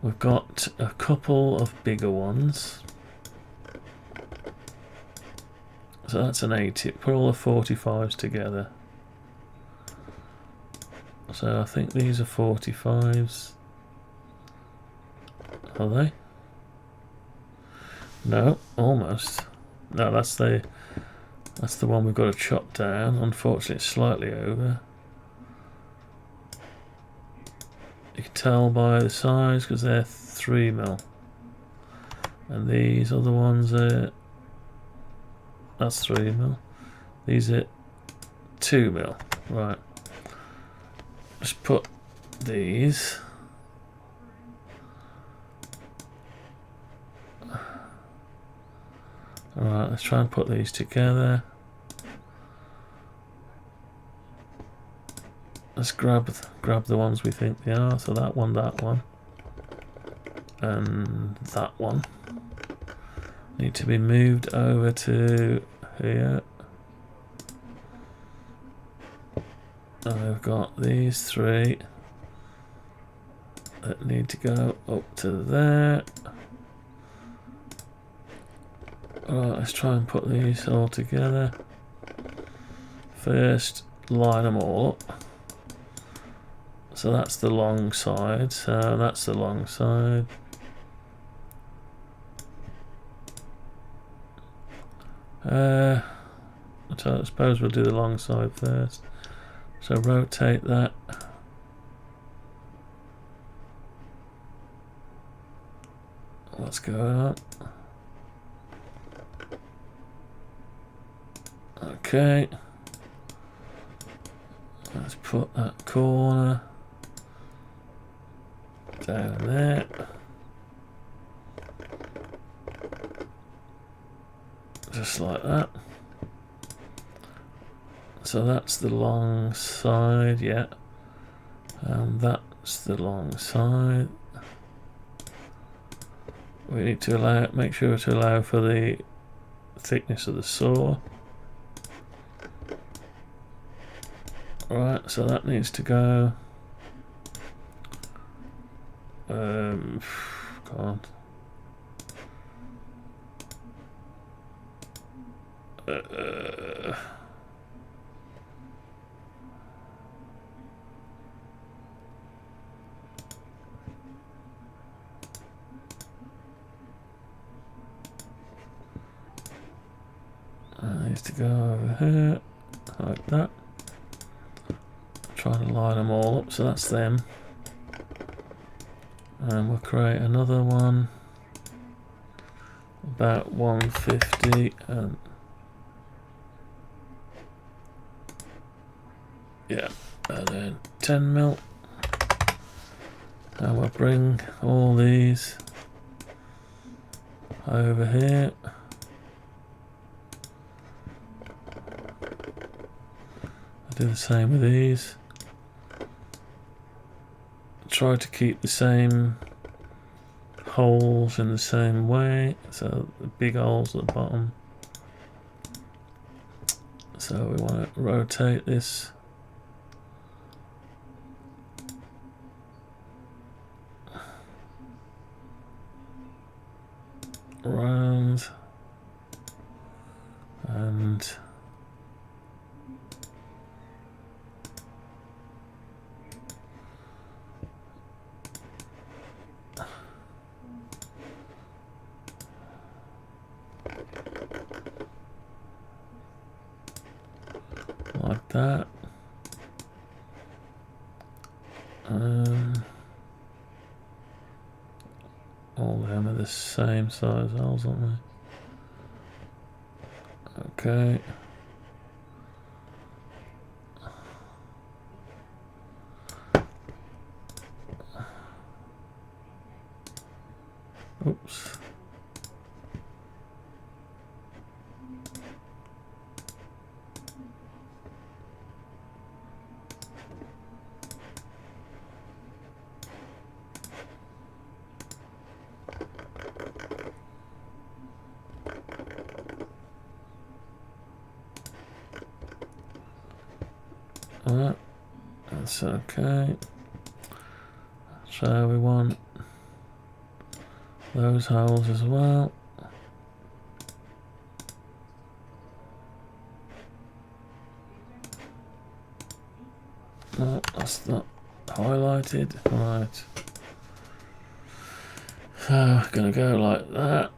we've got a couple of bigger ones. So that's an 80. Put all the 45s together. So I think these are 45s. Are they? No, almost. No, that's the one we've got to chop down. Unfortunately, it's slightly over. You can tell by the size because they're 3 mil, and these other ones are, that's 3 mil. These are 2 mil. Right. Just put these. Alright, let's try and put these together. Let's grab the ones we think they are. So that one, and that one need to be moved over to here. And we've got these 3 that need to go up to there. Alright, let's try and put these all together. First, line them all up. So that's the long side, so that's the long side. So I suppose we'll do the long side first. So rotate that. What's going on? Okay. Let's put that corner down there. Just like that. So that's the long side, yeah. And that's the long side. We need to make sure to allow for the thickness of the saw. Right, so that needs to go. Can't. That needs to go over here, like that. Trying to line them all up, so that's them. And we'll create another one about 150 and yeah, and then 10 mil. And we'll bring all these over here. I'll do the same with these. Try to keep the same holes in the same way, so the big holes at the bottom. So we want to rotate this around and like that. All of them are the same size holes, aren't they? Okay. Oops. Alright, that's okay. So we want those holes as well. No, that's not highlighted. Right. So we're gonna go like that.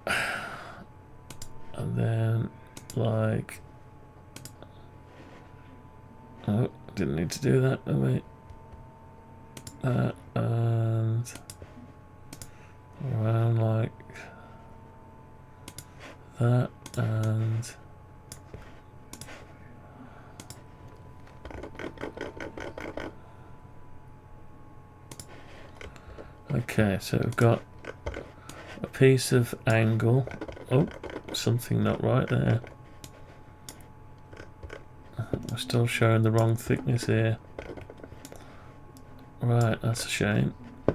And then like, oh, didn't need to do that, did we? That and around like that and okay, so we've got a piece of angle. Oh, something not right there. We're still showing the wrong thickness here. Right, that's a shame. A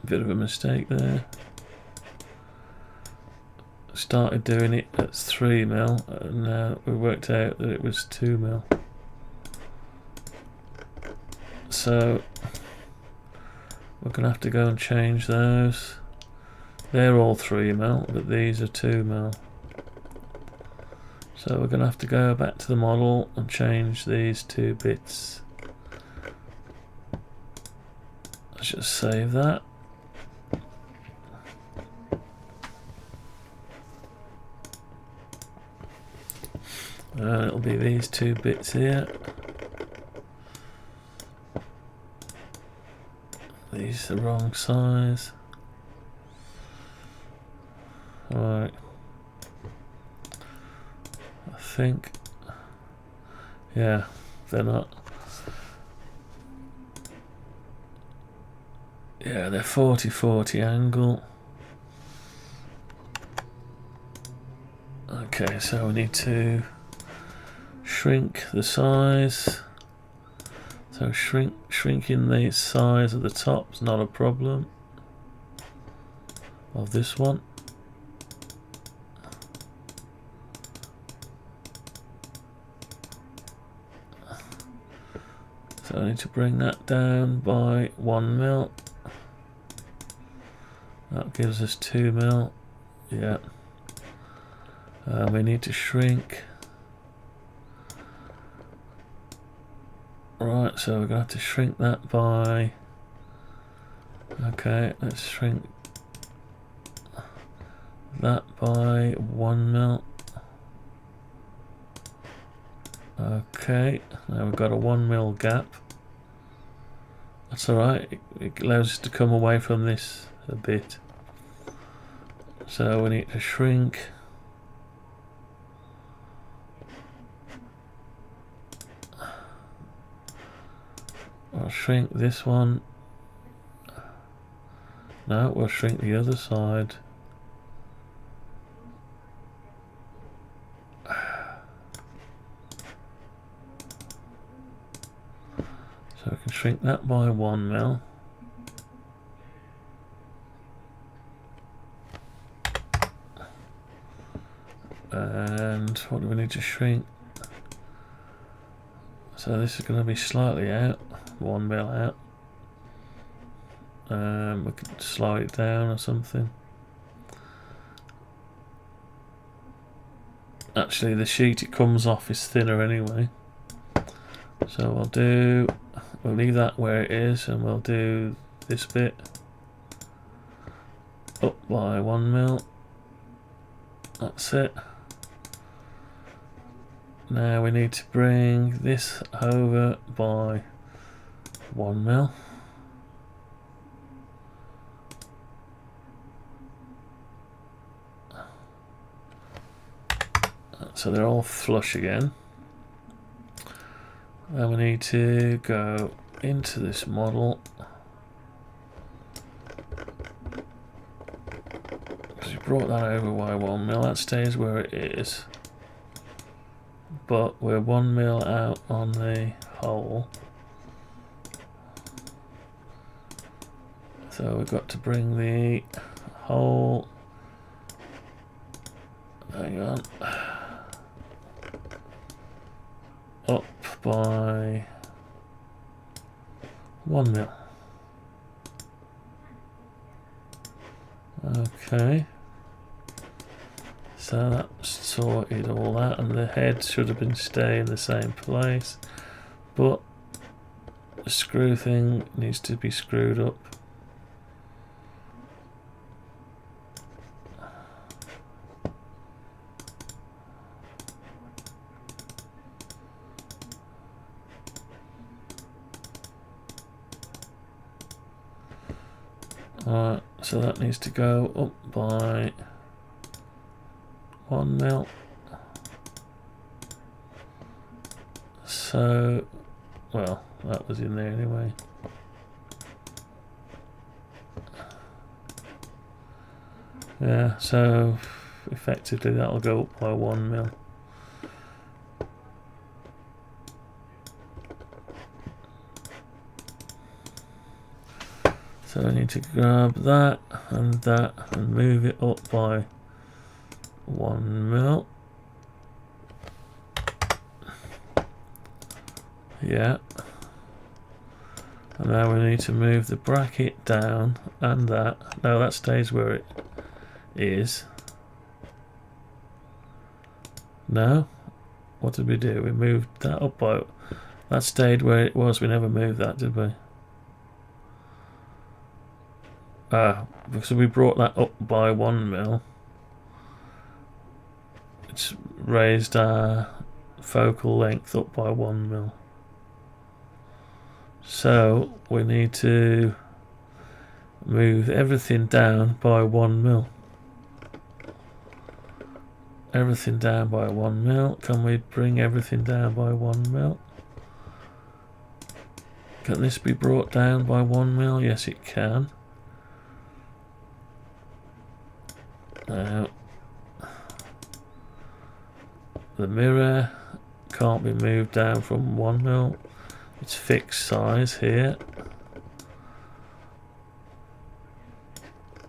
bit of a mistake there. Started doing it at 3 mil and now we worked out that it was 2 mil. So we're going to have to go and change those. They're all 3 mil, but these are 2 mil. So we're going to have to go back to the model and change these 2 bits. Let's just save that. And it'll be these 2 bits here. These are the wrong size. Right. I think. Yeah, they're not. Yeah, they're 40-40 angle. Okay, so we need to shrink the size. So shrinking the size of the top is not a problem. Of this one. So I need to bring that down by 1 mil. That gives us 2 mil. Yeah. We need to shrink. Right, so we're going to have to shrink that by... Okay, let's shrink that by 1 mil. Okay, now we've got a 1 mil gap. That's alright, it allows us to come away from this a bit. So we need to shrink. I'll shrink this one. No, we'll shrink the other side. So we can shrink that by 1 mil. And what do we need to shrink? So this is going to be slightly out, 1 mil out. We could slow it down or something. Actually, the sheet it comes off is thinner anyway. So we'll leave that where it is, and we'll do this bit up by 1 mil. That's it. Now we need to bring this over by 1 mil. So they're all flush again. And we need to go into this model. Because we brought that over by 1 mil, that stays where it is. But we're 1 mil out on the hole. So we've got to bring the hole, hang on, up by 1 mil. Okay. So that's sorted all that, and the head should have been staying in the same place, but the screw thing needs to be screwed up. Alright, so that needs to go up by 1 mil. So, well, that was in there anyway. Yeah, so effectively that'll go up by 1 mil. So I need to grab that and move it up by 1 mil. Yeah. And now we need to move the bracket down and that. No, that stays where it is. No? What did we do? We moved that up by... That stayed where it was. We never moved that, did we? Because we brought that up by 1 mil. It's raised our focal length up by 1 mil. So we need to move everything down by 1 mil. Everything down by 1 mil. Can we bring everything down by 1 mil? Can this be brought down by 1 mil? Yes, it can. Now, the mirror can't be moved down from 1 mil. It's fixed size here.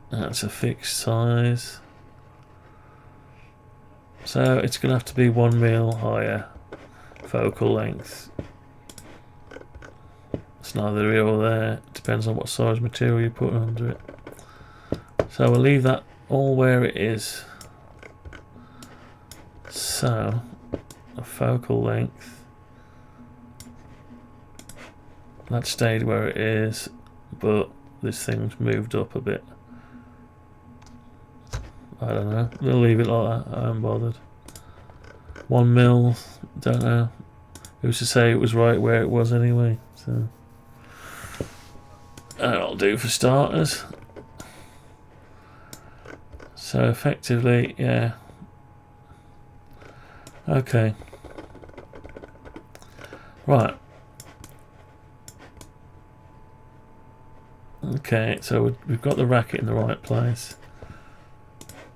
That's a fixed size. So it's going to have to be 1 mil higher focal length. It's neither here or there. It depends on what size material you put under it. So we'll leave that all where it is. So a focal length, that stayed where it is, but this thing's moved up a bit. I don't know. We'll leave it like that. I am bothered. 1 mil. Don't know. Who's to say it was right where it was anyway? So that'll do for starters. So effectively, yeah. Okay. Right. Okay, so we've got the racket in the right place.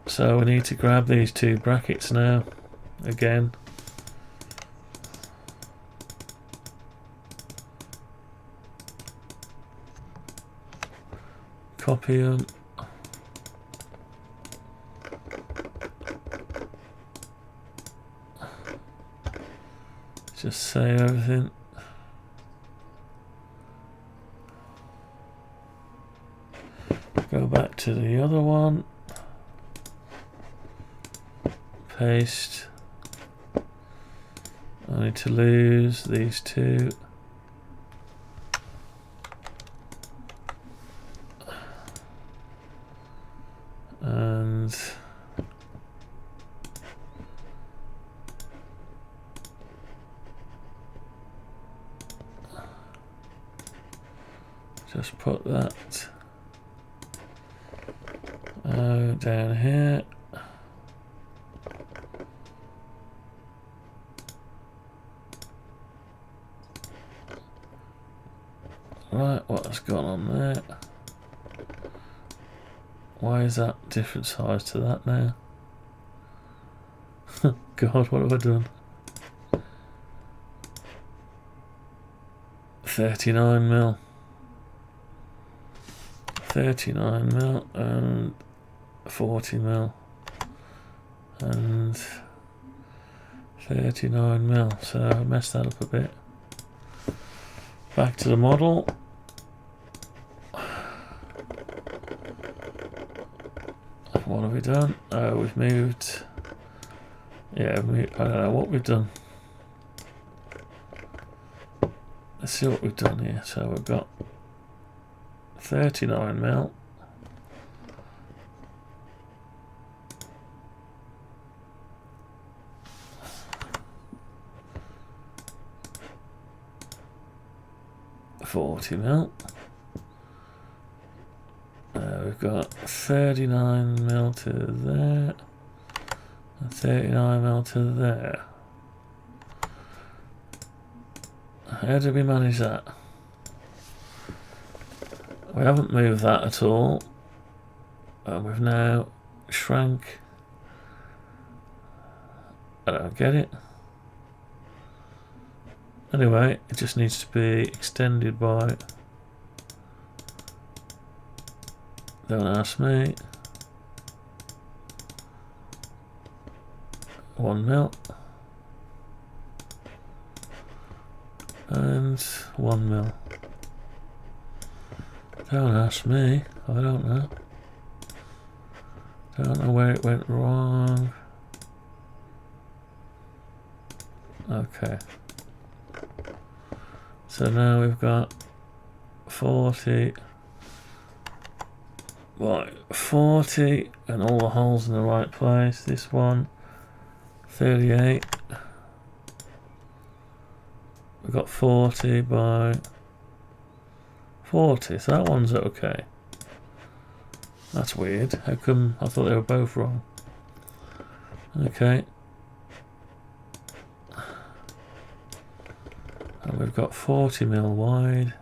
So we need to grab these 2 brackets now, again. Copy them. Just save everything. Go back to the other one. Paste. I need to lose these 2. And just put that down here. Right, what's gone on there? Why is that different size to that now? God, what have I done? 39 mil. 39 mil and 40 mil and 39 mil. So I messed that up a bit. Back to the model. What have we done? Oh, we've moved. Yeah, I don't know what we've done. Let's see what we've done here. So we've got 39 mil. $40 mil. We've got 39 mil to there, and 39 mil to there. How did we manage that? We haven't moved that at all, and we've now shrank. I don't get it. Anyway, it just needs to be extended by, don't ask me, 1 mil and 1 mil. Don't ask me, I don't know. Don't know where it went wrong. Okay. So now we've got 40. Right, 40 and all the holes in the right place. This one, 38. We've got 40 by 40, so that one's okay. That's weird. How come I thought they were both wrong? Okay. And we've got 40mm wide.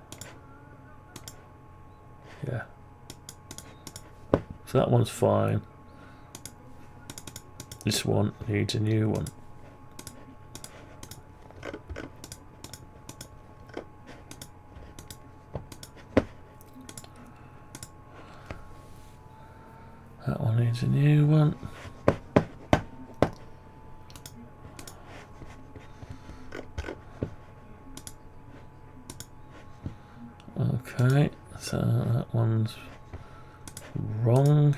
Yeah. So that one's fine. This one needs a new one. That one needs a new one. Okay, so that one's wrong.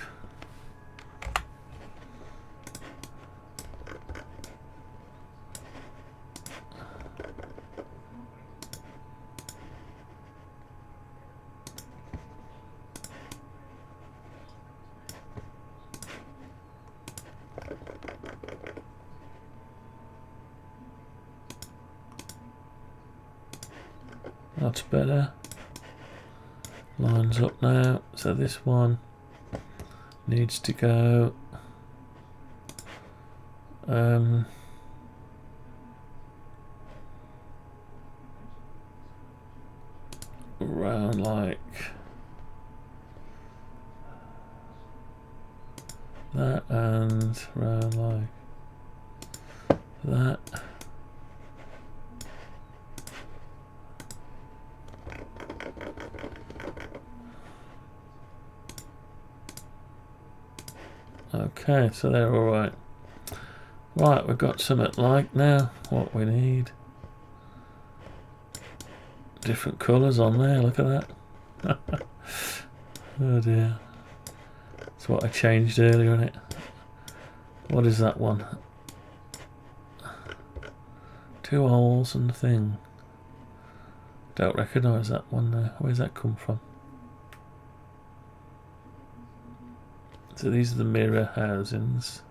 That's better. Lines up now. So this one needs to go around like that and round like that. Okay, so they're alright. Right, we've got something like now what we need. Different colours on there, look at that. Oh dear. That's what I changed earlier, isn't it? What is that one? 2 holes and a thing. Don't recognise that one there. Where's that come from? So these are the mirror housings.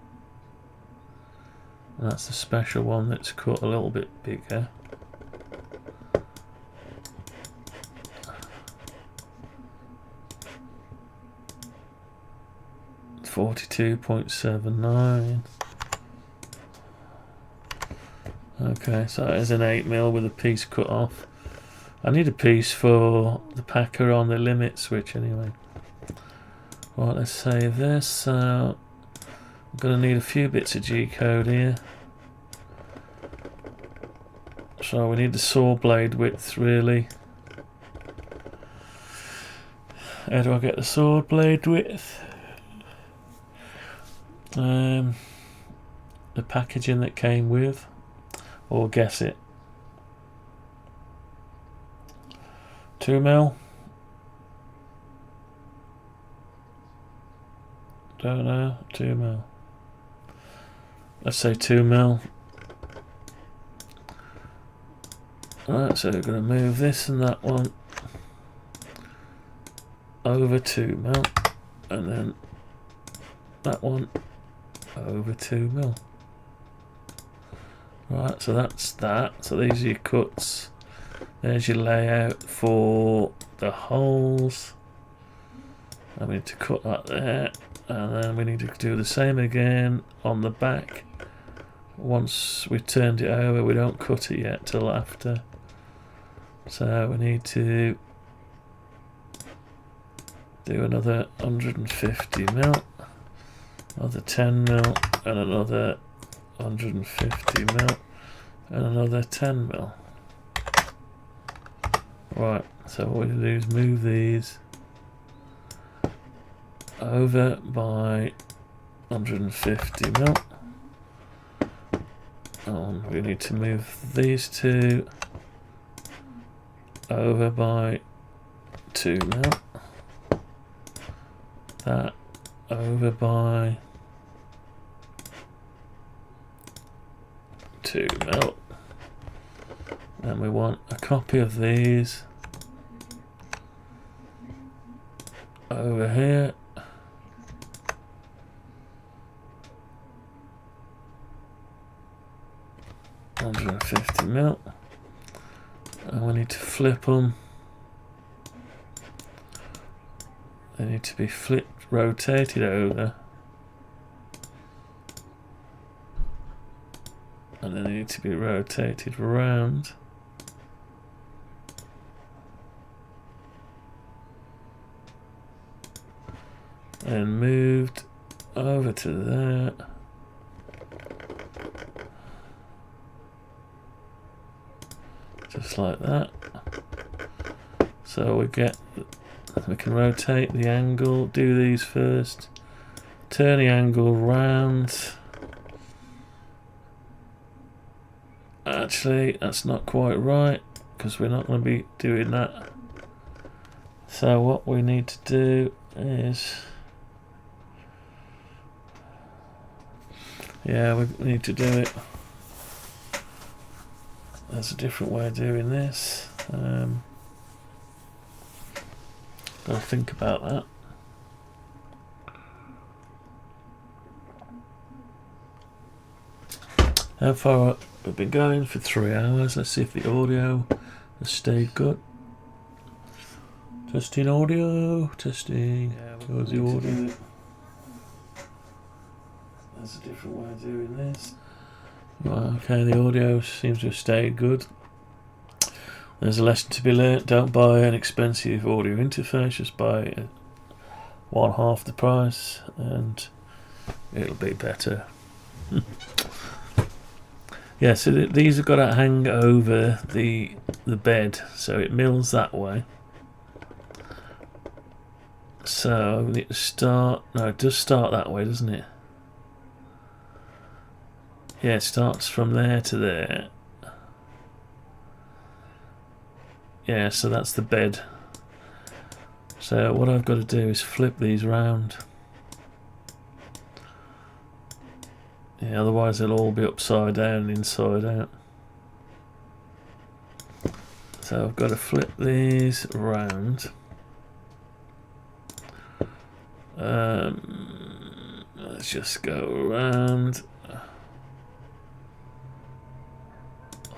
And that's the special one that's cut a little bit bigger. .79. Okay, so that is an 8mm with a piece cut off. I need a piece for the packer on the limit switch anyway. Right, let's save this. So I'm going to need a few bits of G-code here. So we need the saw blade width really. How do I get the saw blade width? The packaging that came with, or guess it. 2mm. Don't know. 2mm. Let's say 2mm. Right, so we're going to move this and that one over 2mm, and then that one over 2mm. Right, so that's that. So these are your cuts. There's your layout for the holes. And we need to cut that there. And then we need to do the same again on the back. Once we've turned it over, we don't cut it yet till after. So we need to do another 150mm, another 10mm, and another 150mm, and another 10mm. Right, so what we do is move these over by 150mm. And we need to move these two over by 2mm. That over by 2mm. And we want a copy of these over here. $150mm, and we need to flip them. They need to be flipped, rotated over, and then they need to be rotated around. And moved over to there. Just like that. So we can rotate the angle, do these first, turn the angle round. Actually, that's not quite right, because we're not going to be doing that. So what we need to do is, yeah, we need to do it. There's a different way of doing this. Gotta think about that. How far we've been going? For 3 hours. Let's see if the audio has stayed good. Testing audio. Testing. Where's the audio? There's a different way of doing this. Right, okay, the audio seems to have stayed good. There's a lesson to be learnt. Don't buy an expensive audio interface, just buy one half the price and it'll be better. Yeah, so these have got to hang over the bed, so it mills that way. So we need to start. No, it does start that way, doesn't it? Yeah, it starts from there to there. Yeah, so that's the bed. So what I've got to do is flip these round. Yeah, otherwise they'll all be upside down and inside out. So I've got to flip these round. Let's just go around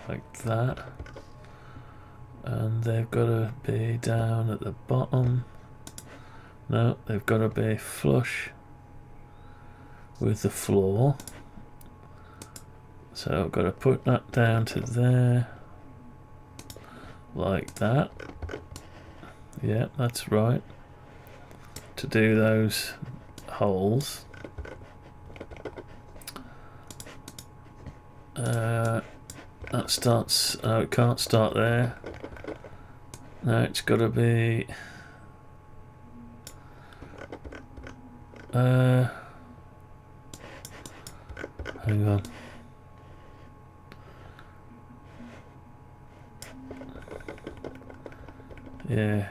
like that. And they've got to be down at the bottom. No, they've got to be flush with the floor. So I've got to put that down to there, like that. Yeah, that's right. To do those holes. That starts. Oh, it can't start there. No, it's got to be. Hang on. Yeah.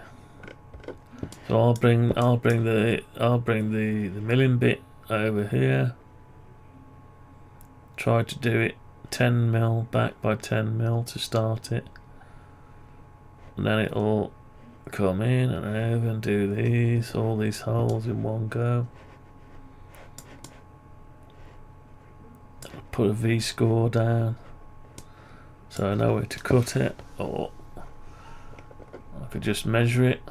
So I'll bring the milling bit over here. Try to do it 10mm back by 10mm to start it. And then it'll come in and over and do all these holes in one go. Put a V-score down so I know where to cut it, or I could just measure it.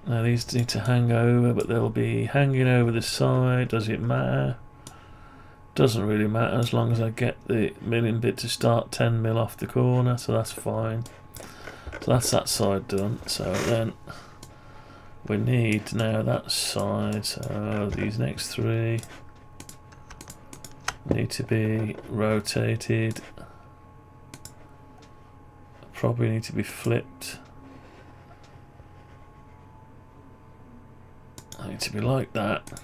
Now these need to hang over, but they'll be hanging over the side. Does it matter? Doesn't really matter as long as I get the milling bit to start 10mm off the corner, so that's fine. So that's that side done. So then we need now that side. So these next three need to be rotated. Probably need to be flipped. I need to be like that.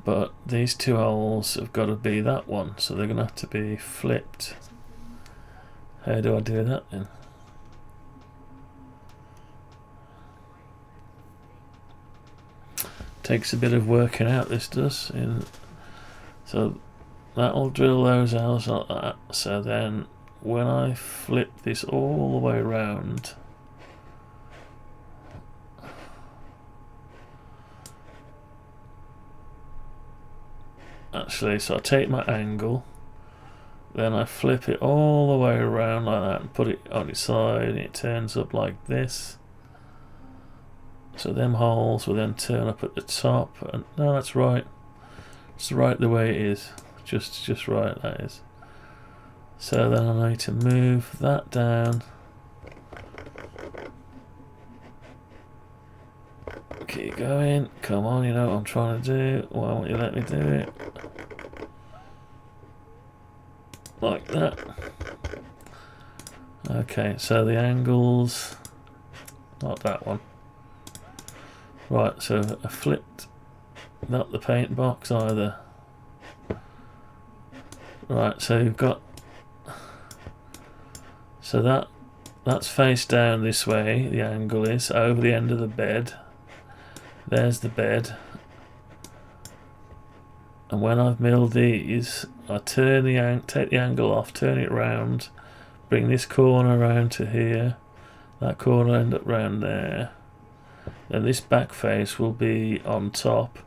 But these two holes have got to be that one, so they're going to have to be flipped. How do I do that then? Takes a bit of working out, this does. So that'll drill those holes like that. So then when I flip this all the way around, actually, so I take my angle, then I flip it all the way around like that and put it on its side, and it turns up like this. So them holes will then turn up at the top, and no, that's right. It's right the way it is. Just right, that is. So then I need to move that down. Keep going. Come on, you know what I'm trying to do. Why won't you let me do it? Like that. Okay, so the angles, not that one. Right, so I flipped not the paint box either. Right, so you've got, so that's face down this way, the angle is over the end of the bed. There's the bed. And when I've milled these, I turn the take the angle off, turn it round, bring this corner around to here, that corner end up round there. Then this back face will be on top,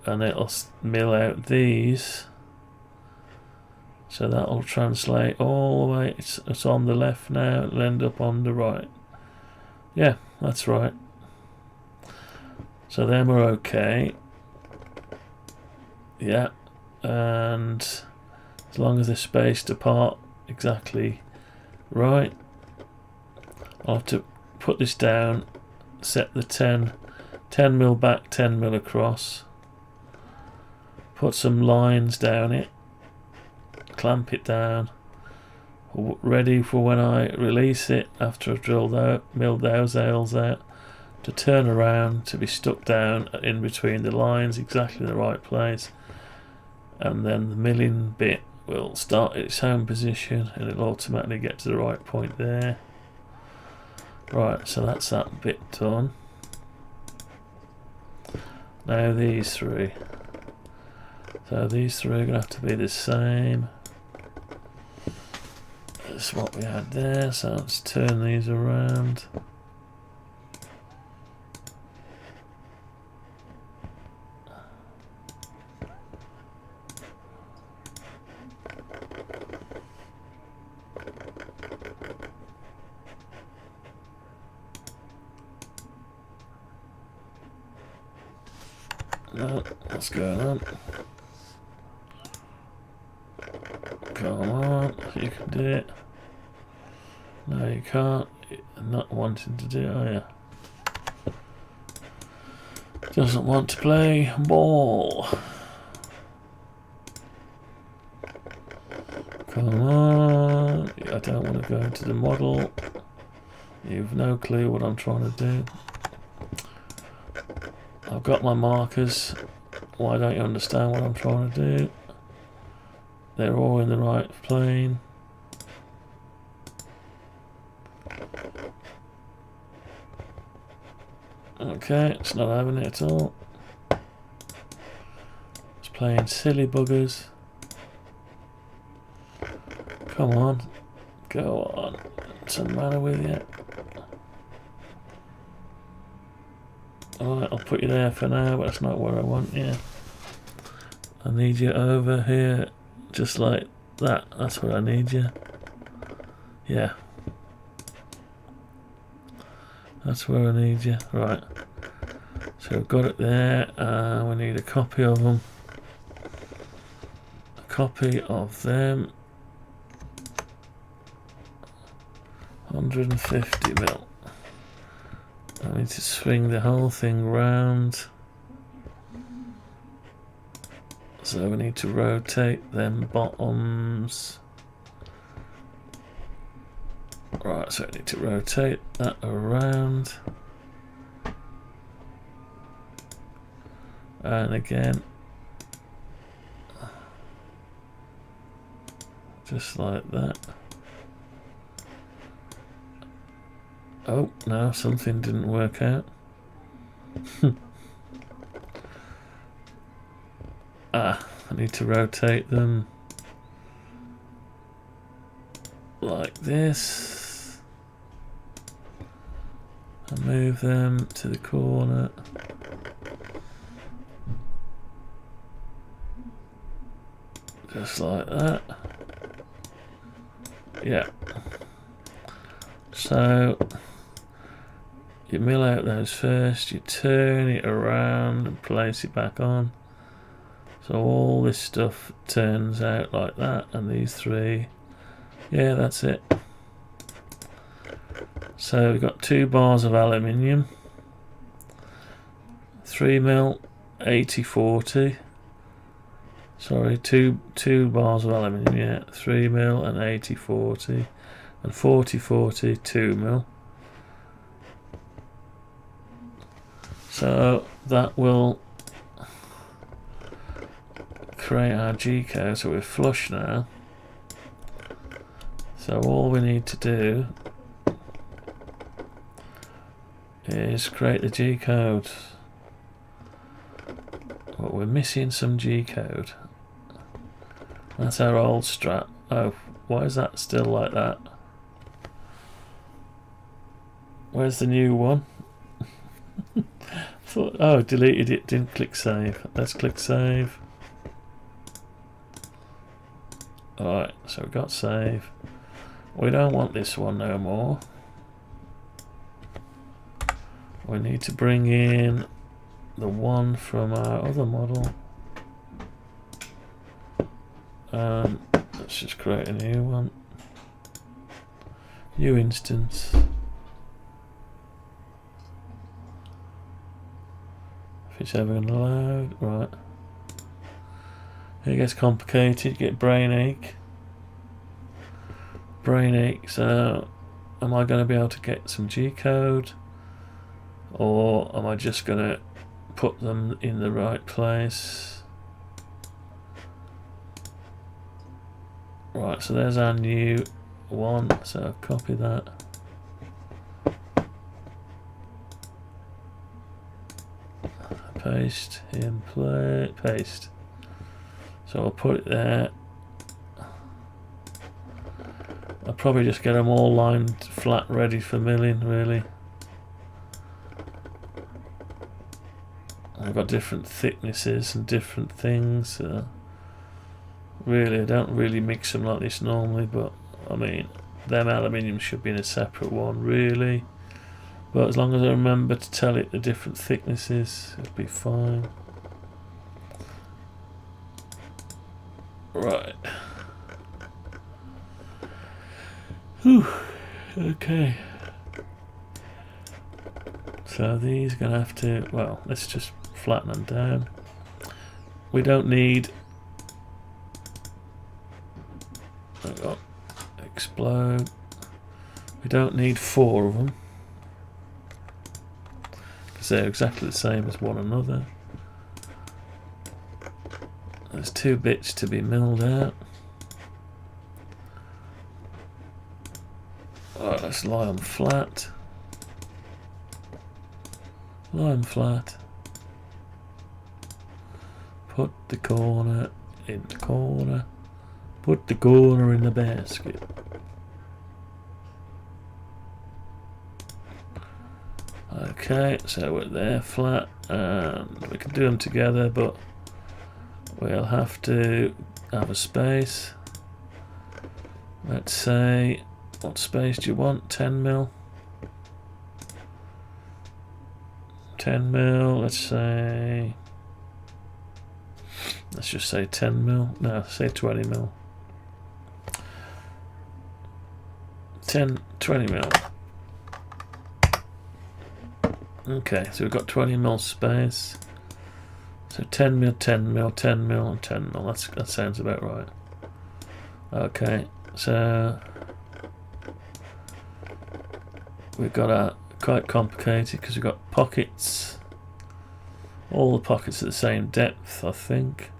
and it'll mill out these. So that'll translate all the way. It's on the left now. It'll end up on the right. Yeah, that's right. So then we're okay. Yeah, and as long as they're spaced apart exactly right, I'll have to put this down, set the 10 mil back, 10 mil across, put some lines down it, clamp it down, ready for when I release it after I've milled those holes out, to turn around, to be stuck down in between the lines, exactly the right place. And then the milling bit will start at its home position, and it'll automatically get to the right point there. Right, so that's that bit done. Now these three. So these three are going to have to be the same as what we had there. So let's turn these around. No, what's going on? Come on, you can do it. No, you can't. You're not wanting to do it, are you? Doesn't want to play ball. Come on. I don't want to go into the model. You've no clue what I'm trying to do. I've got my markers. Why don't you understand what I'm trying to do? They're all in the right plane. Okay, it's not having it at all. It's playing silly buggers. Come on. Go on. What's the matter with you? Alright, I'll put you there for now, but that's not where I want you. I need you over here, just like that. That's where I need you. Yeah. That's where I need you. Right. So we've got it there. We need a copy of them. A copy of them. 150 mil. I need to swing the whole thing round. So we need to rotate them bottoms. Right, so I need to rotate that around. And again. Just like that. Oh, no, something didn't work out. Ah, I need to rotate them like this and move them to the corner. Just like that. Yeah. So you mill out those first, you turn it around and place it back on. So all this stuff turns out like that, and these three, yeah, that's it. So we've got 2 bars of aluminium, 3mm 8040. Sorry, two bars of aluminium, yeah, 3mm and 8040, and 4040 2mm. So that will create our G code. So we're flush now. So all we need to do is create the G code. But we're missing some G code. That's our old strat. Oh, why is that still like that? Where's the new one? Oh, deleted it, didn't click save. Let's click save. Alright, so we've got save. We don't want this one no more. We need to bring in the one from our other model. Let's just create a new one. New instance. If it's ever going to load, right. It gets complicated, you get brain ache. So am I going to be able to get some G code, or am I just going to put them in the right place? Right, so there's our new one, so copy that. Paste, in play, paste. So I'll put it there. I'll probably just get them all lined flat, ready for milling, really. I've got different thicknesses and different things. So really, I don't really mix them like this normally, but I mean, them aluminium should be in a separate one, really. But as long as I remember to tell it the different thicknesses, it'll be fine. Right. Whew. Okay. So these are going to have to, well, let's just flatten them down. We don't need, explode. We don't need 4 of them, because they're exactly the same as one another. There's 2 bits to be milled out. Alright, let's lie them flat. Lie them flat. Put the corner in the corner. Put the corner in the basket. Okay, so we're there flat, and we can do them together, but we'll have to have a space. Let's say, what space do you want? 10mm. 10mm, let's say, let's just say 10mm. No, say 20mm. 20mm. Okay, so we've got 20mm space. So 10mm, 10mm, 10mm, and 10mm. That sounds about right. Okay, so we've got a quite complicated because we've got pockets. All the pockets are the same depth, I think.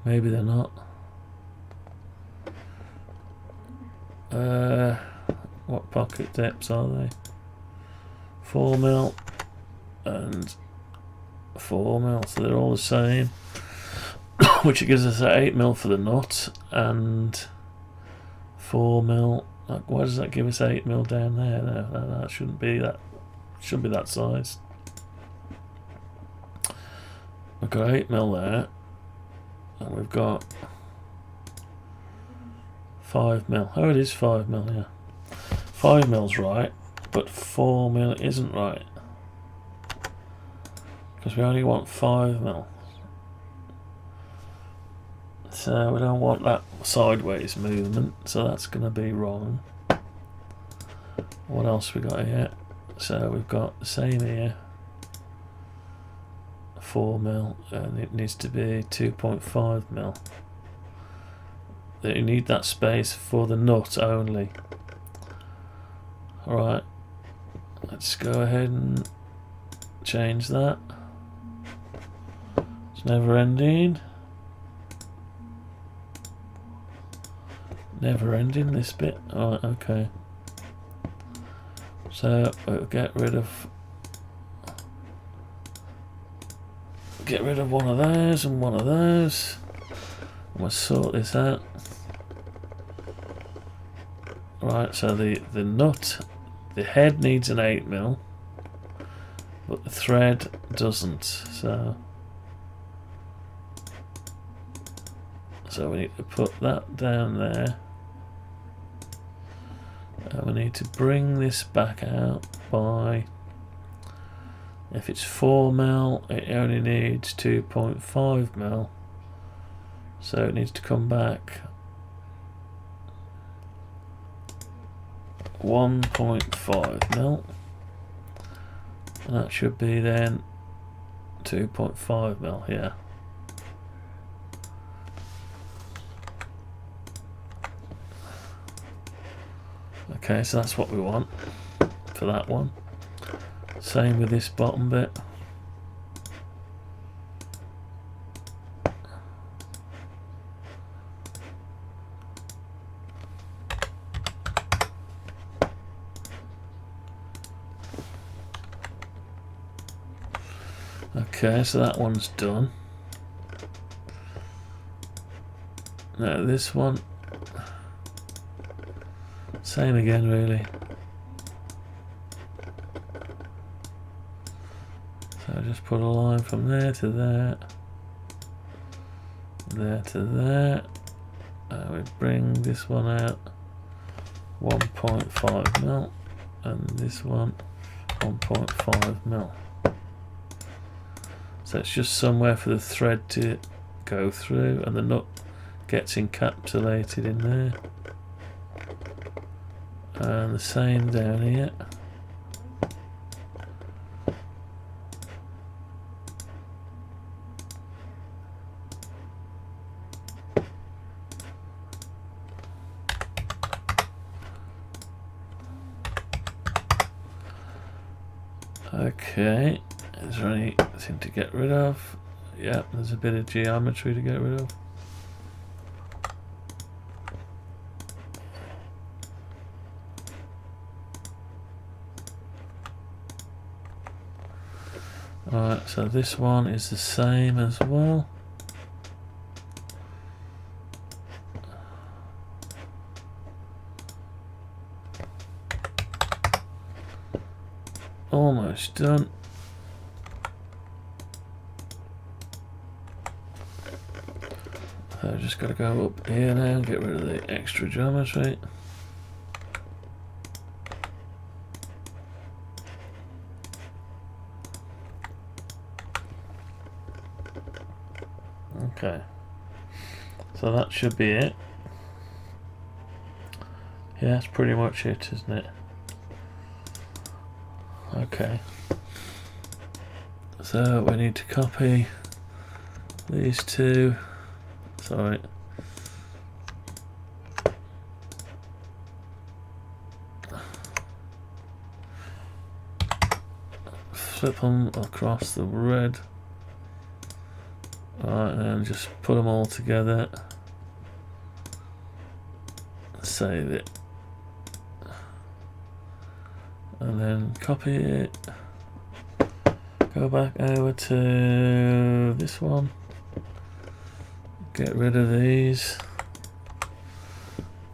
Maybe they're not. What pocket depths are they? 4mm and 4mm, so they're all the same. which gives us 8mm for the nut and 4mm. Why does that give us 8mm down there? No, that shouldn't be that. Shouldn't be that size. We've got 8mm there, and we've got 5mm. Oh, it is 5mm. Yeah, 5mm's right, but 4mm isn't right because we only want 5mm. So we don't want that sideways movement, so that's going to be wrong. What else we got here? So we've got the same here, 4mm, and it needs to be 2.5mm. You need that space for the nut only. Alright, let's go ahead and change that. It's never ending. Never ending, this bit. Alright, okay. So we'll get rid of one of those and one of those. And we'll sort this out. Right, so the nut, the head needs an 8mm, but the thread doesn't. So we need to put that down there. And we need to bring this back out by, if it's 4mm, it only needs 2.5mm. So it needs to come back 1.5mm. And that should be then 2.5mm, yeah. Okay, so that's what we want for that one. Same with this bottom bit. Okay, so that one's done. Now this one, same again really. So just put a line from there to there, there to there, and we bring this one out 1.5mm and this one 1.5mm. So it's just somewhere for the thread to go through, and the nut gets encapsulated in there. And the same down here. Okay, is there anything to get rid of? Yeah, there's a bit of geometry to get rid of. Alright, so this one is the same as well. Almost done. So I've just got to go up here now and get rid of the extra geometry. Okay, so that should be it. Yeah, that's pretty much it, isn't it? Okay, so we need to copy these two. Sorry. Flip them across the red. Alright, and then just put them all together. Save it. And then copy it. Go back over to this one. Get rid of these.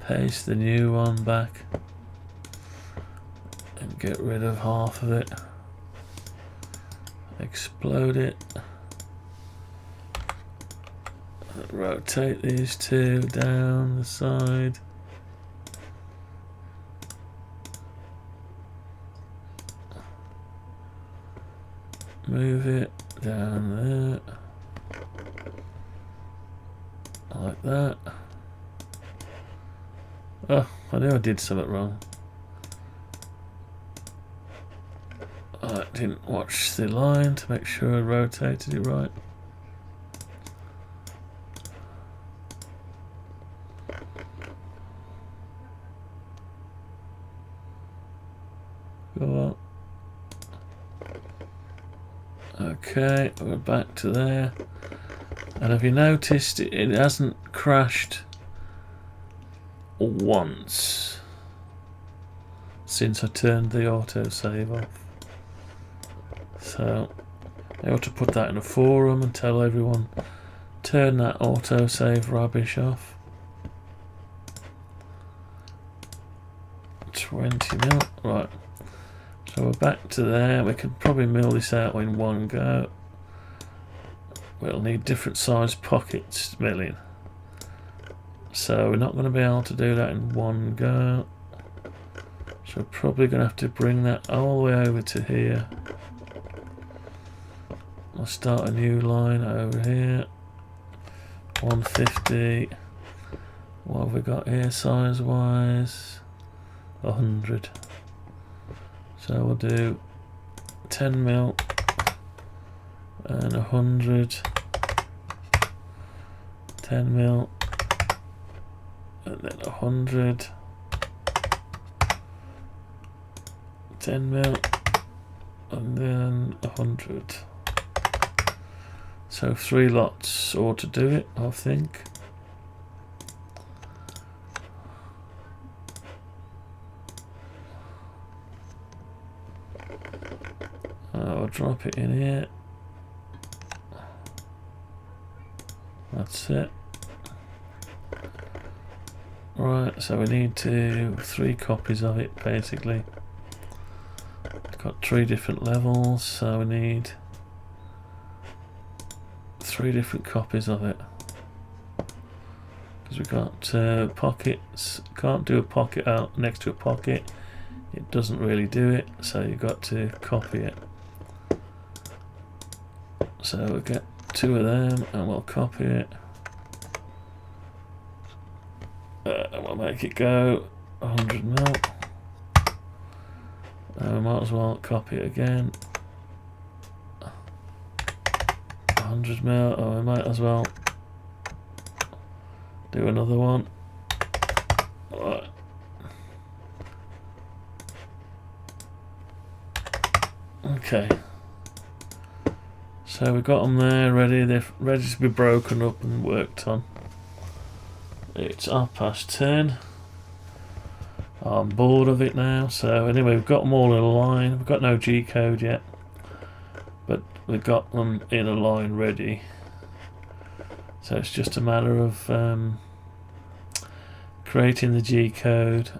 Paste the new one back. And get rid of half of it. Explode it. Rotate these two down the side. Move it down there. Like that. Oh, I knew I did something wrong. I didn't watch the line to make sure I rotated it right. Go on. Okay, we're back to there. And have you noticed it hasn't crashed once since I turned the autosave off? So I ought to put that in a forum and tell everyone, turn that autosave rubbish off. 20 mil, right. So we're back to there. We can probably mill this out in one go. We'll need different size pockets milling. So we're not going to be able to do that in one go. So we're probably going to have to bring that all the way over to here. I'll start a new line over here. 150. What have we got here size wise? 100. So we'll do 10 mil and 100, 10 mil and then 100, 10 mil and then 100. So 3 lots ought to do it, I think. I'll drop it in here. That's it. Right, so we need 3 copies of it basically. It's got 3 different levels, so we need 3 different copies of it. Because we've got pockets. Can't do a pocket out next to a pocket. It doesn't really do it, so you've got to copy it. So we'll get 2 of them and we'll copy it. And we'll make it go 100 mil. And we might as well copy it again. 100 mil, or we might as well do another one. Right. Okay. So we've got them there ready, they're ready to be broken up and worked on. It's 10:30. I'm bored of it now, so anyway we've got them all in a line. We've got no G-code yet, but we've got them in a line ready. So it's just a matter of creating the G-code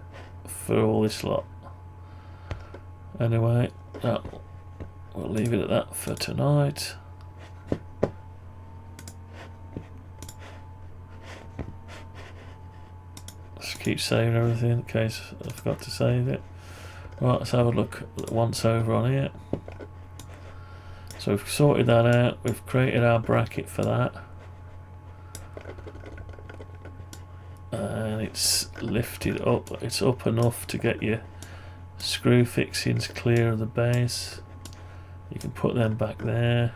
for all this lot. Anyway, we'll leave it at that for tonight. Just keep saving everything in case I forgot to save it. Right, let's have a look once over on here. So we've sorted that out, we've created our bracket for that. And it's lifted up, it's up enough to get your screw fixings clear of the base. You can put them back there.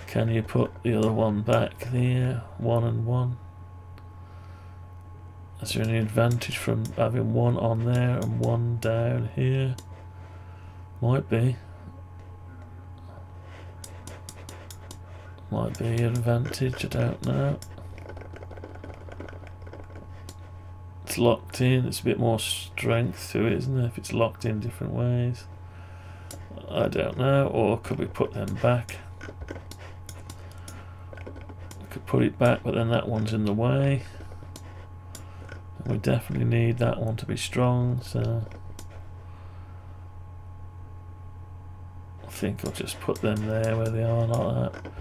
Can you put the other one back there? 1 and 1. Is there any advantage from having 1 on there and 1 down here? Might be. Might be an advantage, I don't know. It's locked in, it's a bit more strength to it, isn't it, if it's locked in different ways? I don't know, or could we put them back? could put it back, but then that one's in the way. And we definitely need that one to be strong, so I think I'll just put them there where they are, like that.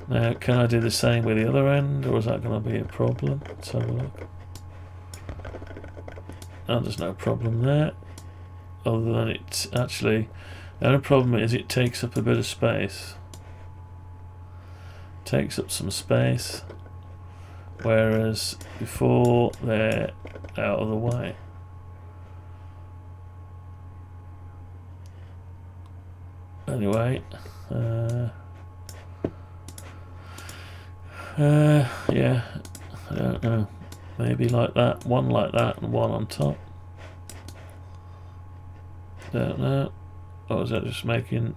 Now, can I do the same with the other end, or is that going to be a problem? Let's have a look. Oh, there's no problem there, other than it's actually, the only problem is it takes up a bit of space. Takes up some space, whereas before they're out of the way. Anyway, yeah, I don't know. Maybe like that, one like that, and one on top. Don't know. Or is that just making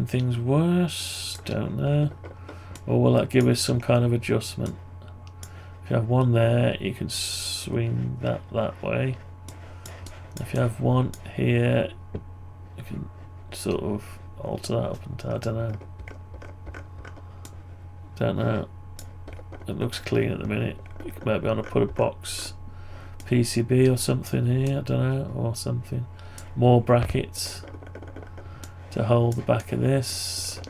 things worse? Don't know. Or will that give us some kind of adjustment? If you have one there, you can swing that way. If you have one here, you can sort of alter that up and I don't know. Don't know. It looks clean at the minute. You might be able to put a box PCB or something here, I don't know, or something. More brackets to hold the back of this.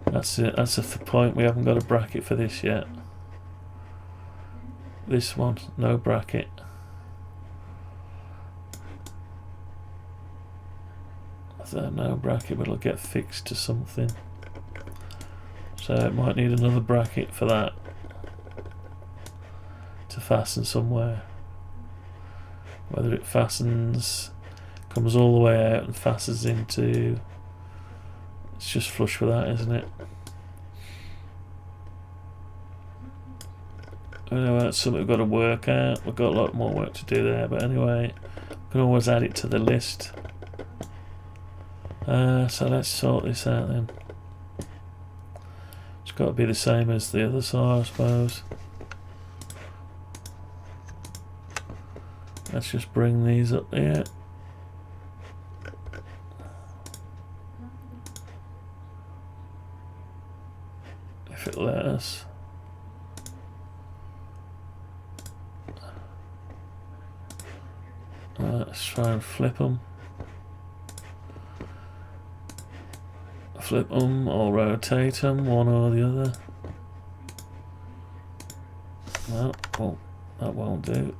That's it. That's the point. We haven't got a bracket for this yet. This one, no bracket. So no bracket, but it'll get fixed to something. So it might need another bracket for that to fasten somewhere. Whether it fastens, comes all the way out and fastens into, it's just flush with that, isn't it? Anyway, that's something we've got to work out. We've got a lot more work to do there, but anyway, we can always add it to the list. So let's sort this out then. It's got to be the same as the other side, I suppose. Let's just bring these up here. If it let us. Let's try and flip them. Flip them or rotate them, one or the other. No, well, that won't do.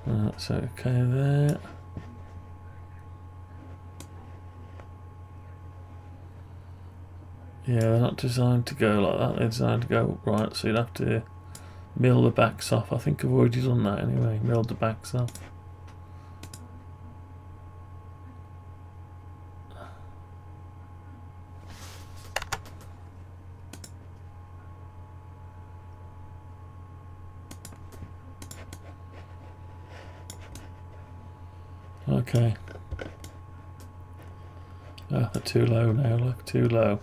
That's okay there. Yeah, they're not designed to go like that, they're designed to go right, so you'd have to mill the backs off. I think I've already done that anyway, milled the backs off. Okay. Oh, they're too low now, look, too low.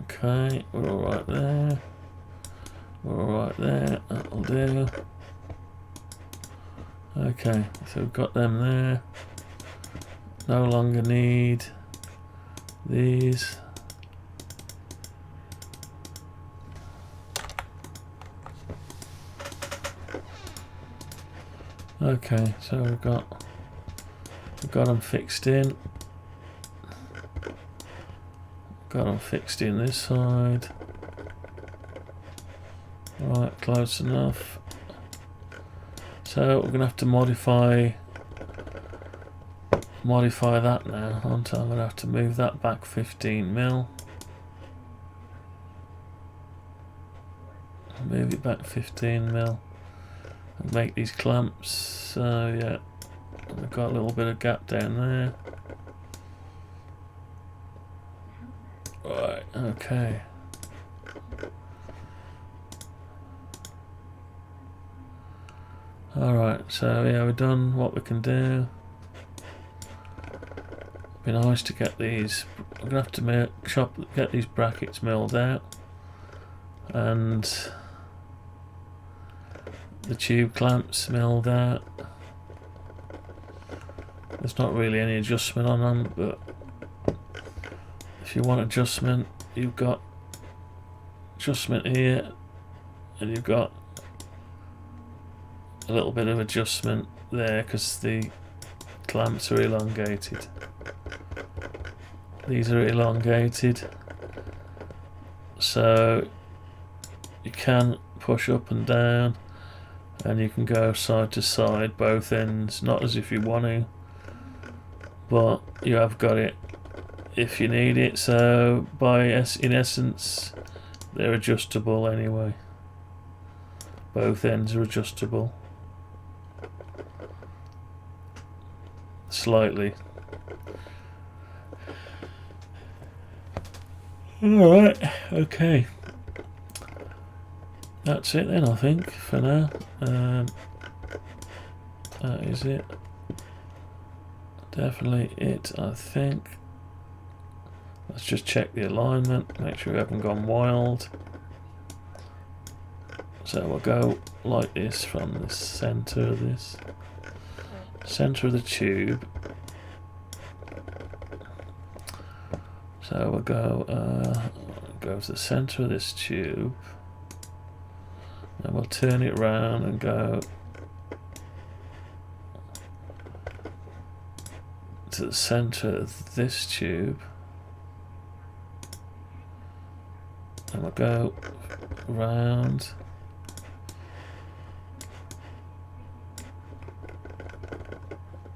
Okay, we're alright there. We're alright there, that'll do. Okay, so we've got them there. No longer need these. Okay, so we've got them fixed in. Got them fixed in this side. Right, close enough. So we're gonna have to modify that now, aren't I? I'm gonna have to move that back 15 mil. Move it back 15 mil and make these clamps. So yeah, we've got a little bit of gap down there. Right, okay. Alright, so yeah, we've done what we can do. Be nice to get these. I'm gonna have to get these brackets milled out, and the tube clamps milled out. There's not really any adjustment on them, but if you want adjustment, you've got adjustment here, and you've got a little bit of adjustment there because the clamps are elongated. These are elongated, so you can push up and down, and you can go side to side, both ends, not as if you want to, but you have got it if you need it. So in essence, they're adjustable anyway. Both ends are adjustable slightly. Alright, okay. That's it then, I think, for now. That is it. Definitely it, I think. Let's just check the alignment, make sure we haven't gone wild. So we'll go like this from the centre of this. Centre of the tube. So we'll go to the centre of this tube, and we'll turn it round and go to the centre of this tube, and we'll go round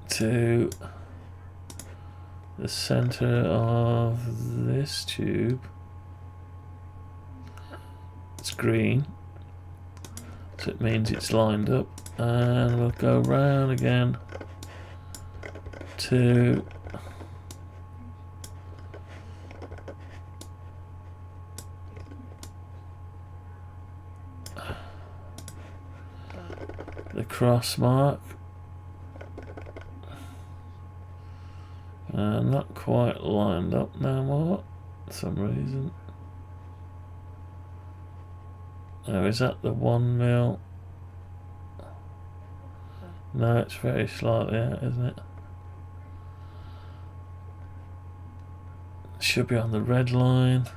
to the centre of this tube. It's green, so it means it's lined up, and we'll go round again to the cross mark. Not quite lined up no more for some reason. Oh, is that the 1 mil? No, it's very slightly out, isn't it? It should be on the red line.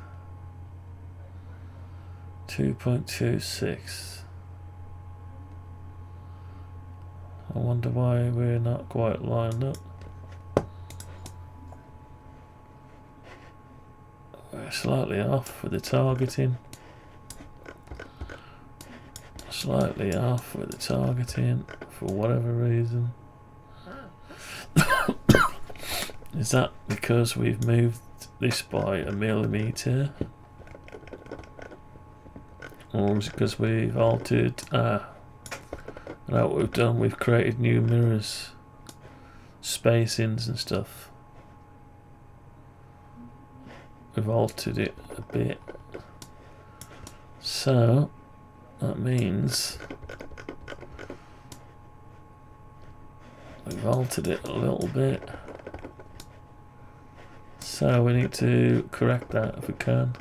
2.26. I wonder why we're not quite lined up. We're slightly off with the targeting. Slightly off with the targeting for whatever reason. Is that because we've moved this by a millimetre? Or is it because we've altered... I know what we've done, we've created new mirrors, spacings and stuff. We've altered it a bit. So that means we've altered it a little bit. So we need to correct that if we can.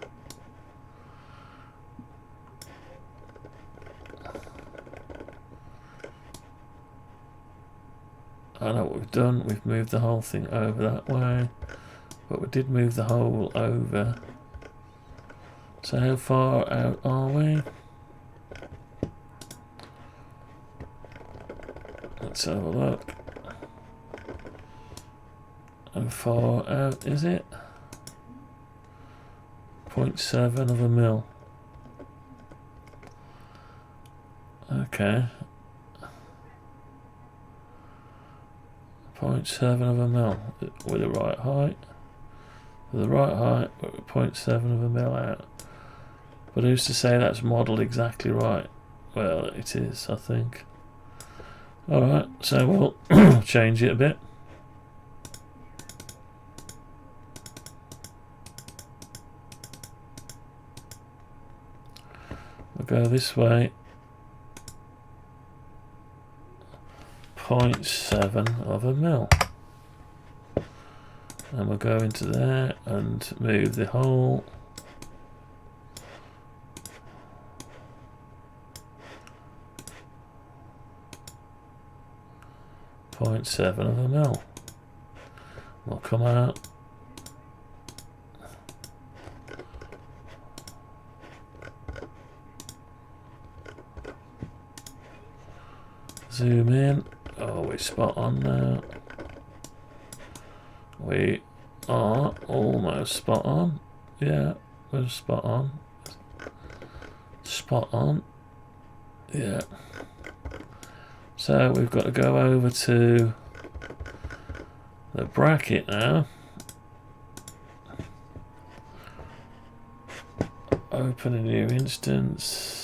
I know what we've done, we've moved the whole thing over that way, but we did move the hole over. So how far out are we? Let's have a look. How far out is it? 0.7 of a mil. Okay. 0.7 of a mil with the right height. With the right height, we're at 0.7 of a mil out. But who's to say that's modelled exactly right? Well, it is, I think. Alright, so we'll change it a bit. We'll go this way. 0.7 of a mil. And we'll go into there and move the hole. .7 of a mil. We'll come out. Zoom in. Oh, we're spot on now. We are almost spot on. Yeah, we're spot on. Spot on. Yeah. So we've got to go over to the bracket now. Open a new instance.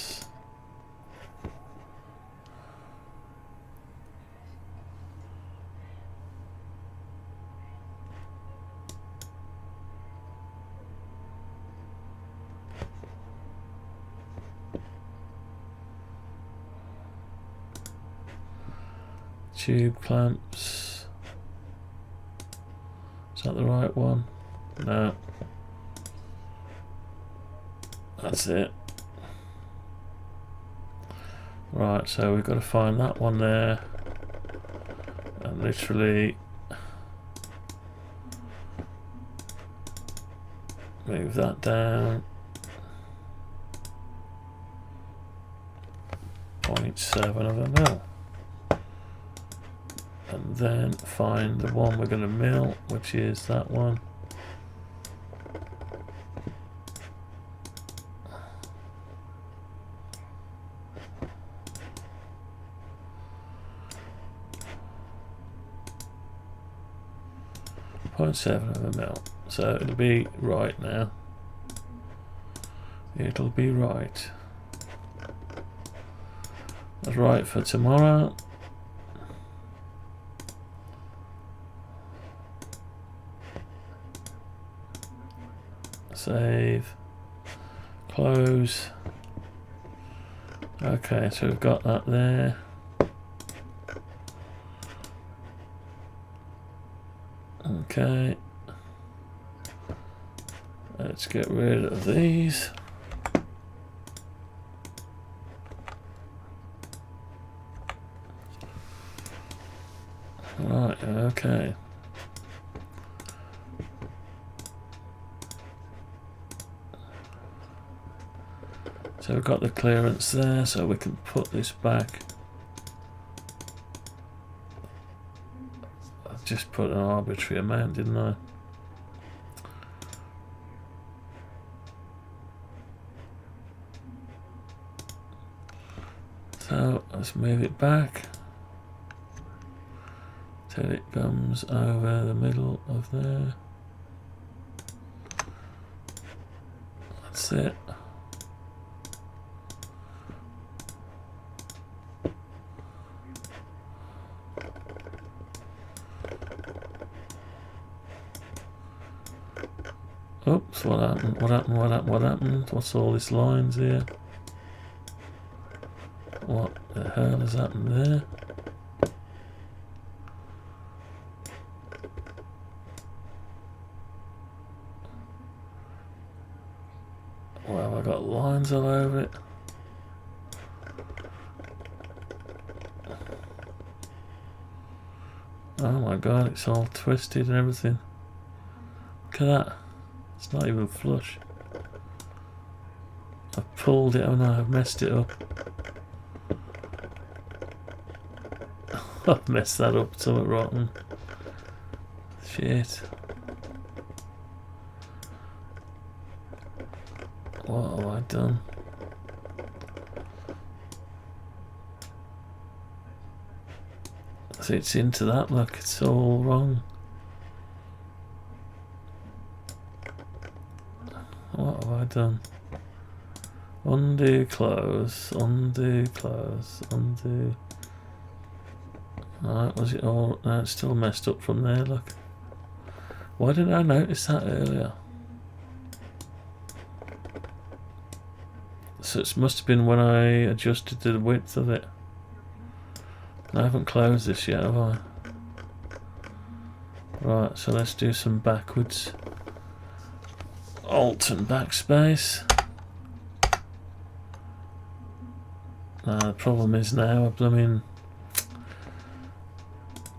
Tube clamps. Is that the right one? No. That's it. Right, so we've got to find that one there and literally move that down. 0.7 of a mil. And then find the one we're going to mill, which is that one. .7 of a mil. So it'll be right now. It'll be right. That's right for tomorrow. Save, close. Okay, so we've got that there. Okay, let's get rid of these. Right, okay. So we've got the clearance there, so we can put this back. I just put an arbitrary amount, didn't I? So let's move it back till it comes over the middle of there. That's it. Oops, what happened? What happened? What happened? What happened? What's all these lines here? What the hell has happened there? Well, I got lines all over it. Oh my god, it's all twisted and everything. Look at that. It's not even flush. I've pulled it, oh no, I've messed it up. I've messed that up, something rotten. Shit. What have I done? So it's into that, look, it's all wrong. What have I done? Undo, close, undo, close, undo. Alright, was it all? No, it's still messed up from there, look. Why didn't I notice that earlier? So it must have been when I adjusted the width of it. I haven't closed this yet, have I? Right, so let's do some backwards. Alt and backspace. The problem is now I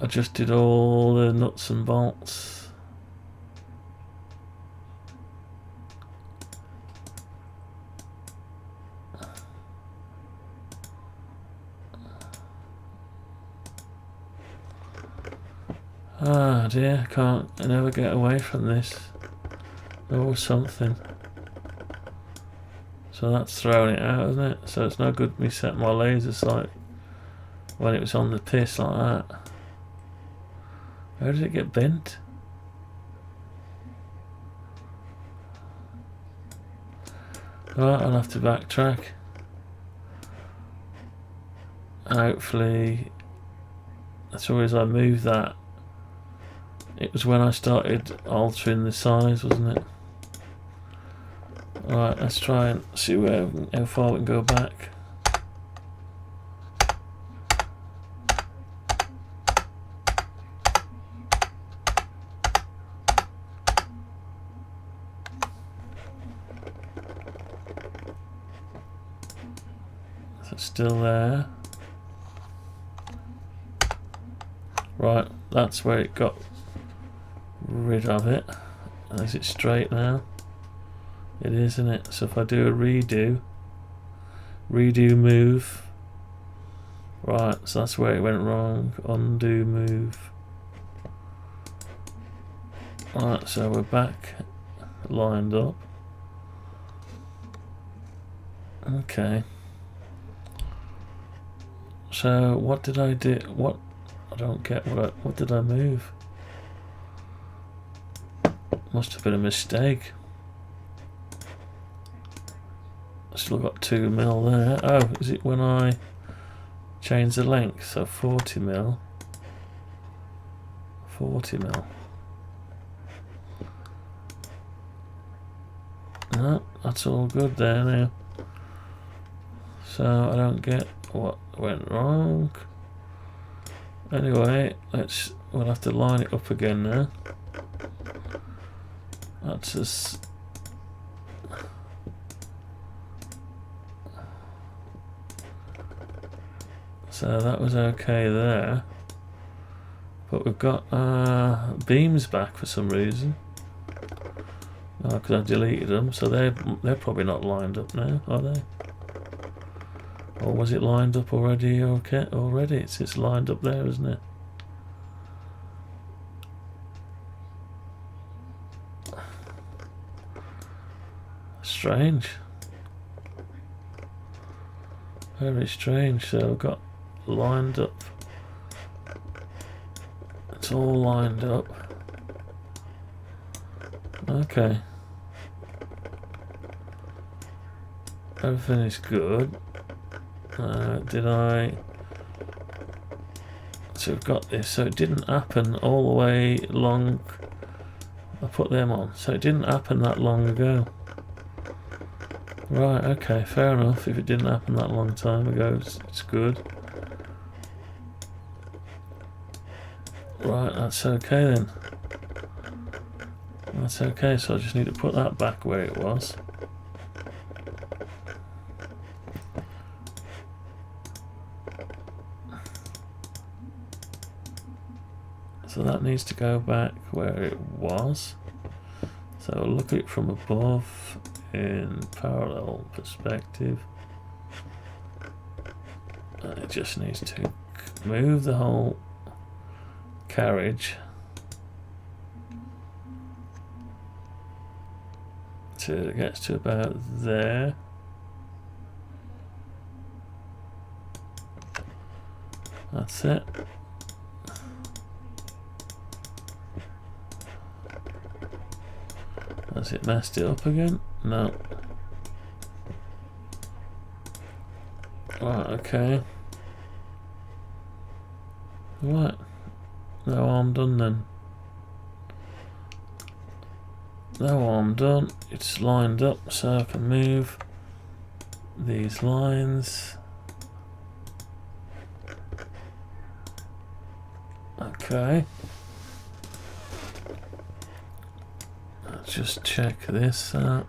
adjusted all the nuts and bolts. Ah dear, I never get away from this. Or something. So that's throwing it out, isn't it? So it's no good me setting my laser sight when it was on the piss like that. How did it get bent? Right, I'll have to backtrack. And hopefully, as soon as I move that, it was when I started altering the size, wasn't it? Alright, let's try and see how far we can go back. So it's still there. Right, that's where it got rid of it. And is it straight now? It is, isn't it? So if I do a redo move, right, so that's where it went wrong. Undo move. Right, so we're back lined up. Okay. So what did I do? What? I don't get what did I move? Must have been a mistake. Still got 2 mil there. Oh, is it when I change the length? So 40 mil. 40 mil. No, that's all good there now. So I don't get what went wrong. Anyway, we'll have to line it up again now. That's just. So that was okay there, but we've got beams back for some reason. Because I deleted them, so they're probably not lined up now, are they? Or was it lined up already? Okay, already it's lined up there, isn't it? Strange. Very strange. So I've got lined up. It's all lined up. Okay. Everything is good. Did I? So we've got this. So it didn't happen all the way long. I put them on. So it didn't happen that long ago. Right, okay, fair enough. If it didn't happen that long time ago, it's good. Right, that's okay then. That's okay, so I just need to put that back where it was. So that needs to go back where it was. So I'll look at it from above in parallel perspective. And it just needs to move the whole carriage till it gets to about there. That's it. Has it messed it up again? No. Right, okay. Right. No harm done then. No harm done. It's lined up so I can move these lines. Okay. Let's just check this out.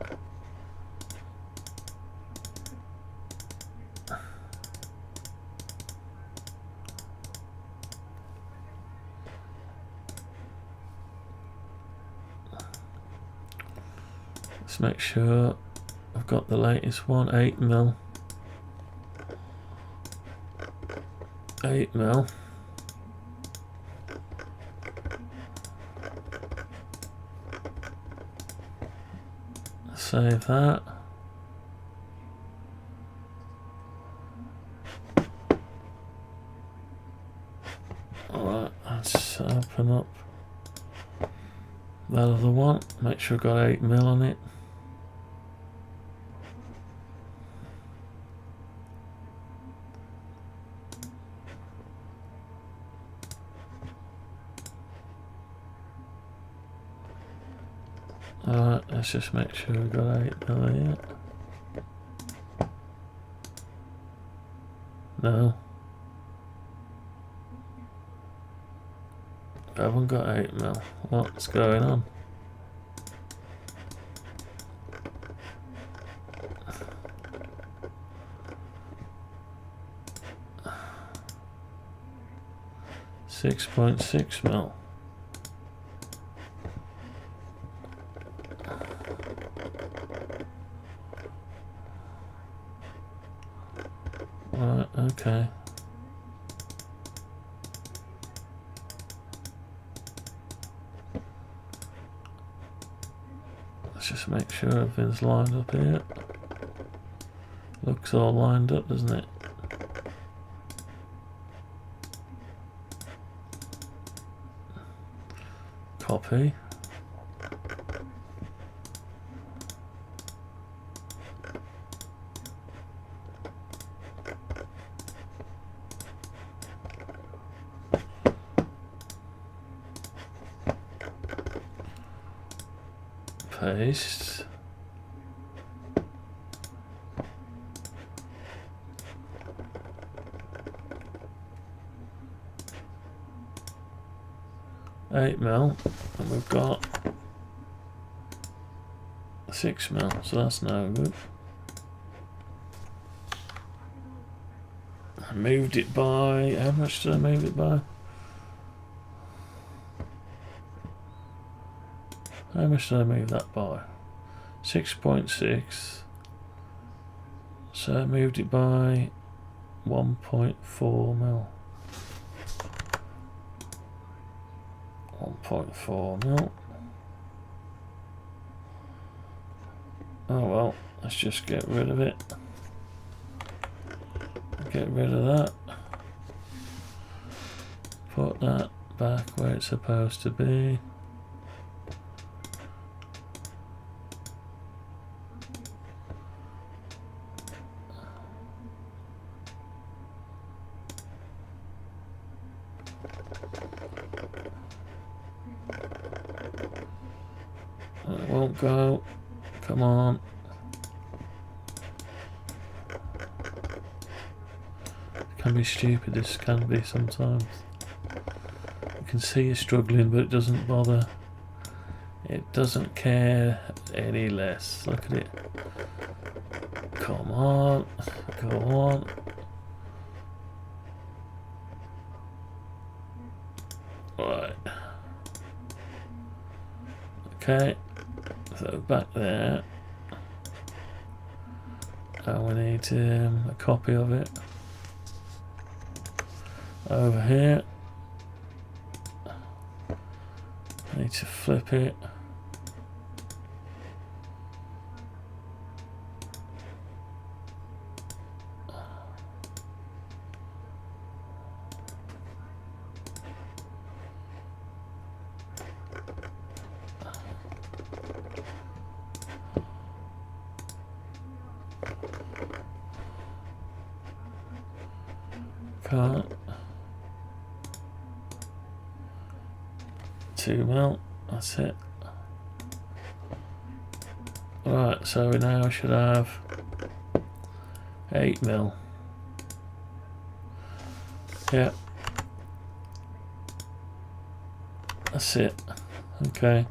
Let's make sure I've got the latest one, 8mm. 8mm. Save that. Alright, let's open up that other one. Make sure I've got 8mm on it. Alright, let's just make sure we've got 8mm here. No. I haven't got 8mm. What's going on? .6mm. Right, okay. Let's just make sure everything's lined up here. Looks all lined up, doesn't it? Copy. Paste. .8mm, and we've got 6mm, so that's no good. I moved it by, how much did I move it by? How much did I move that by? 6.6. So I moved it by 1.4mm. 1.4mm. Oh well, let's just get rid of it. Get rid of that. Put that back where it's supposed to be. It won't go. Come on. It can be stupid, this can be sometimes. You can see you're struggling, but it doesn't bother. It doesn't care any less. Look at it. Come on. Go on. Right. Okay. So back there, and we need a copy of it. over here. Need to flip it. Can't. 2 mil, that's it. Right, so we now should have 8 mil. Yeah. That's it. Okay.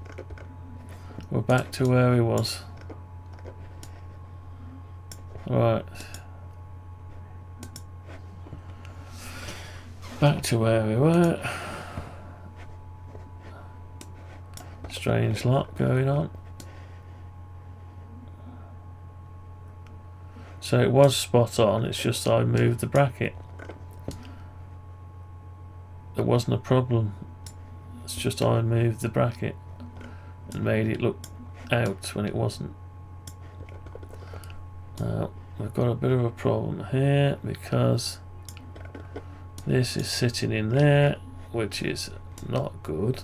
We're back to where we was. Right. Back to where we were. Strange lot going on. So it was spot on, it's just I moved the bracket. There wasn't a problem. It's just I moved the bracket and made it look out when it wasn't. Now we've got a bit of a problem here because this is sitting in there, which is not good.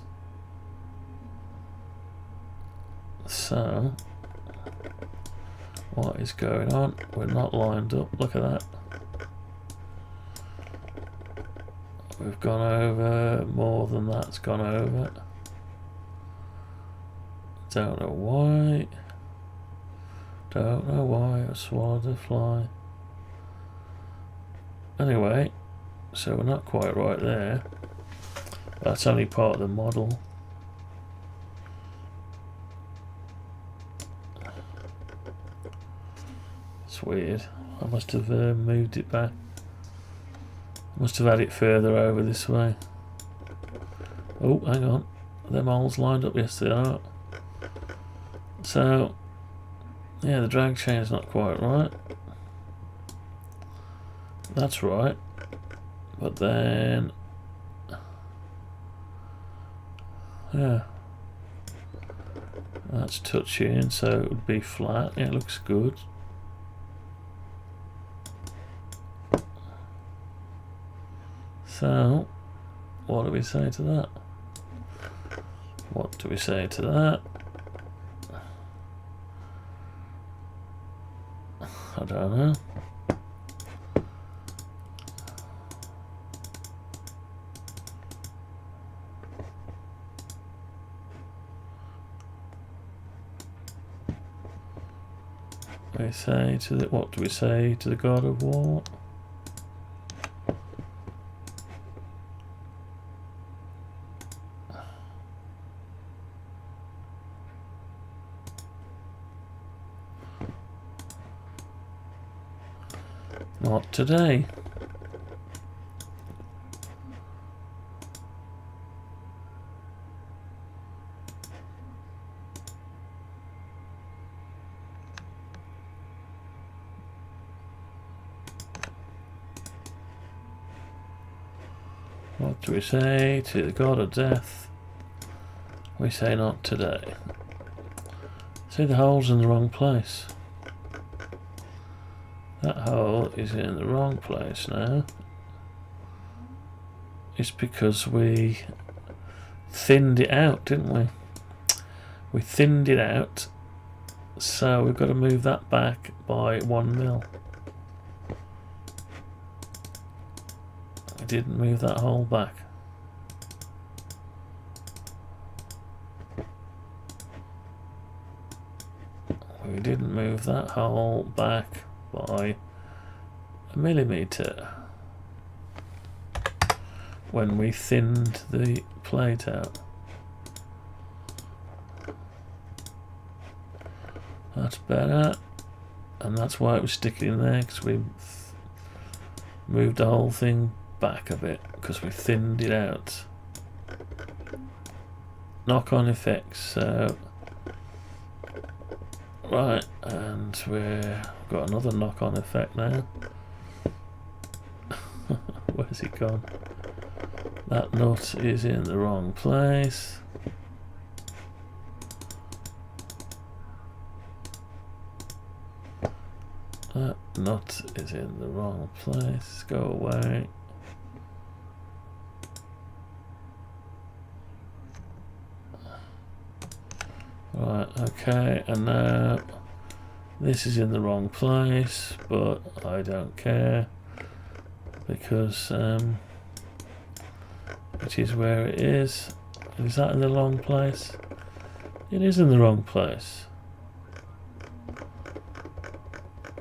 So, what is going on? We're not lined up. Look at that. We've gone over more than that's gone over. Don't know why. Don't know why I swallowed a fly. Anyway, so we're not quite right there. That's only part of the model. It's weird. I must have moved it back. Must have had it further over this way. Oh, hang on. Them holes lined up, yes they are. So, yeah, the drag chain's not quite right. That's right. But then, yeah, that's touching, so it would be flat. Yeah, it looks good. So, what do we say to that? What do we say to that? I don't know. We say to the, what do we say to the God of War? Not today. What do we say to the God of Death? We say not today. See, the hole's in the wrong place. That hole is in the wrong place now. It's because we thinned it out, didn't we? We thinned it out, so we've got to move that back by 1 mil. We didn't move that hole back. We didn't move that hole back by 1 millimeter when we thinned the plate out. That's better, and that's why it was sticking in there, because we moved the whole thing back a bit because we thinned it out. Knock-on effects. So right, and we've got another knock-on effect now. Where's it gone? That nut is in the wrong place. That nut is in the wrong place. Go away. Right, okay, and now this is in the wrong place, but I don't care because it is where it is. Is that in the wrong place? It is in the wrong place.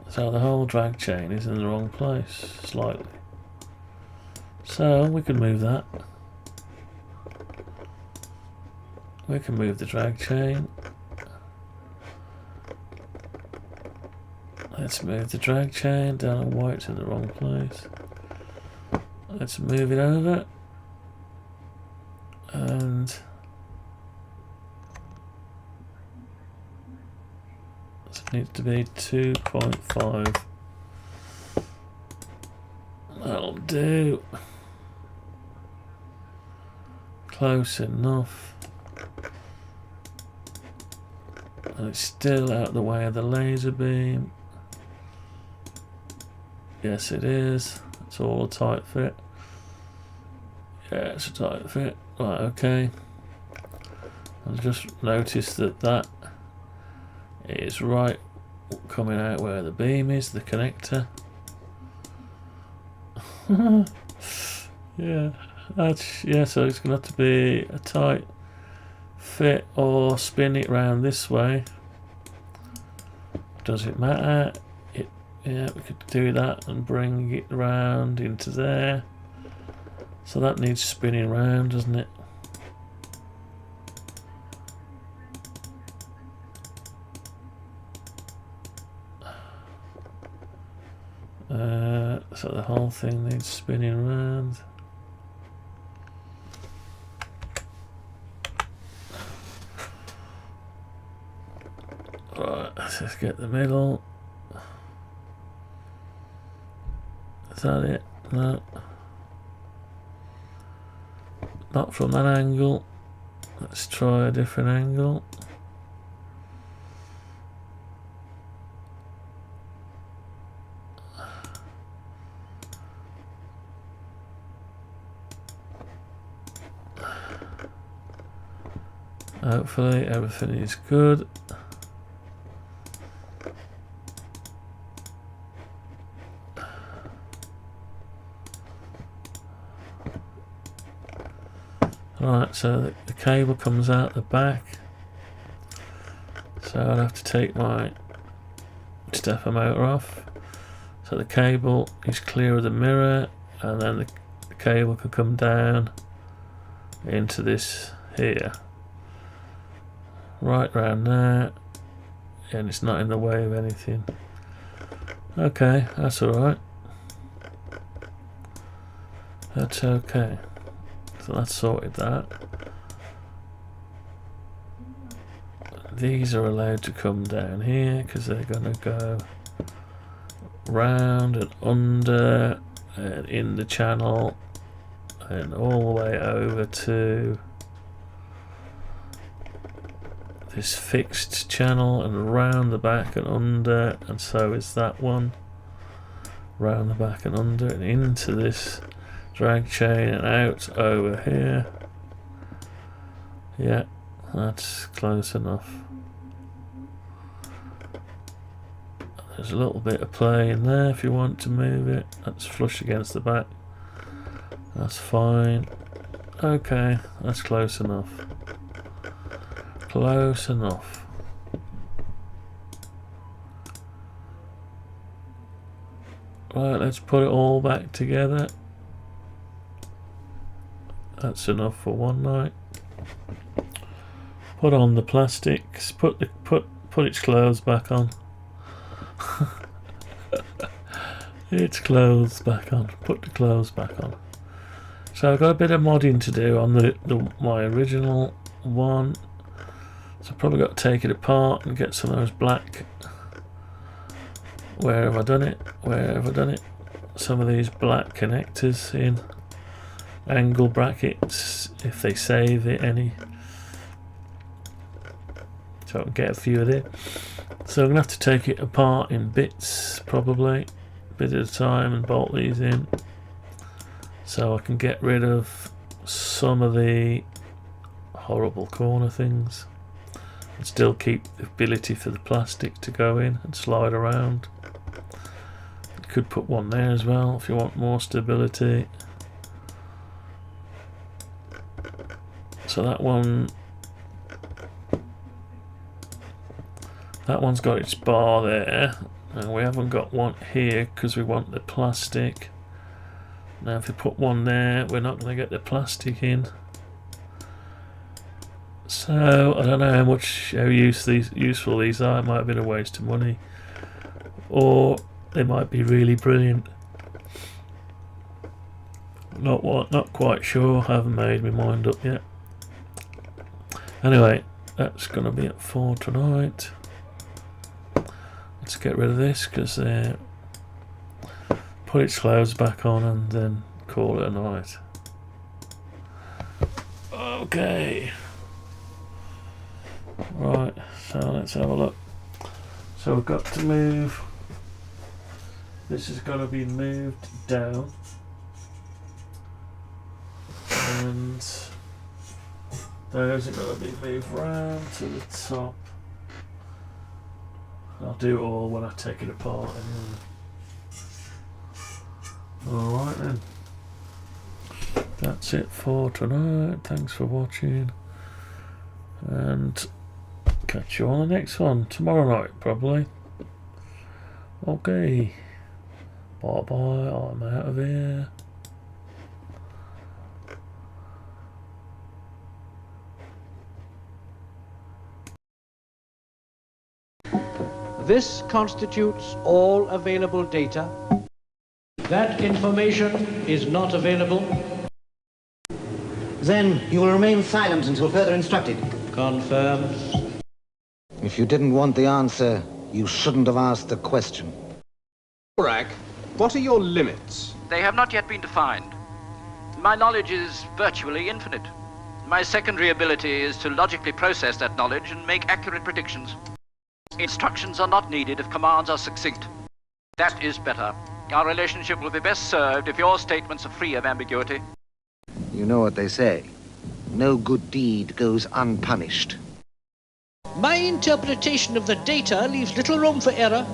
So the whole drag chain is in the wrong place, slightly. So we can move that. We can move the drag chain. Let's move the drag chain down and white's in the wrong place. Let's move it over. And it needs to be 2.5. That'll do. Close enough. And it's still out the way of the laser beam. Yes, it is. It's all a tight fit. Yeah, it's a tight fit. Right, okay. I've just noticed that that is right coming out where the beam is, the connector. Yeah, that's, yeah, so it's going to have to be a tight fit or spin it round this way. Does it matter? Yeah, we could do that and bring it round into there. So that needs spinning round, doesn't it? So the whole thing needs spinning round. Right, let's just get the middle. Is that it? No. Not from that angle. Let's try a different angle. Hopefully everything is good. Right, so the cable comes out the back. So I'd have to take my stepper motor off. So the cable is clear of the mirror, and then the cable can come down into this here. Right round there, and it's not in the way of anything. Okay, that's alright. That's okay. So that's sorted that. These are allowed to come down here because they're going to go round and under and in the channel and all the way over to this fixed channel and round the back and under, and so is that one. Round the back and under and into this drag chain and out over here. Yeah, that's close enough. There's a little bit of play in there if you want to move it. That's flush against the back. That's fine. Okay, that's close enough. Close enough. Right, let's put it all back together. That's enough for one night. Put on the plastics. Put its clothes back on. Its clothes back on. Put the clothes back on. So I've got a bit of modding to do on my original one. So I've probably got to take it apart and get some of those black. Where have I done it? Where have I done it? Some of these black connectors in. angle brackets if they save it any, so I can get a few of it. So I'm gonna have to take it apart in bits, probably a bit at a time, and bolt these in so I can get rid of some of the horrible corner things and still keep the ability for the plastic to go in and slide around. You could put one there as well if you want more stability. So that one's got its bar there, and we haven't got one here because we want the plastic. Now if we put one there, we're not going to get the plastic in. So I don't know how useful these are. It might have been a waste of money, or they might be really brilliant. Not quite sure. I haven't made my mind up yet. Anyway, that's going to be it for tonight. Let's get rid of this because put its clothes back on and then call it a night. Okay. Right, so let's have a look. So we've got to move. This is going to be moved down. And those are going to be moved round to the top. I'll do it all when I take it apart anyway. Alright then. That's it for tonight. Thanks for watching. And catch you on the next one. Tomorrow night, probably. Okay. Bye bye. I'm out of here. This constitutes all available data. That information is not available. Then you will remain silent until further instructed. Confirmed. If you didn't want the answer, you shouldn't have asked the question. Borak, what are your limits? They have not yet been defined. My knowledge is virtually infinite. My secondary ability is to logically process that knowledge and make accurate predictions. Instructions are not needed if commands are succinct. That is better. Our relationship will be best served if your statements are free of ambiguity. You know what they say. No good deed goes unpunished. My interpretation of the data leaves little room for error.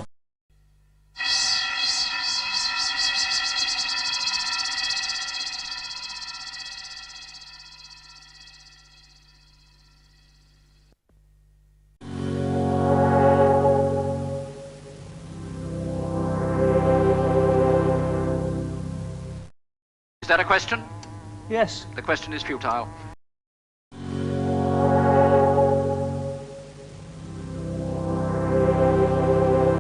Is that a question? Yes. The question is futile.